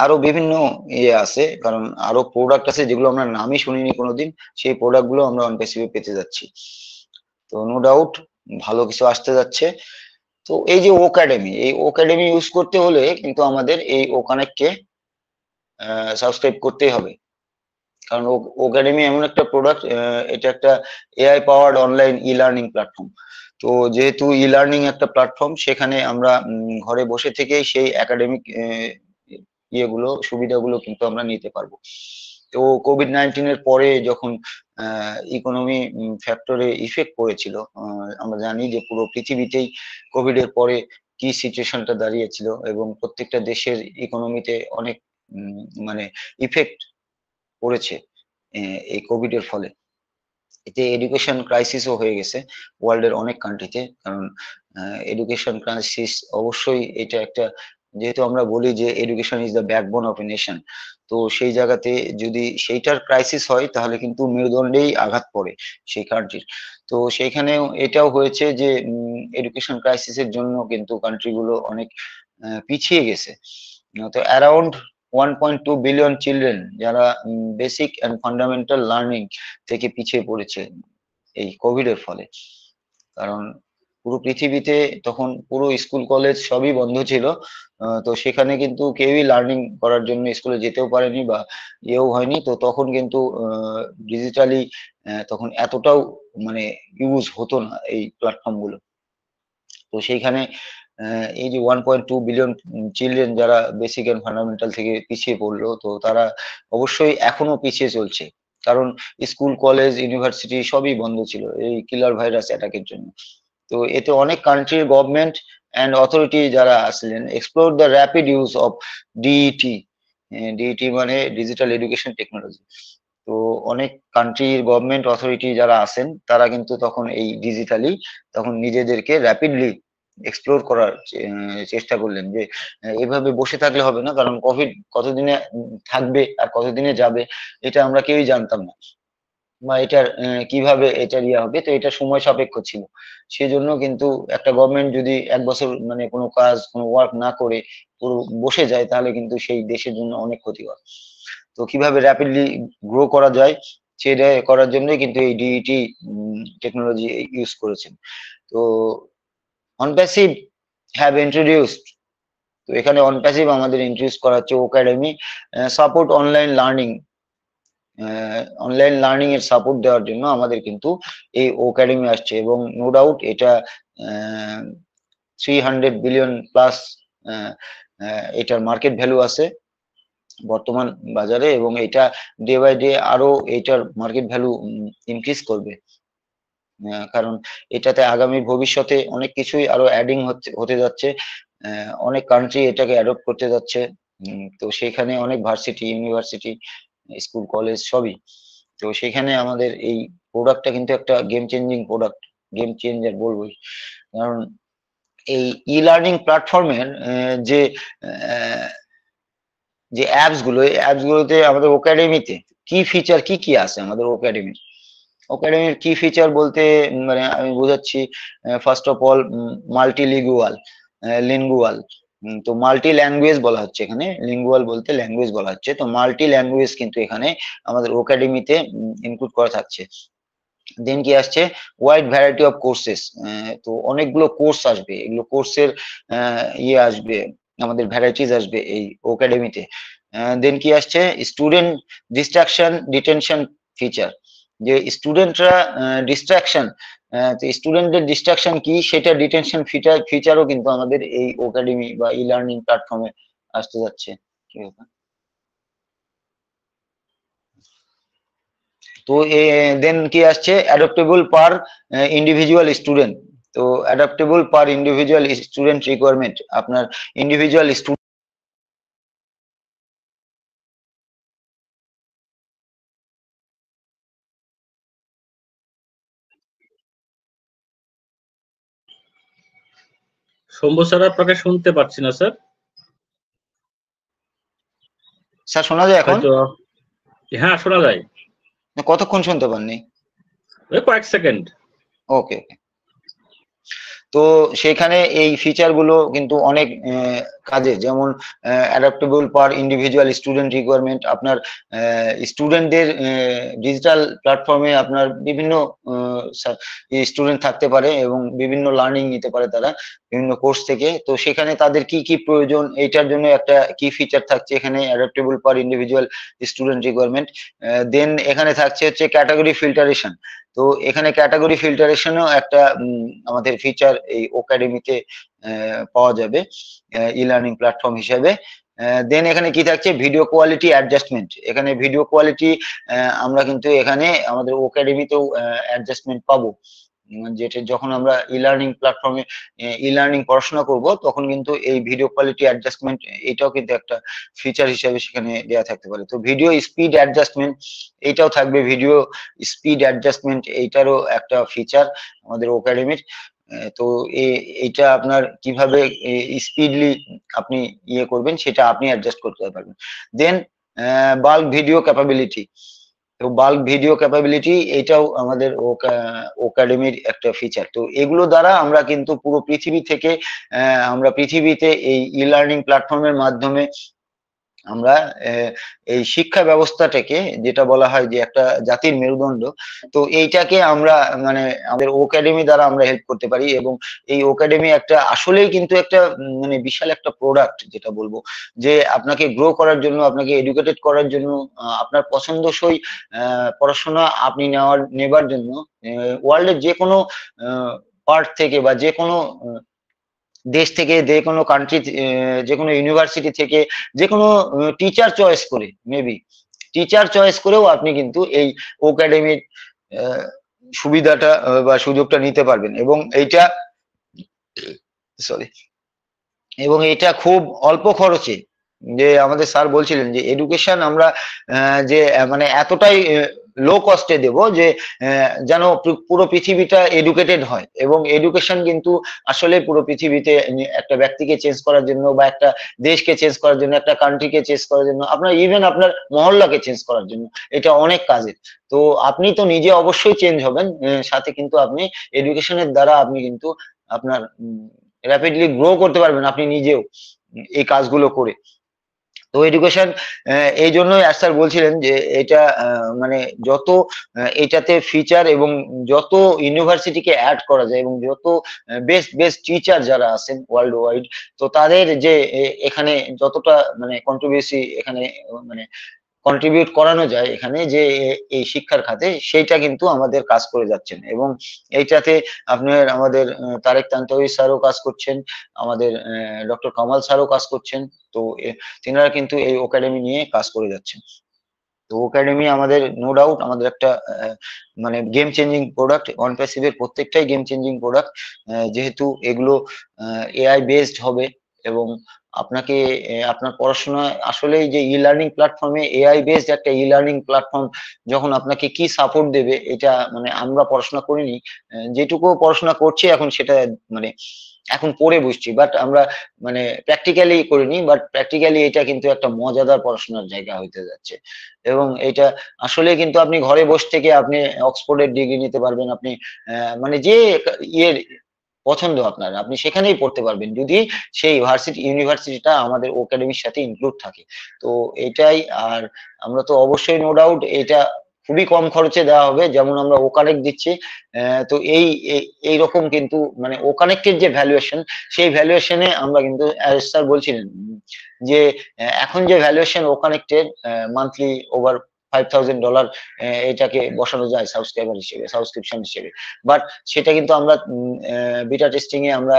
আরো বিভিন্ন ইয়ে আছে, কারণ আরো প্রোডাক্ট আছে যেগুলো আমরা নামই শুনিনি কোনোদিন, সেই প্রোডাক্ট গুলো আমরা অনপ্যাসিভে পেতে যাচ্ছি। তো নো ডাউট ভালো কিছু আসতে যাচ্ছে। তো এই যে একাডেমি, এই একাডেমি ইউজ করতে হলে কিন্তু আমাদের এই ও কানেক্টকে সাবস্ক্রাইব করতেই হবে, কারণ একাডেমি এমন একটা প্রোডাক্ট, এটা একটা AI powered online e learning platform. তো যেহেতু ই লার্নিং একটা প্ল্যাটফর্ম, সেখানে আমরা ঘরে বসে থেকেই সেই একাডেমিক ইয়েগুলো, সুবিধাগুলো কিন্তু আমরা নিতে পারবো। তো কোভিড-19 এর পরে যখন ইকোনমি ফ্যাক্টরে ইফেক্ট পড়েছিল, আমরা জানি যে পুরো পৃথিবীতেই কোভিড এর পরে কি সিচুয়েশনটা দাঁড়িয়েছিল, এবং প্রত্যেকটা দেশের ইকোনমিতে অনেক মানে ইফেক্ট পড়েছে এই কোভিড এর ফলে। এতে এডুকেশন ক্রাইসিসও হয়ে গেছে ওয়ার্ল্ডের অনেক কান্ট্রিতে, কারণ এডুকেশন ক্রাইসিস অবশ্যই এটা একটা, যেহেতু আমরা বলি যে education is the backbone of a nation, তো সেই জায়গাতে যদি সেইটার ক্রাইসিস হয় তাহলে কিন্তু মেরুদণ্ডেই আঘাত পড়ে সেই কান্ট্রির। তো সেইখানেও এটাও হয়েছে যে এডুকেশন ক্রাইসিসের জন্য কিন্তু কান্ট্রিগুলো অনেক পিছিয়ে গেছে। তো অ্যারাউন্ড 1.2 বিলিয়ন চিলড্রেন যারা বেসিক অ্যান্ড ফান্ডামেন্টাল লার্নিং থেকে পিছিয়ে পড়েছে এই কোভিড এর ফলে। কারণ পুরো পৃথিবীতে তখন পুরো স্কুল কলেজ সবই বন্ধ ছিল, তো সেখানে কিন্তু কেউই লার্নিং করার জন্য স্কুলে যেতেও পারেনি বা ইয়েও হয়নি। তো তখন কিন্তু ডিজিটালি তখন এতটাও মানে ইউজ হতো না এই প্ল্যাটফর্ম গুলো। তো সেইখানে এই যে 1.2 বিলিয়ন চিলড্রেন যারা বেসিক এন্ড ফান্ডামেন্টাল থেকে পিছিয়ে পড়লো, তো তারা অবশ্যই এখনো পিছিয়ে চলছে, কারণ স্কুল কলেজ ইউনিভার্সিটি সবই বন্ধ ছিল এই কিলার ভাইরাস অ্যাটাকের জন্য। তো এতে অনেক কান্ট্রির গভর্নমেন্ট অ্যান্ড অথরিটি যারা আসলেন explore the rapid use of DET, DET মানে ডিজিটাল এডুকেশন টেকনোলজি। তো অনেক কান্ট্রির গভর্নমেন্ট অথরিটি যারা আছেন তারা কিন্তু তখন এই ডিজিটালি তখন নিজেদেরকে র্যাপিডলি এক্সপ্লোর করার চেষ্টা করলেন, যে এভাবে বসে থাকলে হবে না, কারণ কোভিড কতদিনে থাকবে আর কতদিনে যাবে এটা আমরা কেউই জানতাম না, বা এটার কিভাবে এটার ইয়ে হবে। তো এটা সময় সাপেক্ষ ছিল, সেজন্য কিন্তু একটা গভর্নমেন্ট যদি 1 বছর মানে কোনো কাজ কোনো ওয়ার্ক না করে পুরো বসে যায় তাহলে কিন্তু সেই দেশের জন্য অনেক ক্ষতিকর। তো কিভাবে র্যাপিডলি গ্রো করা যায় সেটা করার জন্যই কিন্তু এই ডিইটি টেকনোলজি ইউজ করেছেন। তো অনপ্যাসিভ হ্যাভ ইন্ট্রোডিউসড, তো এখানে অনপ্যাসিভ আমাদের ইন্ট্রোডিউস করা হচ্ছে academy support online learning, online learning এর সাপোর্ট দেওয়ার জন্য আমাদের কিন্তু এই একাডেমি আসছে, এবং নো ডাউট এটা 300 বিলিয়ন প্লাস এটার মার্কেট ভ্যালু আছে বর্তমান বাজারে, এবং এটা ডে বাই ডে আরো এটার মার্কেট ভ্যালু ইনক্রিজ করবে, কারণ এটাতে আগামী ভবিষ্যতে অনেক কিছুই আরো অ্যাডিং হতে যাচ্ছে, অনেক কান্ট্রি এটাকে অ্যাডপ্ট করতে যাচ্ছে। তো সেখানে অনেক ভার্সিটি ইউনিভার্সিটি স্কুল কলেজ সবই, তো সেখানে আমাদের এই প্রোডাক্টটা কিন্তু একটা game changing product, game changer বলবোই, কারণ এই ই লার্নিং প্ল্যাটফর্মের যে যে অ্যাপস গুলো, এই অ্যাপস গুলোতে আমাদের একাডেমিতে কি ফিচার কি কি আছে আমাদের একাডেমির। একাডেমির কি ফিচার বলতে মানে আমি বোঝাচ্ছি, ফার্স্ট অফ অল লিঙ্গুয়াল, তো মাল্টি ল্যাঙ্গুয়েজ বলা হচ্ছে এখানে, লিঙ্গুয়াল বলতে ল্যাঙ্গুয়েজ বলা হচ্ছে, তো মাল্টি ল্যাঙ্গুয়েজ কিন্তু এখানে আমাদের একাডেমিতে ইনক্লুড করা থাকছে। দেন কি আসছে, ওয়াইড ভ্যারাইটি অফ কোর্সেস, তো অনেকগুলো কোর্স আসবে, এগুলো কোর্সের ইয়ে আসবে, আমাদের ভ্যারাইটিস আসবে এই একাডেমিতে। দেন কি আসছে, স্টুডেন্ট ডিস্ট্রাকশন ডিটেনশন ফিচার, যে স্টুডেন্টরা ডিস্ট্রাকশন, তো স্টুডেন্টদের ডিস্ট্রাকশন কি সেটা ডিটেনশন ফিচারও কিন্তু আমাদের এই একাডেমি বা ই লার্নিং প্ল্যাটফর্মে আসতে যাচ্ছে। কি ব্যাপার? তো দেন কি আসছে অ্যাডাপ্টেবল পার ইন্ডিভিজুয়াল স্টুডেন্ট। তো অ্যাডাপ্টেবল পার ইন্ডিভিজুয়াল স্টুডেন্ট রিকোয়ারমেন্ট, আপনার ইন্ডিভিজুয়াল স্টুডেন্ট শম্ভু স্যার আপনাকে শুনতে পাচ্ছি না স্যার। স্যার শোনা যায় এখন? হয়তো হ্যাঁ শোনা যায়। কতক্ষণ শুনতে পাননি? কয়েক সেকেন্ড। ওকে। তো সেখানে এই ফিচার গুলো কিন্তু অনেক কাজে, যেমন অ্যাডাপ্টেবল পার ইন্ডিভিজুয়াল স্টুডেন্ট রিকোয়ারমেন্ট, আপনার স্টুডেন্টদের ডিজিটাল প্ল্যাটফর্মে আপনার বিভিন্ন স্টুডেন্ট থাকতে পারে এবং বিভিন্ন লার্নিং নিতে পারে তারা বিভিন্ন কোর্স থেকে। তো সেখানে তাদের কি কি প্রয়োজন, এইটার জন্য একটা কি ফিচার থাকছে এখানে অ্যাডাপ্টেবল পার ইন্ডিভিজুয়াল স্টুডেন্ট রিকোয়ারমেন্ট। দেন এখানে থাকছে হচ্ছে ক্যাটাগরি ফিল্টারেশন। তো এখানে ক্যাটাগরি ফিল্টারেশনও একটা আমাদের ফিচার এই ওকাডেমিতে পাওয়া যাবে ই লার্নিং প্ল্যাটফর্ম হিসেবে। দেন এখানে কি থাকছে ভিডিও কোয়ালিটি অ্যাডজাস্টমেন্ট। এখানে ভিডিও কোয়ালিটি আমরা কিন্তু এখানে আমাদের ওকাডেমিতেও অ্যাডজাস্টমেন্ট পাবো, যেটা যখন আমরা ই লার্নিং প্ল্যাটফর্মে ই লার্নিং পড়াশোনা করব তখন কিন্তু এই ভিডিও কোয়ালিটি অ্যাডজাস্টমেন্ট এটাও কিন্তু একটা ফিচার হিসেবে সেখানে দেওয়া থাকতে পারে। তো ভিডিও স্পিড অ্যাডজাস্টমেন্ট এইটাও থাকবে, ভিডিও স্পিড অ্যাডজাস্টমেন্ট এইটারও একটা ফিচার আমাদের ওকাডেমির। তো এইটা আপনার কিভাবে স্পিডলি আপনি ইয়ে করবেন সেটা আপনি অ্যাডজাস্ট করতে পারবেন। দেন বাল্ক ভিডিও ক্যাপাবিলিটি। তো বাল্ক ভিডিও ক্যাপাবিলিটি এটাও আমাদের ওকাডেমির একটা ফিচার। তো এগুলো দ্বারা আমরা কিন্তু পুরো পৃথিবী থেকে আমরা পৃথিবীতে এই ই লার্নিং প্ল্যাটফর্মের মাধ্যমে আমরা এই শিক্ষা ব্যবস্থাটাকে, যেটা বলা হয় যে একটা জাতির মেরুদণ্ড, তো এইটাকে আমরা মানে আমাদের ওকাডেমি দ্বারা আমরা হেল্প করতে পারি। এবং এই ওকাডেমি একটা আসলেই কিন্তু একটা মানে বিশাল একটা প্রোডাক্ট, যেটা বলবো যে আপনাকে গ্রো করার জন্য, আপনাকে এডুকেটেড করার জন্য, আপনার পছন্দসই পড়াশোনা আপনি নেবার জন্য ওয়ার্ল্ডের যে কোনো পার্ট থেকে বা যে কোনো দেশ থেকে, যে কোনো কান্ট্রি, যে কোনো ইউনিভার্সিটি থেকে, যে কোনো টিচার চয়েস করে, মেবি টিচার চয়েস করেও আপনি কিন্তু এই ওকাডেমির সুবিধাটা বা সুযোগটা নিতে পারবেন। এবং এইটা এবং এটা খুব অল্প খরচে, যে আমাদের স্যার বলছিলেন যে এডুকেশন আমরা যে মানে এতটাই লো কস্টে দেব যে যেন পুরো পৃথিবীটা এডুকেটেড হয়। এবং এডুকেশন কিন্তু আসলে পুরো পৃথিবীতে একটা ব্যক্তিকে চেঞ্জ করার জন্য বা একটা দেশকে চেঞ্জ করার জন্য, একটা কান্ট্রিকে চেঞ্জ করার জন্য, আপনার ইভেন আপনার মহল্লাকে চেঞ্জ করার জন্য এটা অনেক কাজের। তো আপনি তো নিজে অবশ্যই চেঞ্জ হবেন, সাথে কিন্তু আপনি এডুকেশনের দ্বারা আপনি কিন্তু আপনার র্যাপিডলি গ্রো করতে পারবেন আপনি নিজেও এই কাজগুলো করে। তো এডুকেশন এই জন্যই স্যার বলছিলেন যে এটা মানে যত এটাতে ফিচার এবং যত ইউনিভার্সিটিকে অ্যাড করা যায় এবং যত বেস্ট টিচার যারা আছেন ওয়ার্ল্ড ওয়াইড, তো তাদের যে এখানে যতটা মানে কন্ট্রিবিউশন এখানে মানে কন্ট্রিবিউট করানো যায় এখানে যে এই শিক্ষার খাতে, সেইটা কিন্তু আমাদের কাজ করে যাচ্ছেন। এবং এইটাতে আপনার আমাদের তারেক তানতাওয়ি স্যারও কাজ করছেন, আমাদের ডক্টর কামাল স্যারও কাজ করছেন। তো তিনারা কিন্তু এই একাডেমি নিয়ে কাজ করে যাচ্ছেন। তো একাডেমি আমাদের নো ডাউট আমাদের একটা মানে গেম চেঞ্জিং প্রোডাক্ট। ওয়ান প্যাসিভের প্রত্যেকটাই গেম চেঞ্জিং প্রোডাক্ট, যেহেতু এগুলো এআই বেসড হবে এবং আপনাকে আপনার পড়াশোনা আসলেই যে ই লার্নিং প্ল্যাটফর্মে এআই বেসড একটা ই লার্নিং প্ল্যাটফর্ম যখন আপনাকে কি সাপোর্ট দেবে, এটা মানে আমরা পড়াশোনা করিনি, যেটুকু পড়াশোনা করছি এখন সেটা মানে এখন পড়ে বুঝছি, বাট আমরা মানে প্র্যাকটিক্যালি করিনি, বাট প্র্যাকটিক্যালি এটা কিন্তু একটা মজাদার পড়াশোনার জায়গা হইতে যাচ্ছে। এবং এটা আসলে কিন্তু আপনি ঘরে বসে থেকে আপনি অক্সফোর্ডের ডিগ্রি নিতে পারবেন, আপনি মানে যে ইয়ের পছন্দ আপনার আপনি সেখানেই পড়তে পারবেন, যদি সেই ইউনিভার্সিটিটা আমাদের একাডেমির সাথে ইনক্লুড থাকে। তো এটাই। আর আমরা তো অবশ্যই নো ডাউট এটা খুবই কম খরচে দেওয়া হবে, যেমন আমরা ও কানেক্ট দিচ্ছি। তো এই রকম কিন্তু মানে ও কানেক্টের যে ভ্যালুয়েশন, সেই ভ্যালুয়েশনে আমরা কিন্তু স্যার বলছিলেন যে এখন যে ভ্যালুয়েশন ও কানেক্টের মান্থলি ওভার $5,000 এটাকে বসানো যায় সাবস্ক্রাইবার হিসেবে, সাবস্ক্রিপশন হিসেবে। বাট সেটা কিন্তু আমরা বিটা টেস্টিং এ আমরা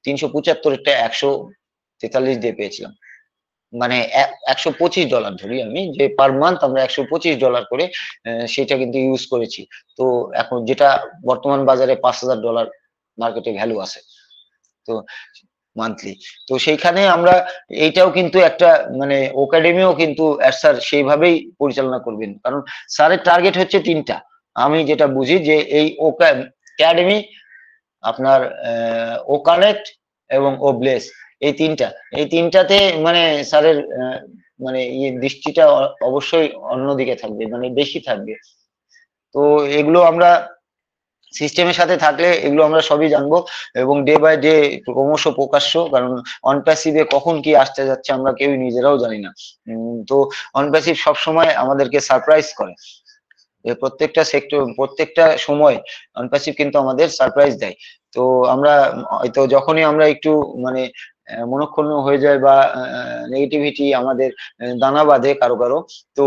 375টা 143 দিয়ে পেয়েছিলাম। মানে $125 ধরি আমি, যে পার মান্থ আমরা $125 করে সেটা কিন্তু ইউজ করেছি। তো এখন যেটা বর্তমান বাজারে $5000 মার্কেটে ভ্যালু আছে তো মান্থলি। তো সেইখানে আমরা এইটাও কিন্তু একটা মানে একাডেমিও কিন্তু স্যার সেইভাবেই পরিচালনা করবেন, কারণ স্যারের টার্গেট হচ্ছে 3টা। আমি যেটা বুঝি যে এই একাডেমি, আপনার ও কানেক্ট এবং ও ব্লেস, এই তিনটাতে মানে স্যারের মানে দৃষ্টিটা অবশ্যই অন্যদিকে থাকবে, মানে বেশি থাকবে। তো এগুলো আমরা সিস্টেমের সাথে থাকলে এগুলো আমরা সবই জানবো, এবং ডে বাই ডে ক্রমশ প্রকাশ্য, কারণ অনপ্যাসিভে কখন কি আসতে যাচ্ছে আমরা কেউ নিজেরাও জানি না। তো অনপ্যাসিভ সবসময় আমাদেরকে সারপ্রাইজ করে, প্রত্যেকটা সেক্টর প্রত্যেকটা সময় অনপ্যাসিভ কিন্তু আমাদের সারপ্রাইজ দেয়। তো আমরা হয়তো যখনই আমরা একটু মানে মনক্ষুণ্ণ হয়ে যায় বা নেগেটিভিটি আমাদের দানা বাঁধে কারো কারো, তো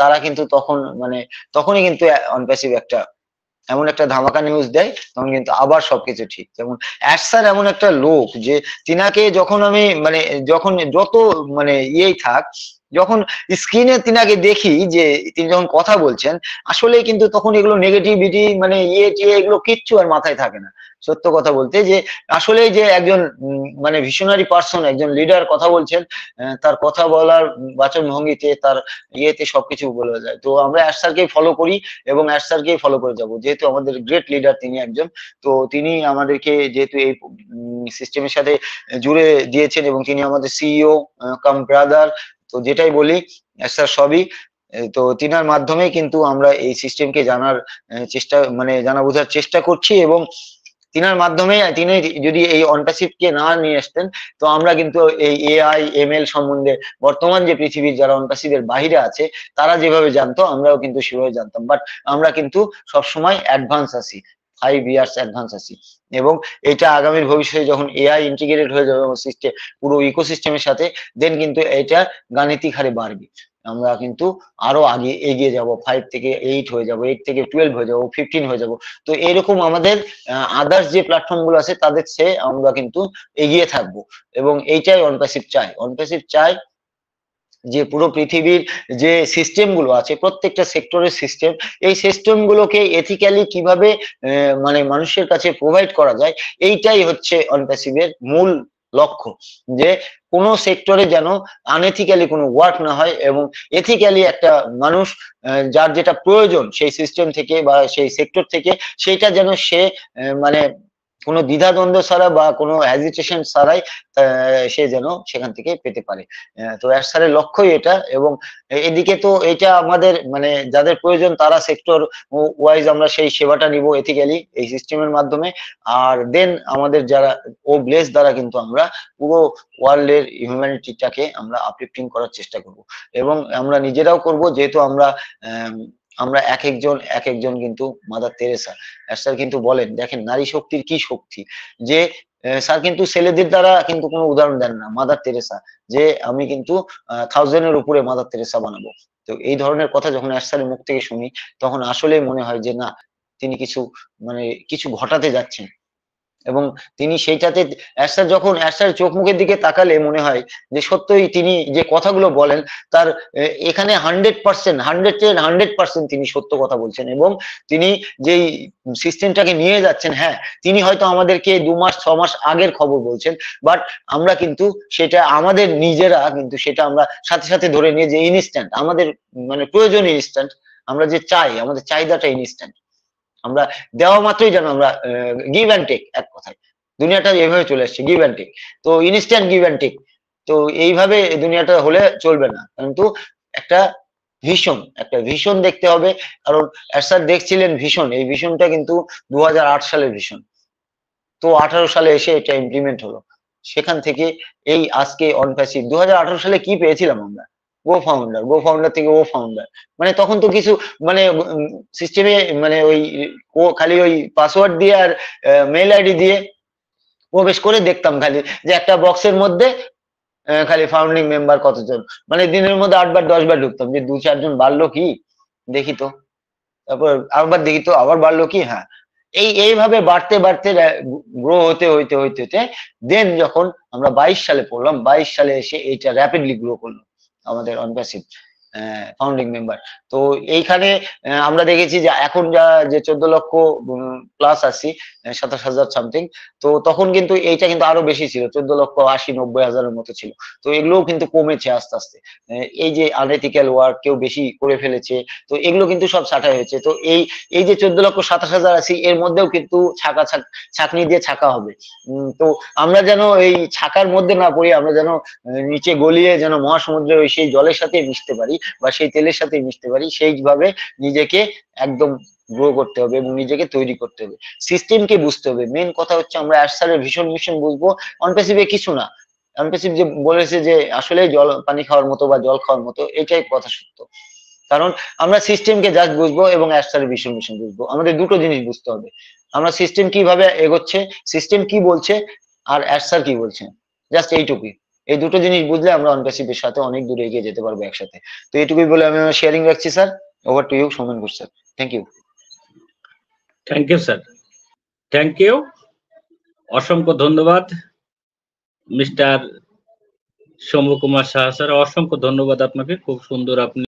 তারা কিন্তু তখনই কিন্তু অনপ্যাসিভ এমন একটা ধামাকা নিউজ দেয়, তখন কিন্তু আবার সবকিছু ঠিক। যেমন স্যার এমন একটা লোক যে তিনাকে যখন আমি মানে যখন যত মানে ইয়েই থাক, যখন স্ক্রিনে তিনাকে দেখি যে তিনি যখন কথা বলছেন, আসলে কিন্তু তখন এগুলো নেগেটিভিটি মানে এগুলো কিচ্ছু আর মাথায় থাকে না। সত্য কথা বলতে যে আসলে যে একজন মানে ভিশনারি পার্সন, একজন লিডার কথা বলছেন, তার কথা বলার বাচন ভঙ্গিতে, তার ইয়েতে সবকিছু বলা যায়। তো আমরা স্যারকে ফলো করি এবং স্যারকে ফলো করে যাব, যেহেতু আমাদের গ্রেট লিডার তিনি একজন। তো তিনি আমাদেরকে যেহেতু এই সিস্টেমের সাথে জুড়ে দিয়েছেন এবং তিনি আমাদের সিইও কাম ব্রাদার, তো যেটাই বলি স্যার সবই তো তিনার মাধ্যমে কিন্তু আমরা এই সিস্টেমকে জানার চেষ্টা মানে জানা বোঝার চেষ্টা করছি, এবং তিনার মাধ্যমে তিনি যদি এই অনপ্যাসিভকে না নিয়ে আসতেন, তো আমরা কিন্তু এই এআই এমএল সম্বন্ধে বর্তমান যে পৃথিবীর যারা অনপ্যাসিভের বাইরে আছে তারা যেভাবে জানতো আমরাও কিন্তু সেভাবে জানতাম, বাট আমরা কিন্তু সবসময় অ্যাডভান্স আছি, 5 ইয়ার্স অ্যাডভান্স আছি। এবং এটা আগামীর ভবিষ্যতে যখন এআই ইন্টিগ্রেটেড হয়ে যাবে সিস্টেম পুরো ইকোসিস্টেমের সাথে, দেন কিন্তু এটা গাণিতিক হারে বাড়বে, আমরা কিন্তু আরো আগে এগিয়ে যাব, 5 থেকে 8 হয়ে যাব, 8 থেকে 12 হয়ে যাব, 15 হয়ে যাব। তো এরকম আমাদের আদার্স যে প্ল্যাটফর্ম গুলো আছে তাদের চেয়ে আমরা কিন্তু এগিয়ে থাকবো, এবং এইটাই অনপ্যাসিভ চাই। অনপ্যাসিভ চাই যে পুরো পৃথিবীর যে সিস্টেম গুলো আছে, প্রত্যেকটা সেক্টরের সিস্টেম, এই সিস্টেম গুলোকে এথিক্যালি কিভাবে মানে মানুষের কাছে প্রোভাইড করা যায়, এইটাই হচ্ছে অনপ্যাসিভের মূল লক্ষ্য, যে কোনো সেক্টরে যেন আনএথিক্যালি কোনো ওয়ার্ক না হয়, এবং এথিক্যালি একটা মানুষ যার যেটা প্রয়োজন সেই সিস্টেম থেকে বা সেই সেক্টর থেকে, সেইটা যেন সে মানে কোনো দ্বিধাদ্বন্দ্ব ছাড়া বা কোনো হেজিটেশন ছাড়াই সে যেন সেখান থেকে পেতে পারে। তো স্যারের লক্ষ্যই এটা, এবং এদিকে তো এটা আমাদের মানে যাদের প্রয়োজন তারা সেক্টর ওয়াইজ আমরা সেই সেবাটা নিব এথিক্যালি এই সিস্টেমের মাধ্যমে, আর দেন আমাদের যারা ব্লেস দ্বারা কিন্তু আমরা পুরো ওয়ার্ল্ডের হিউম্যানিটিটাকে আমরা আপলিফটিং করার চেষ্টা করব, এবং আমরা নিজেরাও করব, যেহেতু আমরা এক একজন কিন্তু মাদার তেরেসা। স্যার কিন্তু বলেন, দেখেন নারী শক্তির কি শক্তি, যে স্যার কিন্তু ছেলেদের দ্বারা কিন্তু কোনো উদাহরণ দেন না, মাদার তেরেসা, যে আমি কিন্তু 1000-এর উপরে মাদার তেরেসা বানাবো। তো এই ধরনের কথা যখন স্যারের মুখ থেকে শুনি, তখন আসলে মনে হয় যে না, তিনি কিছু ঘটাতে যাচ্ছেন, এবং তিনি সেইটাতে স্যার যখন স্যার চোখ মুখের দিকে তাকালে মনে হয় যে সত্যই তিনি যে কথাগুলো বলেন তার এখানে 100% তিনি সত্য কথা বলছেন, এবং তিনি যেই সিস্টেমটাকে নিয়ে যাচ্ছেন, হ্যাঁ তিনি হয়তো আমাদেরকে 2 মাস 6 মাস আগের খবর বলছেন, বাট আমরা কিন্তু সেটা আমাদের নিজেরা কিন্তু সেটা আমরা সাথে সাথে ধরে নিয়ে যে ইনস্ট্যান্ট আমাদের মানে প্রয়োজন, ইনস্ট্যান্ট আমরা যে চাই, আমাদের চাহিদাটা ইনস্ট্যান্ট, আমরা দেওয়া মাত্রই যেন আমরা গিভ অ্যান্ড টেক, এক কথায় দুনিয়াটা এভাবে চলে আসছে, গিভ অ্যান্ড টেক, তো ইনস্ট্যান্ট গিভ অ্যান্ড টেক। তো এইভাবে দুনিয়াটা হলে চলবে না, কিন্তু একটা ভিশন দেখতে হবে, কারণ স্যার দেখছিলেন ভিশন, এই ভিশনটা কিন্তু 2008 সালের ভিশন, তো 18 সালে এসে এটা ইমপ্লিমেন্ট হলো, সেখান থেকে এই আজকে অনপ্যাসিভ। 2018 সালে কি পেয়েছিলাম আমরা? গো ফাউন্ডার থেকে ও ফাউন্ডার, মানে তখন তো কিছু মানে সিস্টেমে মানে ওই খালি ওই পাসওয়ার্ড দিয়ে আর মেল আইডি দিয়ে প্রবেশ করে দেখতাম খালি যে একটা বক্সের মধ্যে খালি ফাউন্ডিং মেম্বার কতজন, মানে দিনের মধ্যে 8 বার 10 বার ঢুকতাম যে 2-4 জন বাড়লো কি দেখি তো, তারপর আবার দেখি তো আবার বাড়লো কি, হ্যাঁ এইভাবে বাড়তে বাড়তে গ্রো হতে হইতে হইতে হইতে দেন যখন আমরা 22 সালে পড়লাম, 22 সালে এসে এইটা র্যাপিডলি গ্রো করলো আমাদের অনপ্যাসিভ ফাউন্ডিং মেম্বার। তো এইখানে আমরা দেখেছি যে এখন যে 14 লক্ষ প্লাস আছি, 27,000 সামথিং, তো তখন কিন্তু এইটা কিন্তু আরো বেশি ছিল, 14,80,90,000-এর মতো ছিল। তো এগুলোও কিন্তু কমেছে আস্তে আস্তে, এই যে আনএথিক্যাল ওয়ার্ক কেউ বেশি করে ফেলেছে, তো এগুলো কিন্তু সব ছাঁটাই হয়েছে। তো এই যে 14,27,000 আছি, এর মধ্যেও কিন্তু ছাঁকনি দিয়ে ছাঁকা হবে। তো আমরা যেন এই ছাকার মধ্যে না পড়ি, আমরা যেন নিচে গলিয়ে যেন মহাসমুদ্রের ওই সেই জলের সাথে মিশতে পারি বা সেই তেলের সাথে মিশতে পারি, সেইভাবে নিজেকে একদম গ্রো করতে হবে এবং নিজেকে তৈরি করতে হবে, সিস্টেমকে বুঝতে হবে। মেন কথা হচ্ছে আমরা অ্যাশসারের ভীষণ মিশন বুঝবো, অনপ্যাসিভে কিছু না। অনপ্যাসিভ যে বলেছে যে আসলে জল পানি খাওয়ার মতো বা জল খাওয়ার মতো, এটাই কথা সত্য। কারণ আমরা সিস্টেমকে জাস্ট বুঝবো এবং অ্যাশসারের ভীষণ মিশন বুঝবো। আমাদের দুটো জিনিস বুঝতে হবে, আমরা সিস্টেম কিভাবে এগোচ্ছে, সিস্টেম কি বলছে, আর অ্যাশসার কি বলছে, জাস্ট এইটুকুই। এই দুটো জিনিস বুঝলে আমরা অনপ্যাসিভের সাথে অনেক দূরে এগিয়ে যেতে পারবো একসাথে। তো এইটুকুই বলে আমি আমার শেয়ারিং রাখছি sir. Over to you Soumen Ghosh sir. Thank you. Thank you sir, thank you, অসংখ্য ধন্যবাদ মিস্টার সৌম্য কুমার সাহা স্যার, অসংখ্য ধন্যবাদ আপনাকে, খুব সুন্দর আপনি